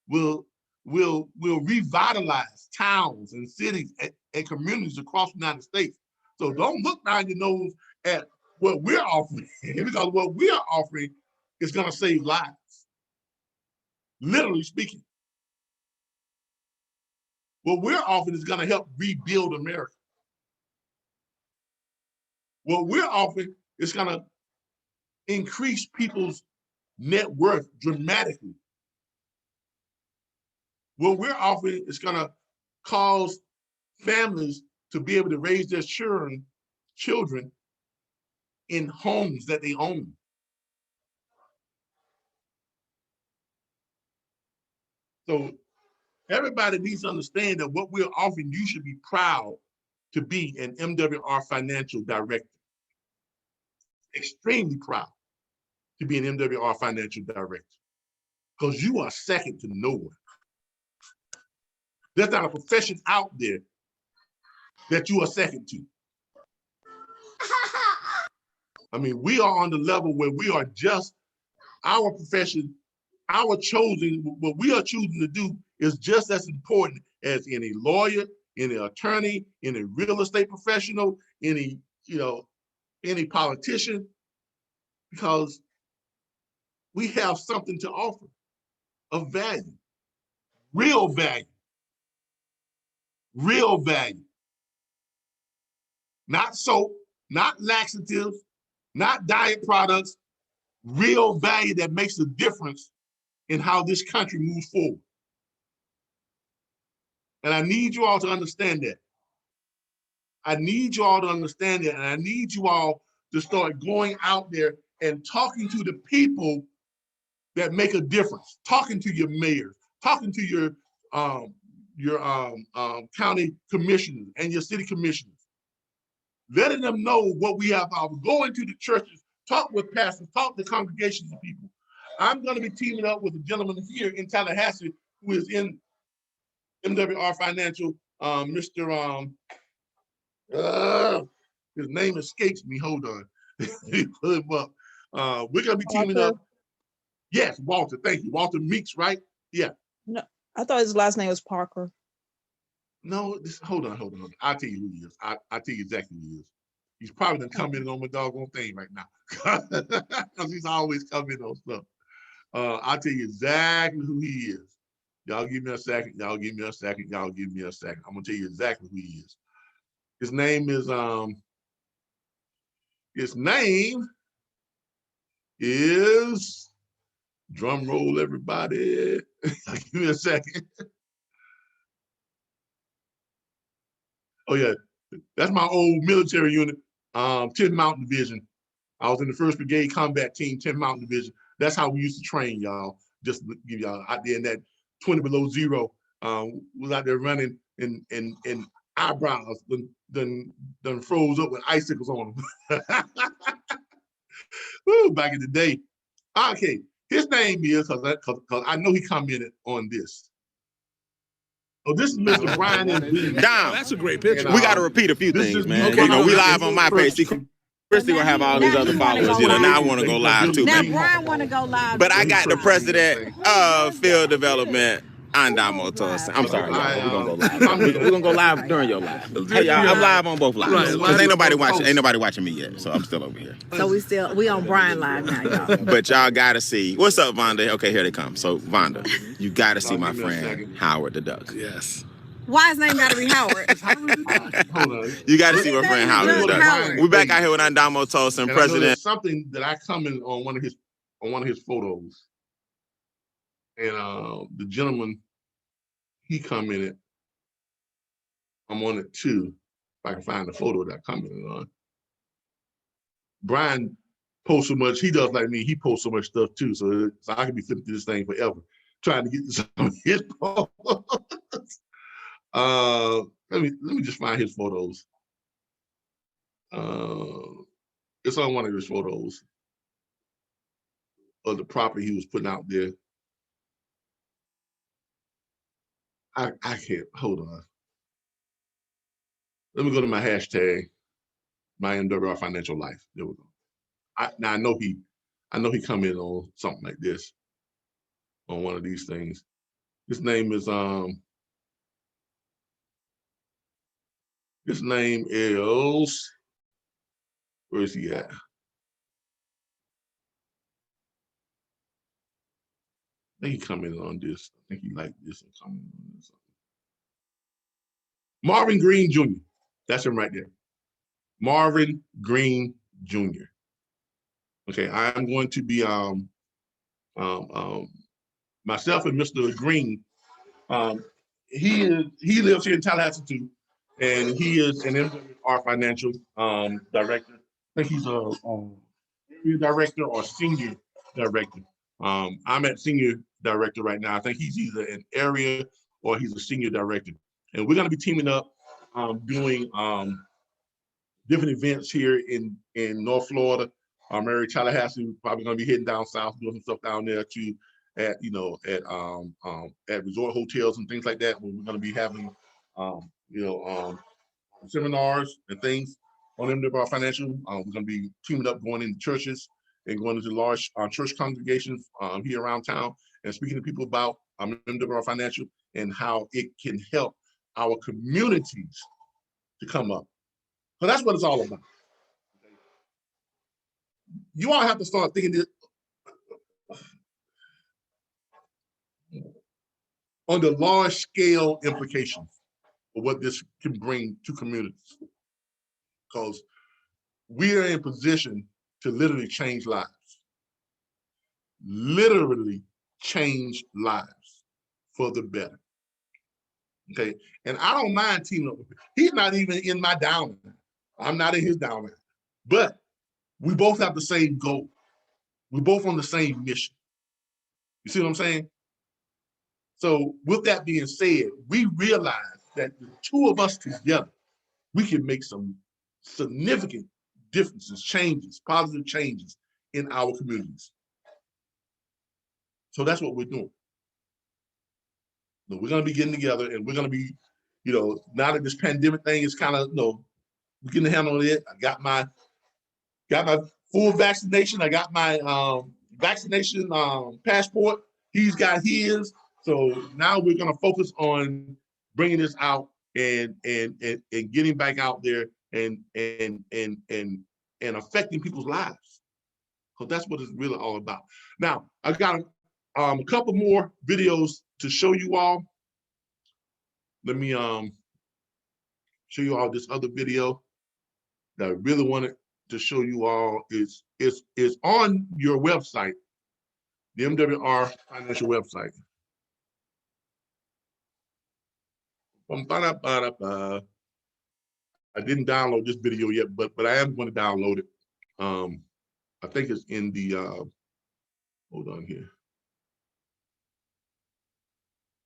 We'll revitalize towns and cities and communities across the United States. So don't look down your nose at what we're offering, because what we are offering is going to save lives, literally speaking. What we're offering is going to help rebuild America. What we're offering is going to increase people's net worth dramatically. What we're offering is going to cause families to be able to raise their children in homes that they own. So everybody needs to understand that what we're offering, you should be proud to be an MWR Financial Director. Extremely proud to be an MWR Financial Director, because you are second to no one. There's not a profession out there that you are second to. I mean, we are on the level where we are just, our profession, what we are choosing to do is just as important as any lawyer, any attorney, any real estate professional, any politician, because we have something to offer of value, real value, real value. Not soap, not laxatives, not diet products, real value that makes a difference in how this country moves forward. And I need you all to understand that. I need you all to understand that, and I need you all to start going out there and talking to the people that make a difference, talking to your mayors, talking to your county commissioners and your city commissioners, letting them know what we have. Go into the churches, talk with pastors, talk to congregations of people. I'm going to be teaming up with a gentleman here in Tallahassee who is in MWR Financial, his name escapes me. Hold on, pull him up. We're gonna be teaming Walter? up. Yes, Walter. Thank you, Walter Meeks, right? Yeah. No, I thought his last name was Parker. No, hold on. I'll tell you who he is. I'll tell you exactly who he is. He's probably done commented on my doggone thing right now. Because he's always commenting on stuff. I'll tell you exactly who he is. Y'all give me a second. Y'all give me a second. Y'all give me a second. I'm gonna tell you exactly who he is. His name is drum roll, everybody. Give me a second. Oh yeah, that's my old military unit, 10th Mountain Division. I was in the 1st Brigade Combat Team, 10th Mountain Division. That's how we used to train, y'all. Just to give y'all out there in that 20 below zero. Was out there running and eyebrows done froze up with icicles on them. Woo, back in the day. Okay, his name is, because I know he commented on this. Oh, this is Mr. Brian and Billy. Dom, That's a great picture. we got to repeat a few This things, is man. Brian You know, we live and on my page. See, Christy gonna have all these Now other he wanna followers. go You know, now I live. want to go live too. Now Man. Brian want to go live. But I too. got the president of field development, Andamo Tosin. I'm sorry, y'all, but we're gonna go live. We're gonna go live during your live. Hey, y'all, I'm live on both lives. Because ain't nobody watching me yet, so I'm still over here. So we on Brian live now, y'all. But y'all gotta see. What's up, Vonda? Okay, here they come. So, Vonda, you gotta see my friend Howard the Duck. Yes. Why his name gotta be Howard? Hold on. You gotta see my friend Howard the Duck. Howard. We back out here with Andamo Tosin, And president. there's something that I commented on one of his photos, and the gentleman, he commented. I'm on it too. If I can find the photo that I commented on. Brian posts so much. He does like me. He posts so much stuff too. So I could be flipping through this thing forever, trying to get to some of his posts. Let me just find his photos. It's on one of his photos of the property he was putting out there. I can't, hold on. Let me go to my hashtag, my MWR Financial Life. There we go. Now I know he come in on something like this, on one of these things. His name is where is he at? I think he commented on this. I think he liked this and commented on this. Marvin Green Jr. That's him right there. Marvin Green Jr. Okay, I'm going to be myself and Mr. Green. He lives here in Tallahassee too, and he is an MWR Financial director. I think he's a area director or senior director. I'm at senior director right now. I think he's either an area or he's a senior director. And we're going to be teaming up, doing different events here in North Florida. Mary Tallahassee, probably going to be heading down south, doing some stuff down there too, at resort hotels and things like that. Where we're going to be having seminars and things on MWR Financial. We're going to be teaming up, going into churches and going into large church congregations here around town and speaking to people about MWR Financial and how it can help our communities to come up. So that's what it's all about. You all have to start thinking this on the large scale implications of what this can bring to communities. Because we are in position to literally change lives. Literally change lives for the better. Okay, and I don't mind teaming up with him. He's not even in my downline. I'm not in his downline. But we both have the same goal. We're both on the same mission. You see what I'm saying? So with that being said, we realize that the two of us together, we can make some significant differences, changes, positive changes in our communities. So that's what we're doing. We're going to be getting together and we're going to be, now that this pandemic thing is kind of, we're getting a handle on it. I got my full vaccination. I got my vaccination passport. He's got his. So now we're going to focus on bringing this out and getting back out there and affecting people's lives. So that's what it's really all about. Now, I got a couple more videos to show you all. Let me show you all this other video that I really wanted to show you all. Is on your website, the MWR Financial website. I didn't download this video yet, but I am going to download it. I think it's in the hold on here.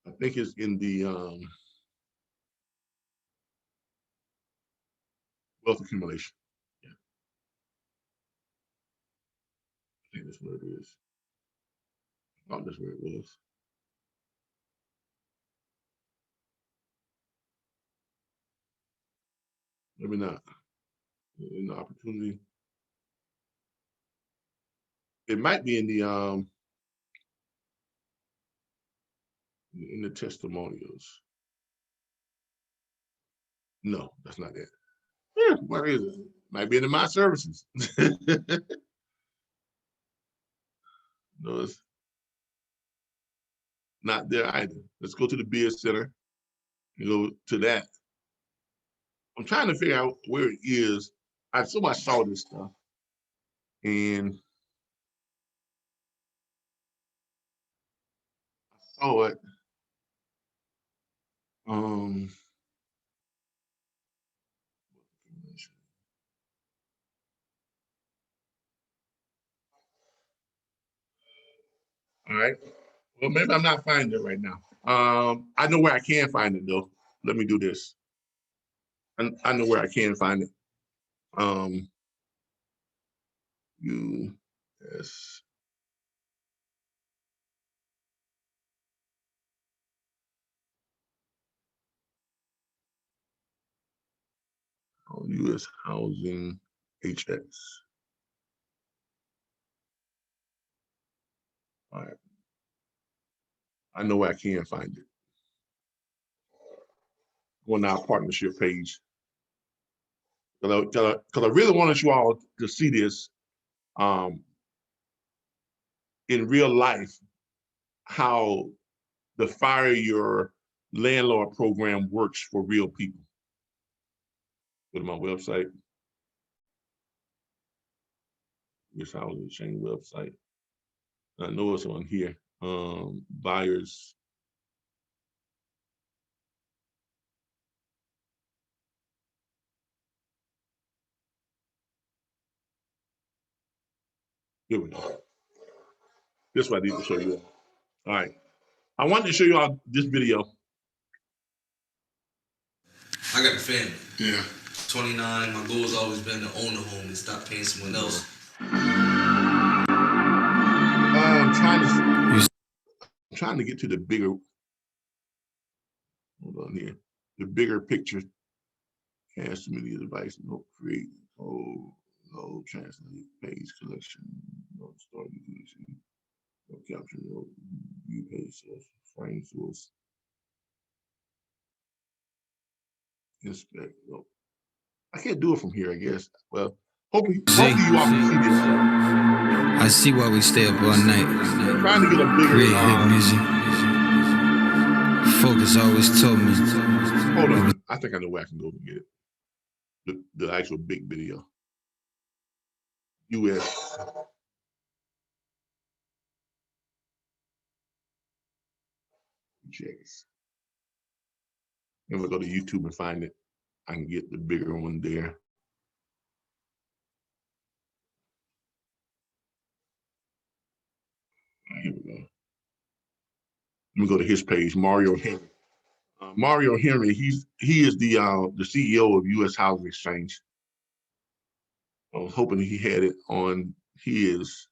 I think it's in the wealth accumulation. Yeah. I think that's where it is. Oh, that's where it was. Maybe not. In the opportunity. It might be in the testimonials. No, that's not it. Yeah, where is it? Might be in the my services. No, it's not there either. Let's go to the BS Center and go to that. I'm trying to figure out where it is. I saw this stuff and I saw it. All right. Well, maybe I'm not finding it right now. I know where I can find it though. Let me do this. I know where I can find it. US. US Housing HX. All right. I know where I can find it. Go on our partnership page. Because I really wanted you all to see this in real life, how the Fire Your Landlord program works for real people. Go to my website. This housing chain website. I know it's on here. Buyers. Here we go. This is what I need to show you. All right. I wanted to show you all this video. I got a family. Yeah. 29, my goal has always been to own a home and stop paying someone else. I'm trying to get to the bigger, hold on here, the bigger picture. Cash media device, no create, no translate, page collection, no start using, no capture, no view page source, frame source, inspect, no. I can't do it from here, I guess. Well, hopefully you all can see this. I see why we stay up all night. I'm trying to get a bigger create hit music. Focus always told me. Hold on, I think I know where I can go to get it. The actual big video. US. Checks. And we'll go to YouTube and find it. I can get the bigger one there. Here we go. Let me go to his page, Mario Henry. Mario Henry, he is the CEO of US Housing Exchange. I was hoping he had it on his,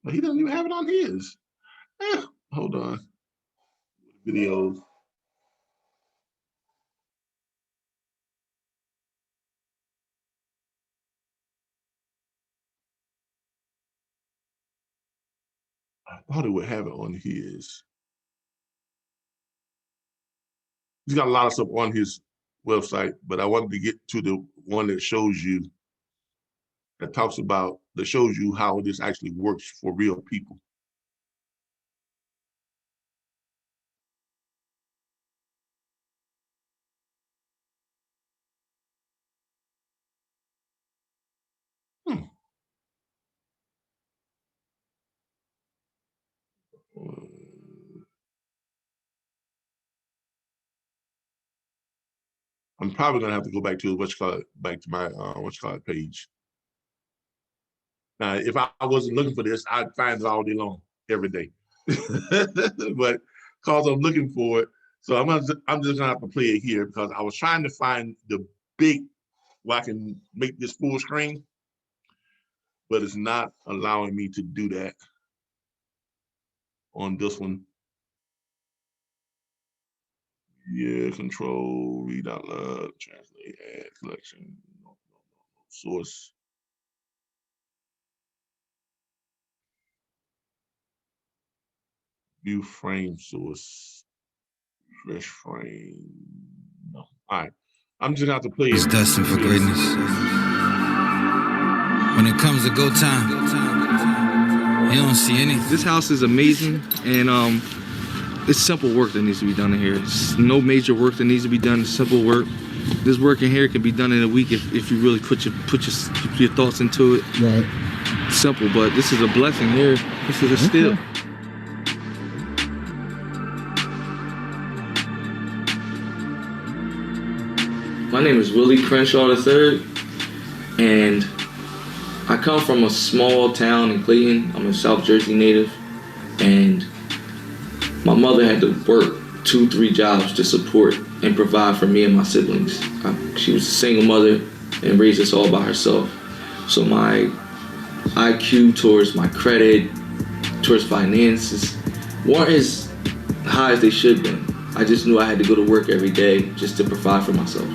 but he doesn't even have it on his. Hold on. Videos. I thought it would have it on his. He's got a lot of stuff on his website, but I wanted to get to the one that shows you, that talks about, that shows you how this actually works for real people. I'm probably gonna have to go back to back to my page. Now, if I wasn't looking for this, I'd find it all day long, every day. But because I'm looking for it, so I'm just gonna have to play it here, because I was trying to find the big where I can make this full screen, but it's not allowing me to do that on this one. Yeah, control, read out loud, translate, add, collection, no, source. View frame source, fresh frame, no. All right, I'm just gonna have to play it. It's destined for greatness. When it comes to go time, you don't see anything. This house is amazing, and it's simple work that needs to be done in here. It's no major work that needs to be done. It's simple work. This work in here can be done in a week if you really put your thoughts into it. Right. Simple, but this is a blessing here. This is a steal. My name is Willie Crenshaw III, and I come from a small town in Clayton. I'm a South Jersey native, and my mother had to work 2-3 jobs to support and provide for me and my siblings. She was a single mother and raised us all by herself. So my IQ towards my credit, towards finances, weren't as high as they should have been. I just knew I had to go to work every day just to provide for myself.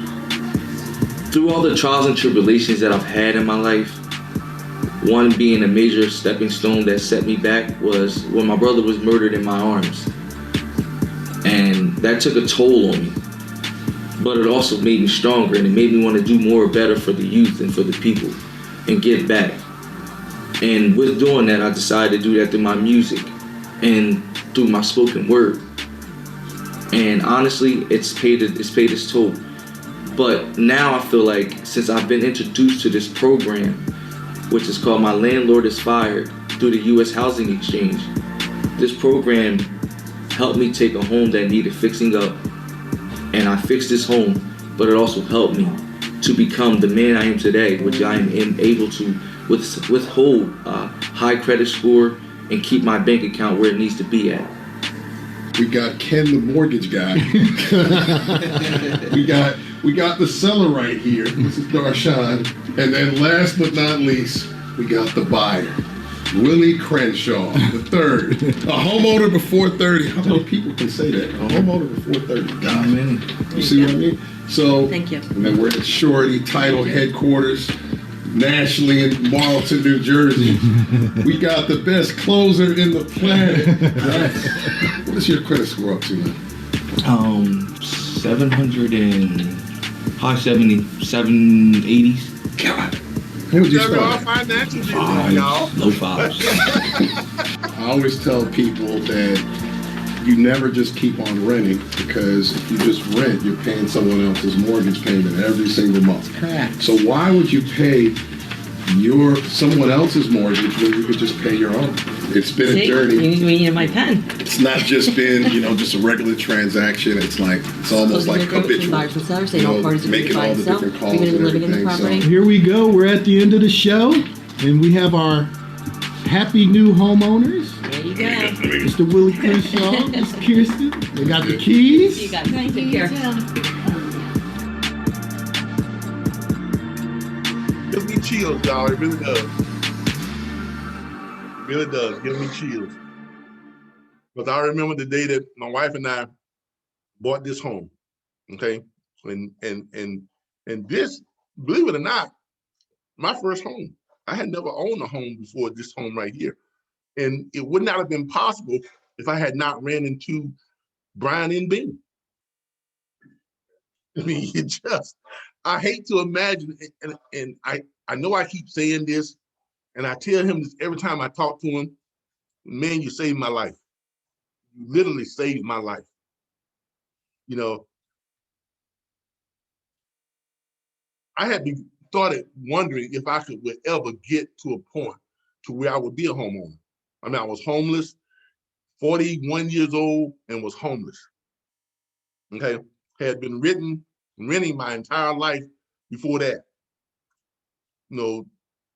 Through all the trials and tribulations that I've had in my life, one being a major stepping stone that set me back was when my brother was murdered in my arms. And that took a toll on me. But it also made me stronger, and it made me want to do more better for the youth and for the people and give back. And with doing that, I decided to do that through my music and through my spoken word. And honestly, it's paid its toll. But now I feel like since I've been introduced to this program, which is called My Landlord is Fired through the U.S. Housing Exchange, this program helped me take a home that needed fixing up. And I fixed this home, but it also helped me to become the man I am today, which I am able to withhold a high credit score and keep my bank account where it needs to be at. We got Ken, the mortgage guy. we got the seller right here. This is Darshan. And then last but not least, we got the buyer, Willie Crenshaw III. A homeowner before 30. How many people can say that? A homeowner before 30. God, man. You see what I mean? So, thank you. And then we're at Shorty Title headquarters, nationally in Marlton, New Jersey. We got the best closer in the planet. Right? What is your credit score up to now? 700 and high 70, 780s. God. When would you start? Low fives. I always tell people that you never just keep on renting, because if you just rent, you're paying someone else's mortgage payment every single month. Correct. So why would you pay someone else's mortgage when you could just pay your own? It's been a journey. You need my pen. It's not just been, just a regular transaction. It's almost like habitual. Making all the different calls and everything. So here we go. We're at the end of the show, and we have our happy new homeowners. There you go. Mr. Willie Crenshaw, Miss Kirsten. They got the keys. You got it. Thank you. Gives me chills, y'all. It really does. It really does. Gives me chills. Because I remember the day that my wife and I bought this home. Okay. And this, believe it or not, my first home. I had never owned a home before this home right here. And it would not have been possible if I had not ran into Brian and Bean. I mean, I hate to imagine, and I know I keep saying this, and I tell him this every time I talk to him, man, you saved my life. You literally saved my life. You know, I had started wondering if I would ever get to a point to where I would be a homeowner. I mean, I was homeless, 41 years old, and was homeless. Okay, had been renting my entire life before that. You know,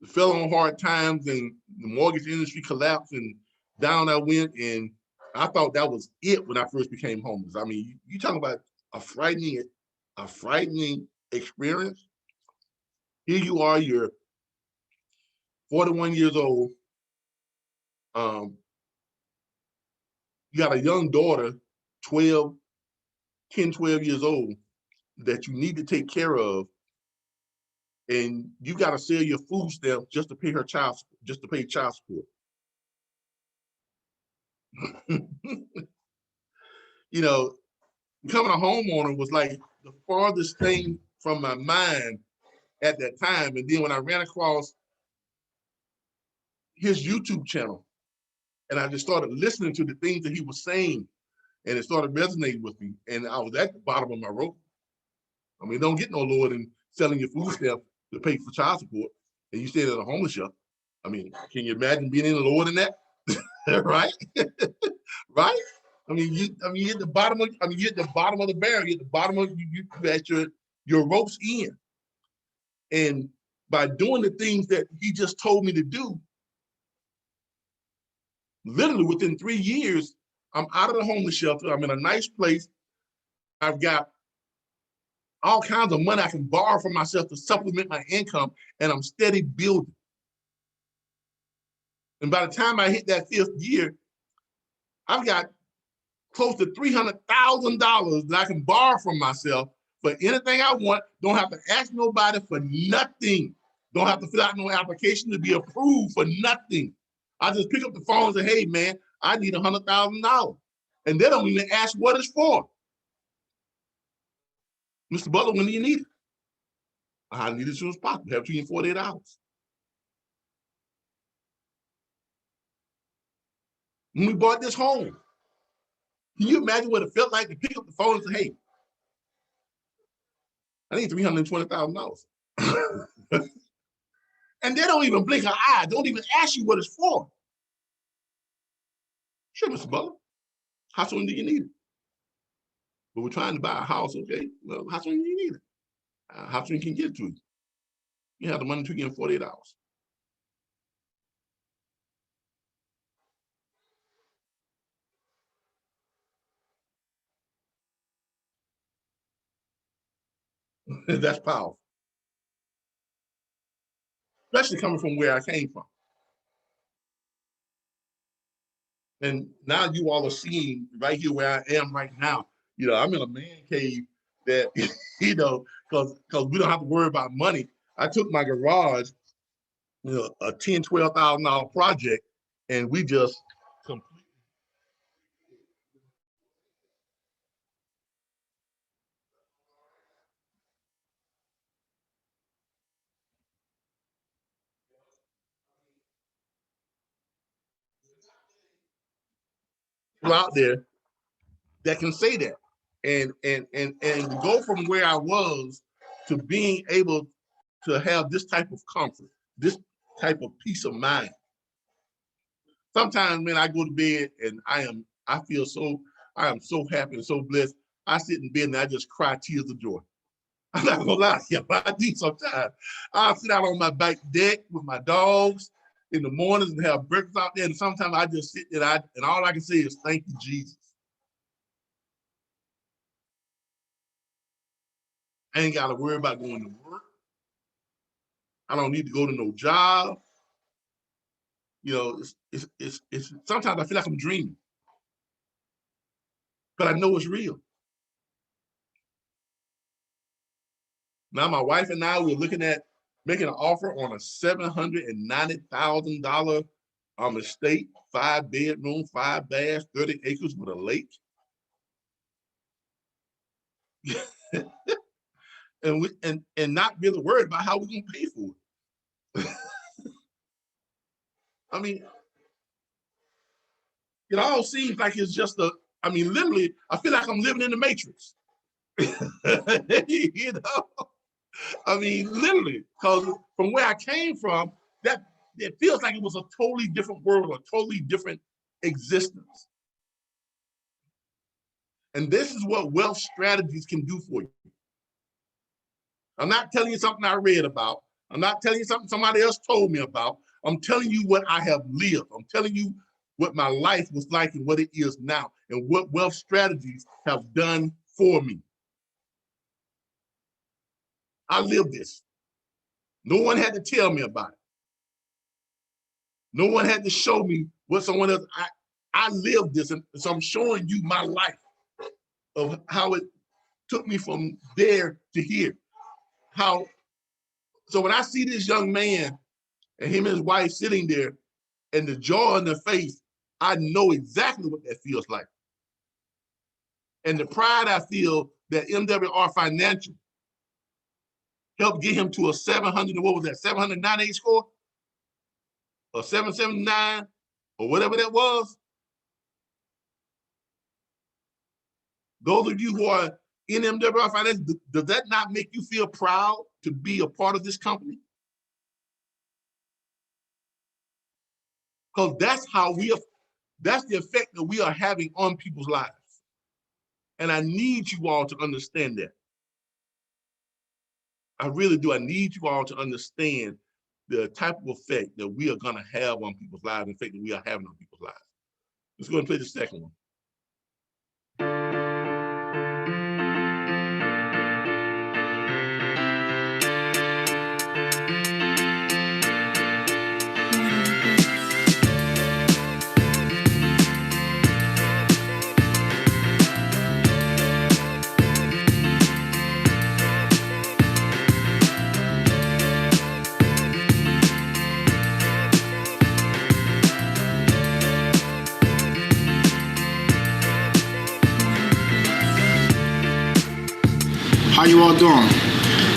fell on hard times and the mortgage industry collapsed and down I went, and I thought that was it when I first became homeless. I mean, you talking about a frightening experience. Here you are, you're 41 years old. You got a young daughter, 10, 12 years old, that you need to take care of. And you got to sell your food stamps just to pay her child support. You know, becoming a homeowner was like the farthest thing from my mind at that time. And then when I ran across his YouTube channel and I just started listening to the things that he was saying, and it started resonating with me. And I was at the bottom of my rope. I mean, don't get no lower than selling your food stamps to pay for child support, and you stayed at a homeless shelter. I mean, can you imagine being any lower than that? Right? Right? I mean, you're at the bottom of, you're at the bottom of the barrel. You're at the bottom of you at your rope's end. And by doing the things that he just told me to do, literally within 3 years, I'm out of the homeless shelter. I'm in a nice place. I've got all kinds of money I can borrow from myself to supplement my income, and I'm steady building. And by the time I hit that 5th year, I've got close to $300,000 that I can borrow from myself for anything I want. Don't have to ask nobody for nothing. Don't have to fill out no application to be approved for nothing. I just pick up the phone and say, hey man, I need $100,000. And they don't even ask what it's for. Mr. Butler, when do you need it? I need it as soon as possible. Have 2 and 48 hours. When we bought this home, can you imagine what it felt like to pick up the phone and say, hey, I need $320,000. And they don't even blink an eye. Don't even ask you what it's for. Sure, Mr. Butler. How soon do you need it? But we're trying to buy a house, okay? Well, how soon do you need it? How soon can you get it to you? You have the money to get in 48 hours. That's powerful. Especially coming from where I came from. And now you all are seeing right here where I am right now. You know, I'm in a man cave that, you know, because we don't have to worry about money. I took my garage, you know, a $10,000, $12,000 project, and we just completely. Out there that can say that, and to go from where I was to being able to have this type of comfort, this type of peace of mind. Sometimes, man, I go to bed and I am so happy and so blessed. I sit in bed and I just cry tears of joy. I'm not gonna lie, yeah, I do sometimes. I'll sit out on my back deck with my dogs in the mornings and have breakfast out there. And sometimes I just sit there and all I can say is thank you, Jesus. I ain't got to worry about going to work. I don't need to go to no job. You know, it's sometimes I feel like I'm dreaming, but I know it's real. Now my wife and I, we're looking at making an offer on a $790,000 I'm a state, 5-bedroom, 5 baths, 30 acres with a lake. and not really worried about how we're gonna pay for it. I mean, it all seems like it's just literally, I feel like I'm living in the Matrix. You know, I mean, literally, because from where I came from, that it feels like it was a totally different world, a totally different existence. And this is what wealth strategies can do for you. I'm not telling you something I read about. I'm not telling you something somebody else told me about. I'm telling you what I have lived. I'm telling you what my life was like and what it is now, and what wealth strategies have done for me. I lived this. No one had to tell me about it. No one had to show me what someone else, I lived this, and so I'm showing you my life of how it took me from there to here. So when I see this young man and him and his wife sitting there and the joy on their face, I know exactly what that feels like. And the pride I feel that MWR Financial helped get him to a 798 score? Or 779, or whatever that was. Those of you who are in MWR Financial, does that not make you feel proud to be a part of this company? Because that's that's the effect that we are having on people's lives. And I need you all to understand that. I really do. I need you all to understand the type of effect that we are going to have on people's lives, the effect that we are having on people's lives. Let's go and play the second one. How you all doing?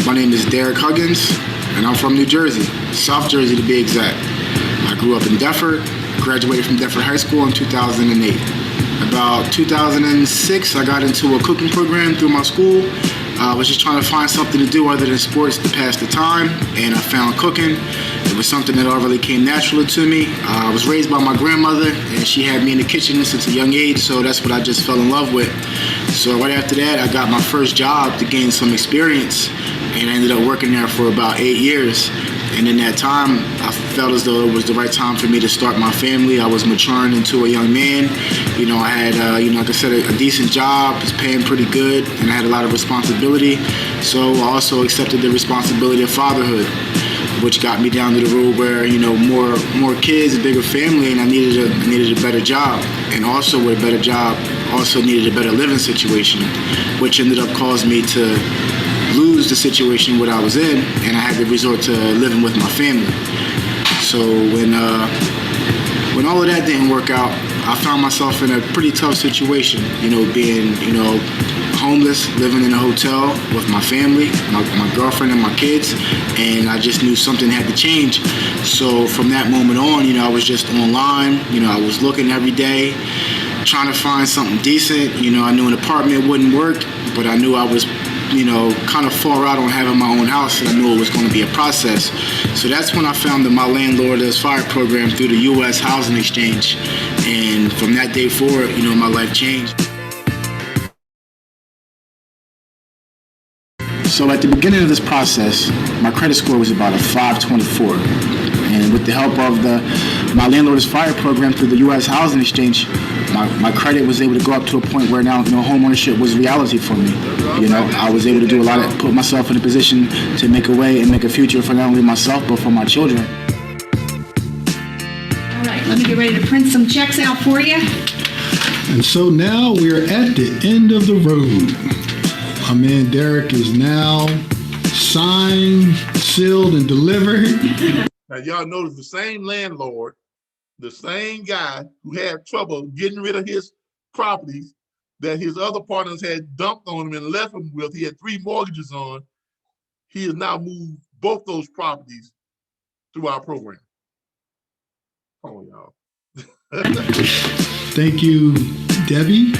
My name is Derek Huggins, and I'm from New Jersey, South Jersey to be exact. I grew up in Deptford, graduated from Deptford High School in 2008. About 2006, I got into a cooking program through my school. I was just trying to find something to do other than sports to pass the time, and I found cooking. It was something that already came naturally to me. I was raised by my grandmother, and she had me in the kitchen since a young age, so that's what I just fell in love with. So right after that, I got my first job to gain some experience, and I ended up working there for about 8 years. And in that time, I felt as though it was the right time for me to start my family. I was maturing into a young man. You know, I had, like I said, a decent job, was paying pretty good, and I had a lot of responsibility. So I also accepted the responsibility of fatherhood, which got me down to the road where, more kids, a bigger family, and I needed a better job. And also with a better job, also needed a better living situation, which ended up causing me to lose the situation what I was in, and I had to resort to living with my family. So when all of that didn't work out, I found myself in a pretty tough situation, being, homeless, living in a hotel with my family, my girlfriend and my kids, and I just knew something had to change. So from that moment on, I was just online, I was looking every day, trying to find something decent. I knew an apartment wouldn't work, but I knew I was kind of far out on having my own house, and I knew it was going to be a process. So that's when I founded my Landlord is Fired program through the U.S. Housing Exchange. And from that day forward, my life changed. So at the beginning of this process, my credit score was about a 524. And with the help of my Landlord is Fired program through the U.S. Housing Exchange, my credit was able to go up to a point where now, home ownership was reality for me. I was able to do a lot of, put myself in a position to make a way and make a future for not only myself, but for my children. All right, let me get ready to print some checks out for you. And so now we're at the end of the road. My man Derek is now signed, sealed, and delivered. Now y'all notice the same landlord the same guy who had trouble getting rid of his properties that his other partners had dumped on him and left him with. He had 3 mortgages on. He has now moved both those properties through our program. Oh, y'all. Thank you, Debbie.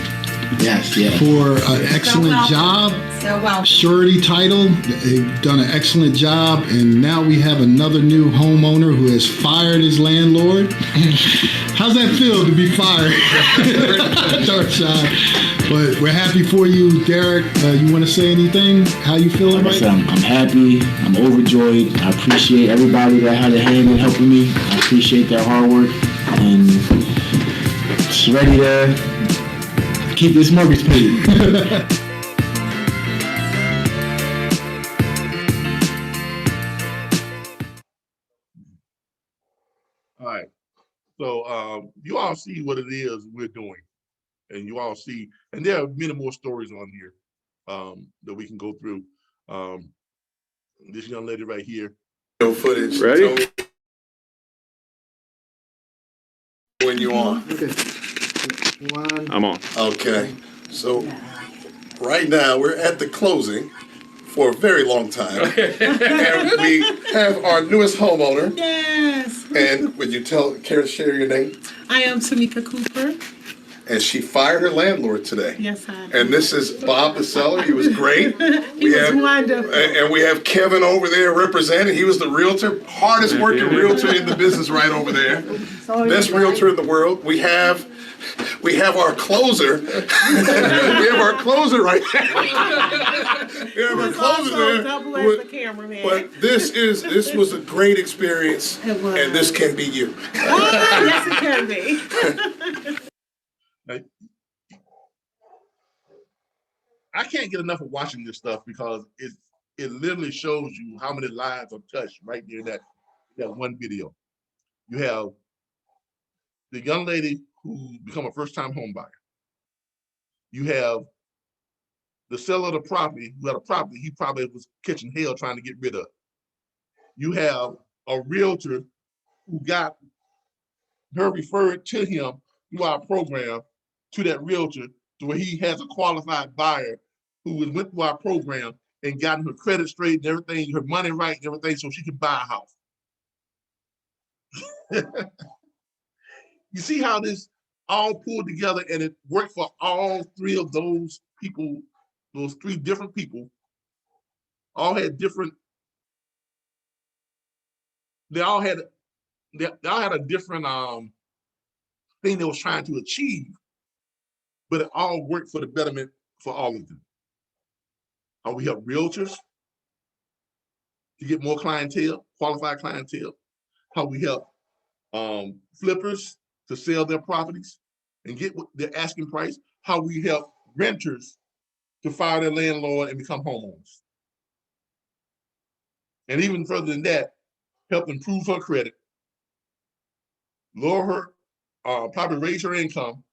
Yes. For an excellent job. So well. Surety Title, they've done an excellent job, and now we have another new homeowner who has fired his landlord. How's that feel to be fired? But we're happy for you, Derek. You want to say anything? How you feeling? Like I said, I'm happy. I'm overjoyed. I appreciate everybody that had a hand in helping me. I appreciate their hard work, and just ready to keep this mortgage paid. All right. So you all see what it is we're doing, and you all see, and there are many more stories on here that we can go through. This young lady right here. No footage. Ready? When you on? Okay. I'm on. Okay. So right now we're at the closing for a very long time. And we have our newest homeowner. Yes. And would you care to share your name? I am Tamika Cooper. And she fired her landlord today. Yes, I did. And this is Bob, the seller. He was great. He was wonderful. And we have Kevin over there representing. He was the realtor, hardest working realtor in the business right over there. Best realtor in the world. We have our closer. We have our closer right there. We have our closer there. Double as the cameraman. But this was a great experience. It was. And this can be you. Yes, it can be. I can't get enough of watching this stuff because it literally shows you how many lives are touched right there in that one video. You have the young lady who become a first-time home buyer. You have the seller of the property who had a property he probably was catching hell trying to get rid of. You have a realtor who got her referred to him through our program to that realtor to where he has a qualified buyer who went through our program and gotten her credit straight and everything, her money right and everything so she can buy a house. You see how this all pulled together and it worked for all 3 of those people, those 3 different people, all had different, they all had a different thing they was trying to achieve, but it all worked for the betterment for all of them. How we help realtors to get more clientele, qualified clientele. How we help flippers to sell their properties and get their asking price. How we help renters to fire their landlord and become homeowners. And even further than that, help improve her credit, lower her, probably raise her income,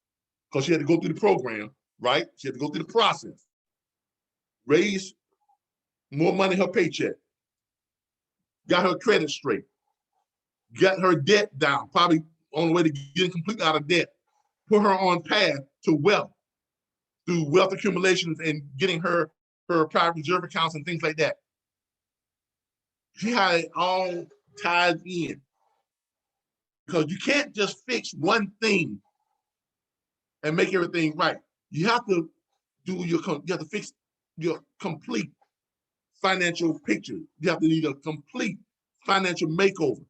because she had to go through the program, right? She had to go through the process, raise more money in her paycheck, got her credit straight, got her debt down, probably on the way to getting completely out of debt, put her on path to wealth through wealth accumulations and getting her private reserve accounts and things like that. See how it all ties in. Because you can't just fix one thing and make everything right. You have to fix your complete financial picture. You have to need a complete financial makeover.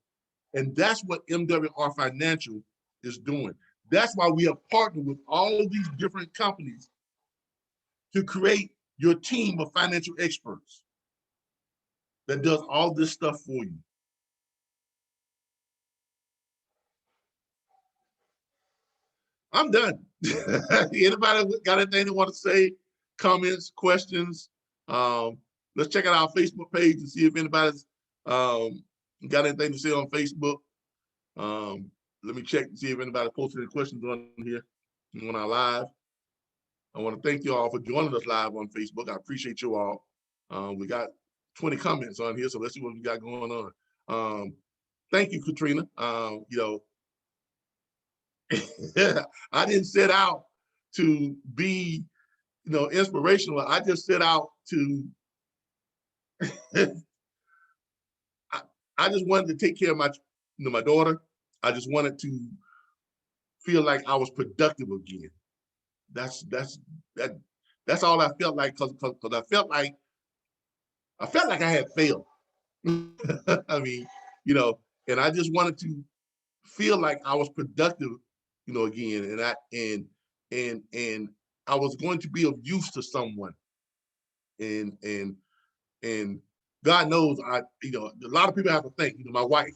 And that's what MWR Financial is doing. That's why we have partnered with all these different companies to create your team of financial experts that does all this stuff for you. I'm done. Anybody got anything they want to say? Comments, questions? Let's check out our Facebook page and see if anybody's got anything to say on Facebook. Let me check and see if anybody posted any questions on here on our live. I want to thank you all for joining us live on Facebook. I appreciate you all. We got 20 comments on here, so let's see what we got going on. Thank you, Katrina. I didn't set out to be, inspirational. I just set out to, I just wanted to take care of my daughter. I just wanted to feel like I was productive again. That's all I felt like, because I felt like I had failed. I mean, and I just wanted to feel like I was productive, again, and I was going to be of use to someone. And God knows, a lot of people have to think, my wife,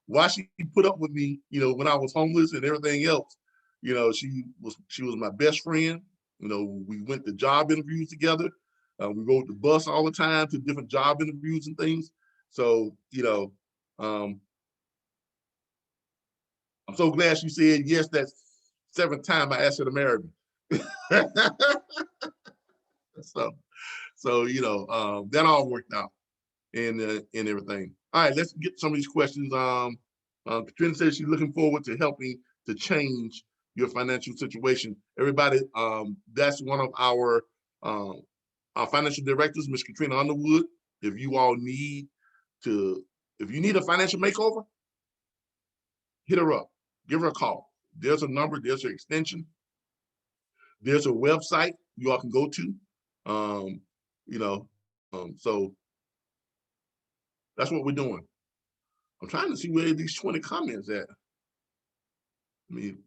why she put up with me, when I was homeless and everything else. She was my best friend. We went to job interviews together. We rode the bus all the time to different job interviews and things. So, I'm so glad she said yes that 7th time I asked her to marry me. So that all worked out and everything. All right, let's get some of these questions. Katrina says she's looking forward to helping to change your financial situation. Everybody, that's one of our financial directors, Ms. Katrina Underwood. If you all need a financial makeover, hit her up, give her a call. There's a number, there's her extension. There's a website you all can go to. So that's what we're doing. I'm trying to see where these 20 comments at. I mean,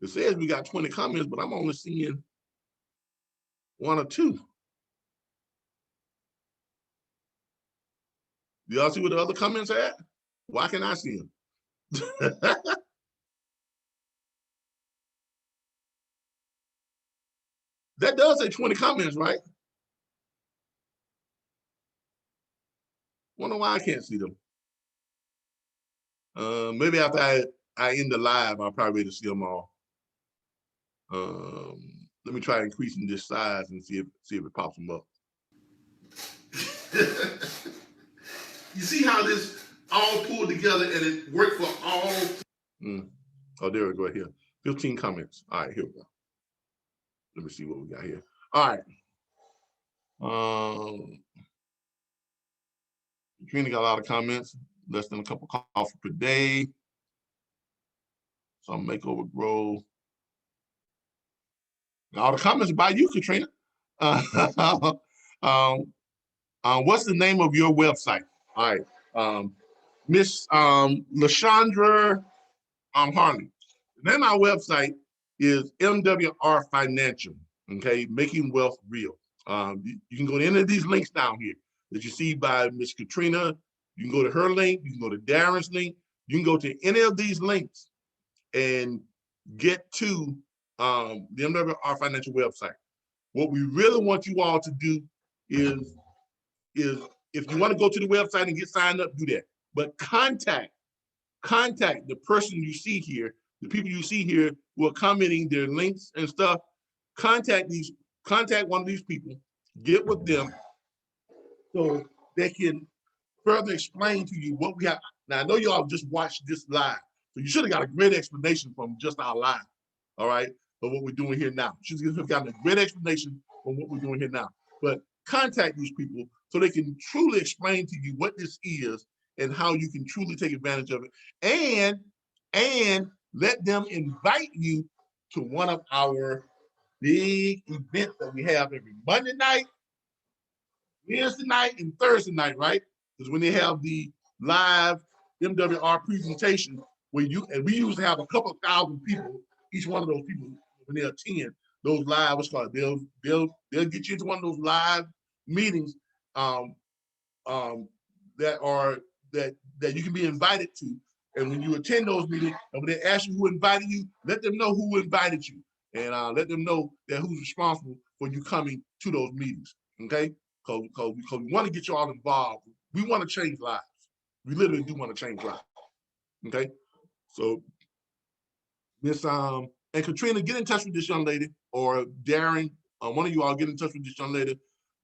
it says we got 20 comments, but I'm only seeing 1 or 2. Do y'all see where the other comments are at? Why can't I see them? That does say 20 comments, right? Wonder why I can't see them. Maybe after I end the live, I'll probably be able to see them all. Let me try increasing this size and see if it pops them up. You see how this all pulled together and it worked for all? Oh, there we go here. 15 comments. All right, here we go. Let me see what we got here. All right. Katrina got a lot of comments. Less than a cup of coffee per day. Some makeover grow. All the comments by you, Katrina. What's the name of your website? All right, Miss LaShondra Harley. The name of our website is MWR Financial. Okay, making wealth real. You can go to any of these links down here that you see by Miss Katrina. You can go to her link. You can go to Darren's link. You can go to any of these links and get to the MWR Financial website. What we really want you all to do is if you want to go to the website and get signed up, do that. But contact the person you see here, the people you see here who are commenting their links and stuff. Contact one of these people, get with them so they can further explain to you what we have. Now, I know you all just watched this live, so you should have got a great explanation from just our live, all right, of what we're doing here now. You should have gotten a great explanation from what we're doing here now. But contact these people so they can truly explain to you what this is and how you can truly take advantage of it. And let them invite you to one of our big events that we have every Monday night, Wednesday night, and Thursday night, right? Because when they have the live MWR presentation, we usually have a couple of thousand people, each one of those people, when they attend those live, what's called, they'll get you into one of those live meetings that you can be invited to. And when you attend those meetings, and when they ask you who invited you, let them know who invited you, and let them know that who's responsible for you coming to those meetings. Okay, because we want to get you all involved. We want to change lives. We literally do want to change lives. Okay, so Miss and Katrina, get in touch with this young lady, or Darren, one of you all get in touch with this young lady,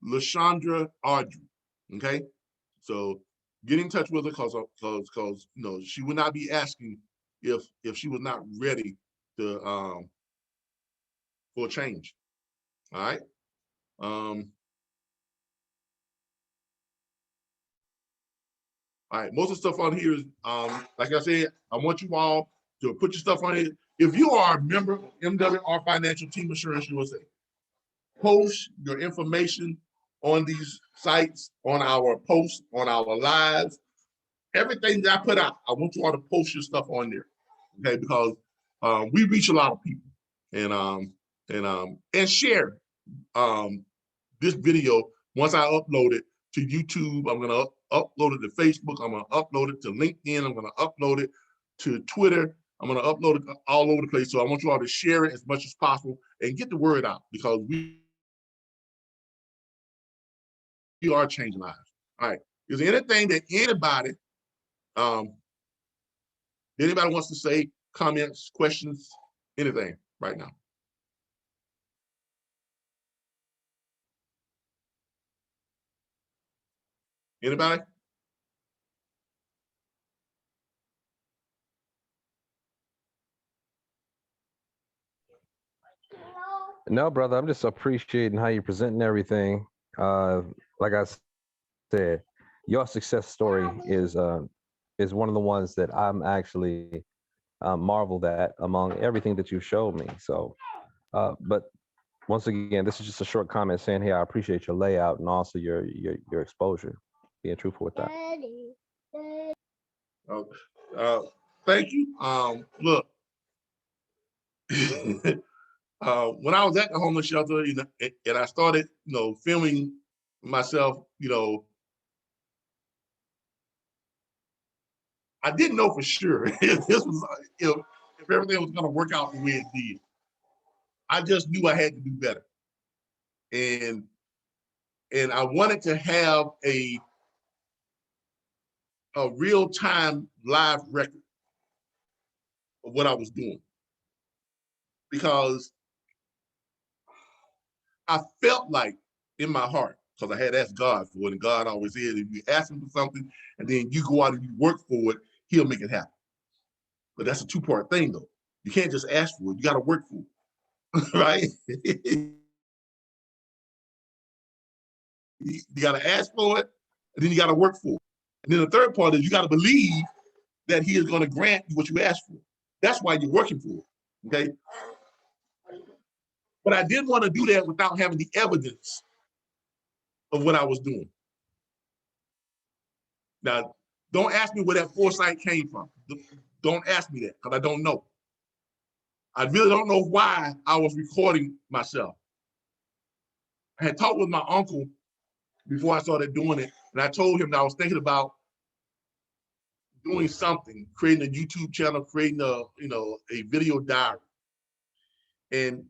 LaShondra Audrey. Okay, so get in touch with her because you know, she would not be asking if she was not ready to for a change. All right. All right, most of the stuff on here is, like I said, I want you all to put your stuff on it. If you are a member of MWR Financial Team Assurance USA, post your information on these sites, on our posts, on our lives. Everything that I put out, I want you all to post your stuff on there, okay? Because we reach a lot of people, and share this video. Once I upload it to YouTube, I'm gonna upload it to Facebook, I'm gonna upload it to LinkedIn, I'm gonna upload it to Twitter, I'm gonna upload it all over the place. So I want you all to share it as much as possible and get the word out, because we are changing lives. All right, is there anything that anybody wants to say, comments, questions, anything right now? Anybody? No, brother, I'm just appreciating how you're presenting everything. Like I said, your success story is one of the ones that I'm actually marveled at among everything that you showed me. So, but once again, this is just a short comment saying, hey, I appreciate your layout and also your exposure, being truthful with that. Thank you. Look, when I was at the homeless shelter, you know, and I started, you know, filming myself, you know, I didn't know for sure if this was, if everything was going to work out the way it did. I just knew I had to do better, and I wanted to have a real-time live record of what I was doing, because I felt like in my heart, because I had asked God for it, and God always said, if you ask him for something and then you go out and you work for it, he'll make it happen. But that's a two-part thing, though. You can't just ask for it, you got to work for it, right? You got to ask for it, and then you got to work for it. And then the third part is you got to believe that he is going to grant you what you asked for. That's why you're working for it, okay? But I didn't want to do that without having the evidence of what I was doing. Now, don't ask me where that foresight came from. Don't ask me that, because I don't know. I really don't know why I was recording myself. I had talked with my uncle before I started doing it, and I told him that I was thinking about doing something, creating a YouTube channel, creating a, you know, a video diary. And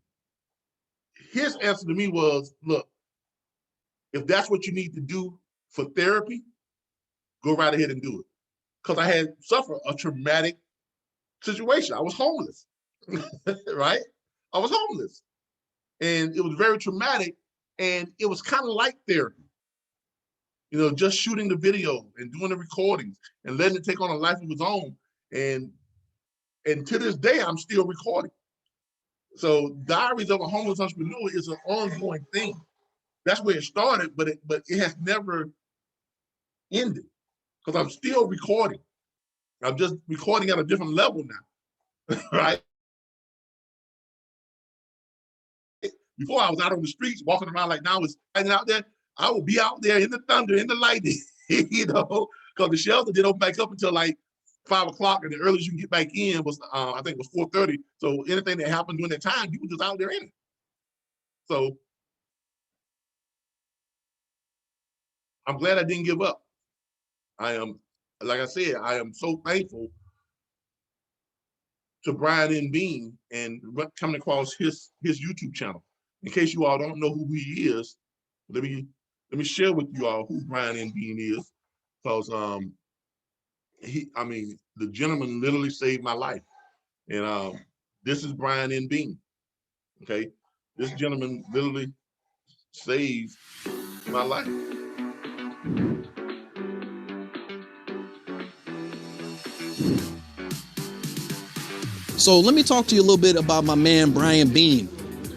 his answer to me was, look, if that's what you need to do for therapy, go right ahead and do it. Because I had suffered a traumatic situation. I was homeless, right? I was homeless. And it was very traumatic. And it was kind of like therapy. You know, just shooting the video and doing the recordings and letting it take on a life of its own. And to this day, I'm still recording. So Diaries of a Homeless Entrepreneur is an ongoing thing. That's where it started, but it has never ended, because I'm still recording. I'm just recording at a different level now, right? Before I was out on the streets, walking around like now, I was hanging out there. I would be out there in the thunder, in the lightning, you know, because the shelter didn't open back up until like 5 o'clock, and the earliest you can get back in was, I think it was 4:30. So anything that happened during that time, you were just out there in it. So I'm glad I didn't give up. I am, like I said, I am so thankful to Brian N. Bean and coming across his YouTube channel. In case you all don't know who he is, let me share with you all who Brian N. Bean is, because I mean, the gentleman literally saved my life. And this is Brian N. Bean. Okay, this gentleman literally saved my life. So let me talk to you a little bit about my man, Brian Bean.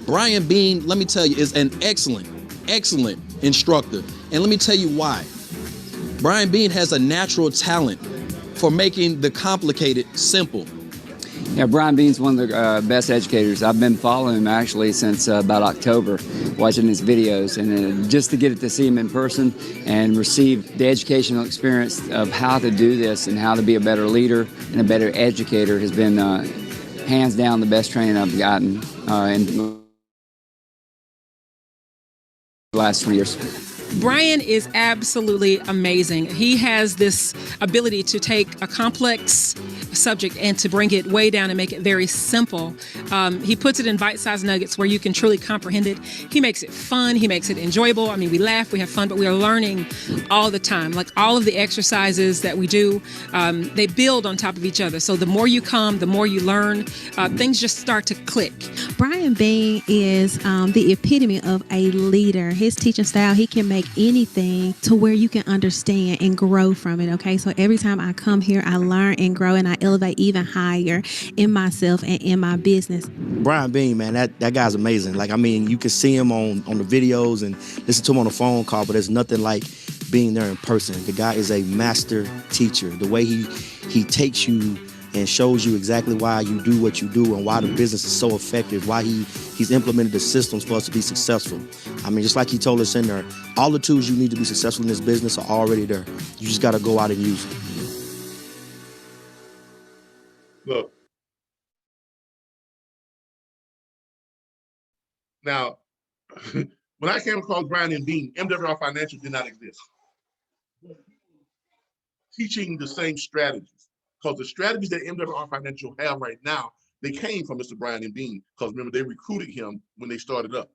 Brian Bean, let me tell you, is an excellent instructor. And let me tell you why. Brian Bean has a natural talent for making the complicated simple. Yeah, Brian Bean's one of the best educators. I've been following him actually since about October, watching his videos. And just to get to see him in person and receive the educational experience of how to do this and how to be a better leader and a better educator has been hands down the best training I've gotten in the last 20 years. Brian is absolutely amazing. He has this ability to take a complex subject and to bring it way down and make it very simple. He puts it in bite-sized nuggets where you can truly comprehend it. He makes it fun. He makes it enjoyable. I mean, we laugh, we have fun, but we are learning all the time. Like all of the exercises that we do, they build on top of each other. So the more you come, the more you learn, things just start to click. Brian Bean is the epitome of a leader. His teaching style, he can make anything to where you can understand and grow from it. Okay, so every time I come here, I learn and grow, and I elevate even higher in myself and in my business. Brian Bean, man, that guy's amazing. Like, I mean, you can see him on the videos and listen to him on the phone call, but there's nothing like being there in person. The guy is a master teacher. The way he takes you and shows you exactly why you do what you do and why the business is so effective, why he's implemented the systems for us to be successful. I mean, just like he told us in there, all the tools you need to be successful in this business are already there. You just got to go out and use them. Look, now, when I came across Brian and Bean, MWR Financial did not exist. Teaching the same strategies, because the strategies that MWR Financial have right now, they came from Mr. Brian and Bean, because remember, they recruited him when they started up.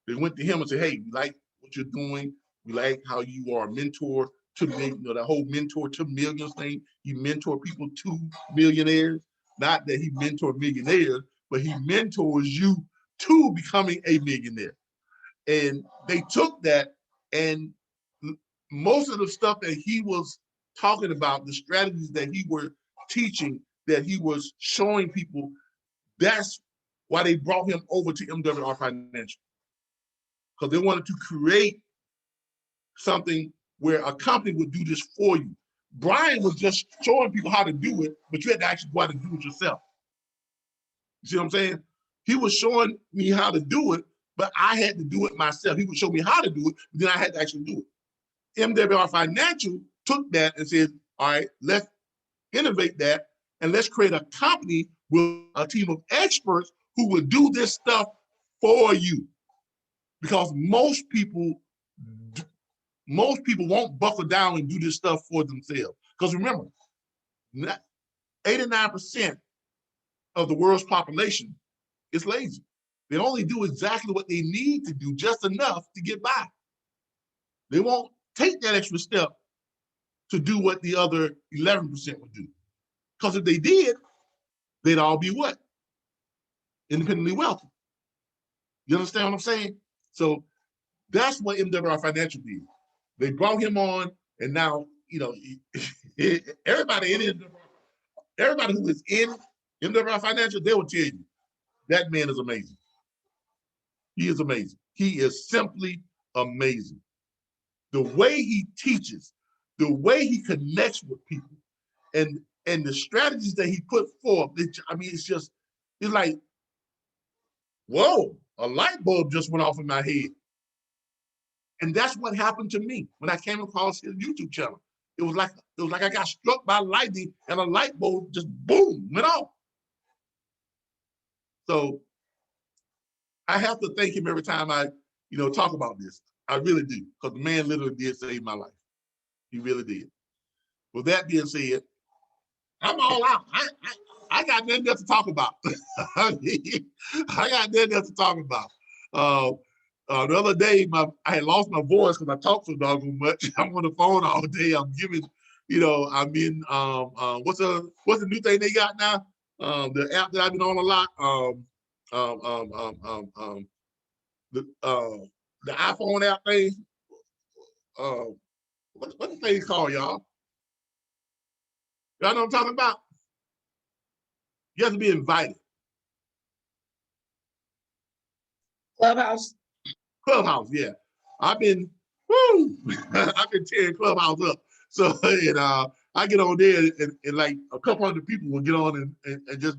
They went to him and said, hey, we like what you're doing. We like how you are a mentor to the whole mentor to millions thing. You mentor people to millionaires. Not that he mentored millionaires, but he mentors you to becoming a millionaire. And they took that, and most of the stuff that he was talking about, the strategies that he was teaching, that he was showing people, that's why they brought him over to MWR Financial. Because they wanted to create something where a company would do this for you. Brian was just showing people how to do it, but you had to actually go out and do it yourself. You see what I'm saying? He was showing me how to do it, but I had to do it myself. He would show me how to do it, but then I had to actually do it. MWR Financial took that and said, all right, let's innovate that, and let's create a company with a team of experts who will do this stuff for you. Because most people won't buckle down and do this stuff for themselves. Because remember, 89% of the world's population is lazy. They only do exactly what they need to do, just enough to get by. They won't take that extra step to do what the other 11% would do. Because if they did, they'd all be what? Independently wealthy. You understand what I'm saying? So that's what MWR Financial did. They brought him on, and now, everybody who is in MWR Financial, they will tell you, that man is amazing. He is amazing. He is simply amazing. The way he teaches, the way he connects with people, and the strategies that he put forth, it's like, whoa, a light bulb just went off in my head. And that's what happened to me when I came across his YouTube channel. It was like I got struck by lightning and a light bulb just boom, went off. So I have to thank him every time I, talk about this. I really do, because the man literally did save my life. He really did. With that being said, I'm all out. I got nothing else to talk about. I got nothing else to talk about. The other day, I had lost my voice because I talk so doggone much. I'm on the phone all day. I'm giving, I'm in, what's the new thing they got now? The app that I've been on a lot. The iPhone app thing. What the thing called, y'all? Y'all know what I'm talking about? You have to be invited. Clubhouse. Clubhouse, yeah. I've been, I've been tearing Clubhouse up. So, and I get on there and like a couple hundred people will get on and just,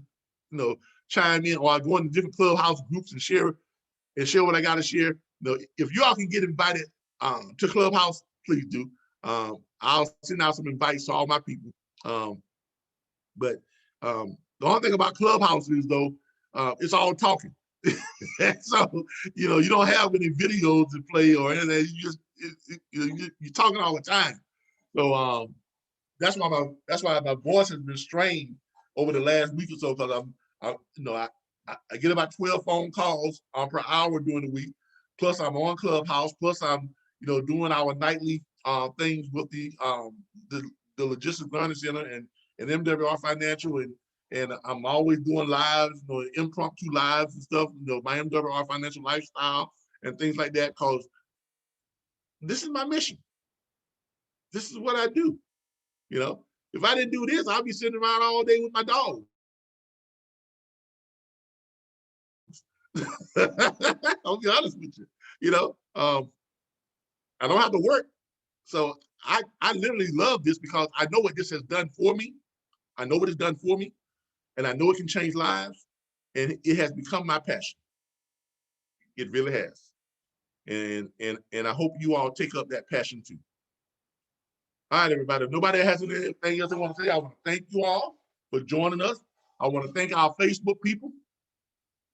you know, chime in, or I go into different Clubhouse groups and share what I got to share. You know, if y'all can get invited to Clubhouse, please do. I'll send out some invites to all my people. But the only thing about Clubhouse is though, it's all talking. So, you know, you don't have any videos to play or anything. You just, you're talking all the time. So that's why my voice has been strained over the last week or so, because I get about 12 phone calls per hour during the week. Plus I'm on Clubhouse. Plus I'm, you know, doing our nightly things with the Logistics Learning Center and MWR Financial, and I'm always doing lives, you know, impromptu lives and stuff, you know, my MWR Financial lifestyle and things like that, because this is my mission. This is what I do. You know, if I didn't do this, I'd be sitting around all day with my dog. I'll be honest with you. You know, I don't have to work. So I literally love this because I know what this has done for me. I know what it's done for me. And I know it can change lives, and it has become my passion. It really has. And I hope you all take up that passion too. All right, everybody. If nobody has anything else they want to say, I want to thank you all for joining us. I want to thank our Facebook people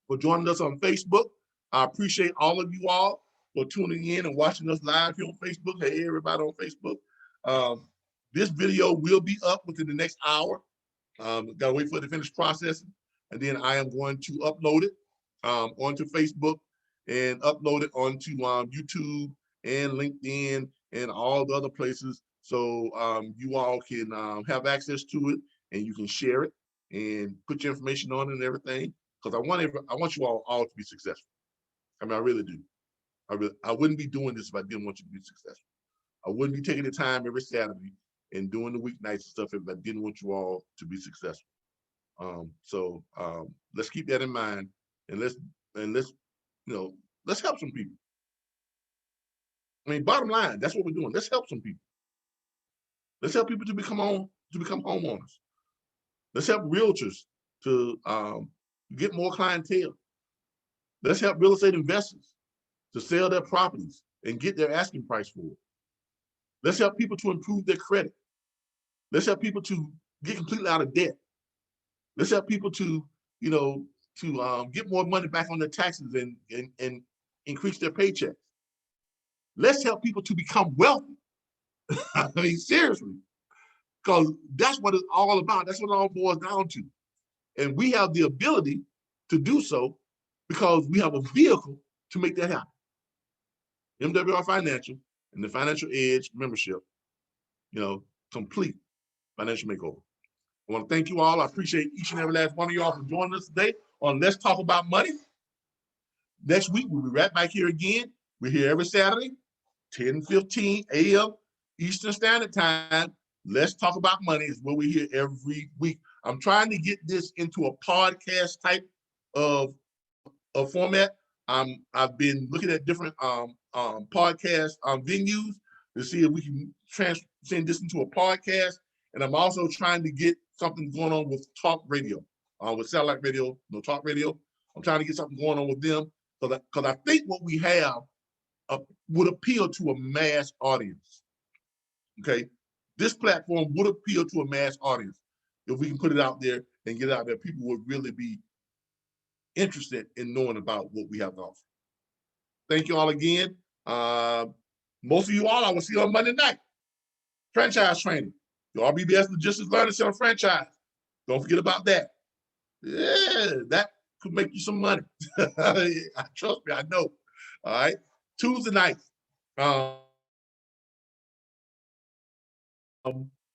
for joining us on Facebook. I appreciate all of you all for tuning in and watching us live here on Facebook. Hey, everybody on Facebook. This video will be up within the next hour. Gotta wait for it to finish processing, and then I am going to upload it onto Facebook and upload it onto YouTube and LinkedIn and all the other places, so you all can have access to it, and you can share it and put your information on it and everything. Because I want you all to be successful. I mean, I really do. I wouldn't be doing this if I didn't want you to be successful. I wouldn't be taking the time every Saturday and doing the weeknights and stuff if I didn't want you all to be successful. So let's keep that in mind, and let's help some people. I mean, bottom line, that's what we're doing. Let's help some people. Let's help people to become homeowners. Let's help realtors to get more clientele. Let's help real estate investors to sell their properties and get their asking price for it. Let's help people to improve their credit. Let's help people to get completely out of debt. Let's help people to, you know, to get more money back on their taxes and increase their paychecks. Let's help people to become wealthy. I mean, seriously, because that's what it's all about. That's what it all boils down to. And we have the ability to do so because we have a vehicle to make that happen. MWR Financial and the Financial Edge membership, you know, complete financial makeover. I want to thank you all. I appreciate each and every last one of y'all for joining us today on Let's Talk About Money. Next week, we'll be right back here again. We're here every Saturday, 10:15 a.m. Eastern Standard Time. Let's Talk About Money is what we hear every week. I'm trying to get this into a podcast type of format. I've been looking at different podcast venues to see if we can transcend this into a podcast. And I'm also trying to get something going on with talk radio, with satellite radio, no talk radio. I'm trying to get something going on with them because I think what we have would appeal to a mass audience. Okay, this platform would appeal to a mass audience if we can put it out there and get it out there. People would really be interested in knowing about what we have to offer. Thank you all again. Most of you all I will see on Monday night. Franchise training. The RBBS Logistics Learning Center franchise. Don't forget about that. Yeah, that could make you some money. Trust me, I know. All right. Tuesday nights.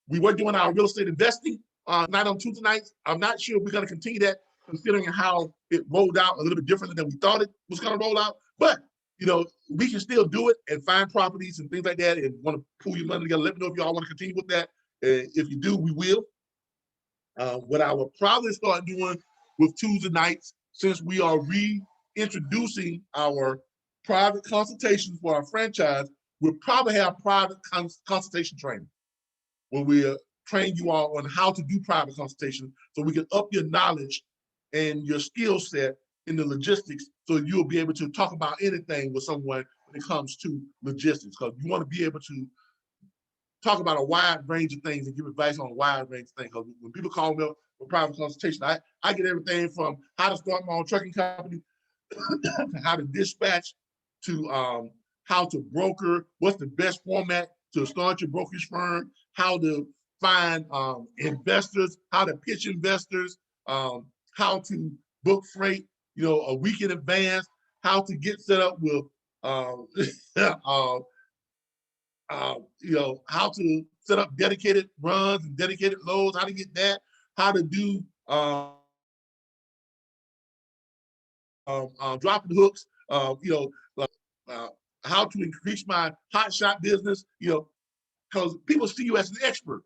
We were doing our real estate investing night on Tuesday nights. I'm not sure if we're going to continue that, considering how it rolled out a little bit different than we thought it was going to roll out. But, you know, we can still do it and find properties and things like that and want to pull your money together. Let me know if y'all want to continue with that. If you do, we will. What I will probably start doing with Tuesday nights, since we are reintroducing our private consultations for our franchise, we'll probably have private consultation training where we train you all on how to do private consultation so we can up your knowledge and your skill set in the logistics so you'll be able to talk about anything with someone when it comes to logistics, because you want to be able to talk about a wide range of things and give advice on a wide range of things. Because when people call me up for private consultation, I get everything from how to start my own trucking company, to how to dispatch, to how to broker, what's the best format to start your brokerage firm, how to find investors, how to pitch investors, how to book freight, a week in advance, how to get set up with, how to set up dedicated runs and dedicated loads, how to get that, how to do dropping hooks, how to increase my hot shot business, because people see you as an expert.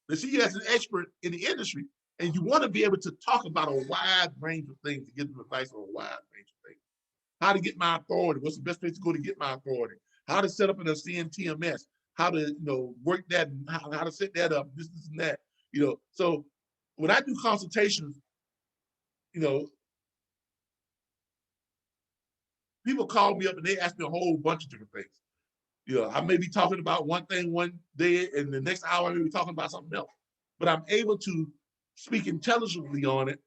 They see you as an expert in the industry, and you want to be able to talk about a wide range of things to give them advice on a wide range of things. How to get my authority, what's the best place to go to get my authority, how to set up in a CNTMS, how to work that, and how to set that up, this and that. So when I do consultations, people call me up and they ask me a whole bunch of different things. I may be talking about one thing one day, and the next hour I may be talking about something else. But I'm able to speak intelligently on it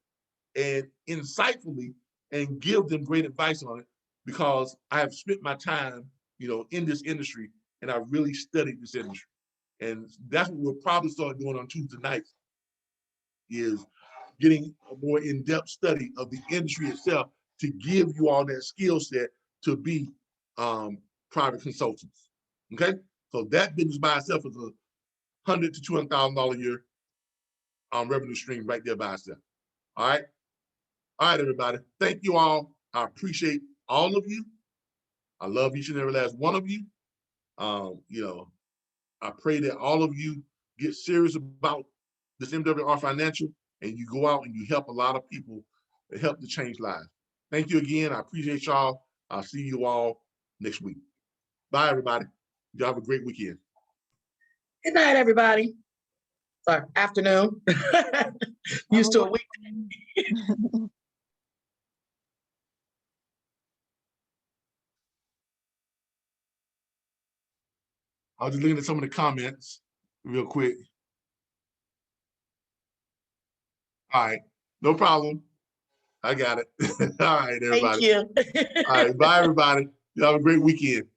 and insightfully and give them great advice on it because I have spent my time, in this industry, and I've really studied this industry. And that's what we'll probably start doing on Tuesday nights, is getting a more in-depth study of the industry itself to give you all that skill set to be private consultants. Okay, so that business by itself is $100,000 to $200,000 a year revenue stream right there by itself. All right, everybody. Thank you all. I appreciate all of you. I love each and every last one of you. I pray that all of you get serious about this MWR Financial and you go out and you help a lot of people and help to change lives. Thank you again. I appreciate y'all. I'll see you all next week. Bye, everybody. Y'all have a great weekend. Good night, everybody. Sorry, afternoon. Used to a week. I was just looking at some of the comments real quick. All right, no problem. I got it. All right, everybody. Thank you. All right, bye, everybody. You have a great weekend.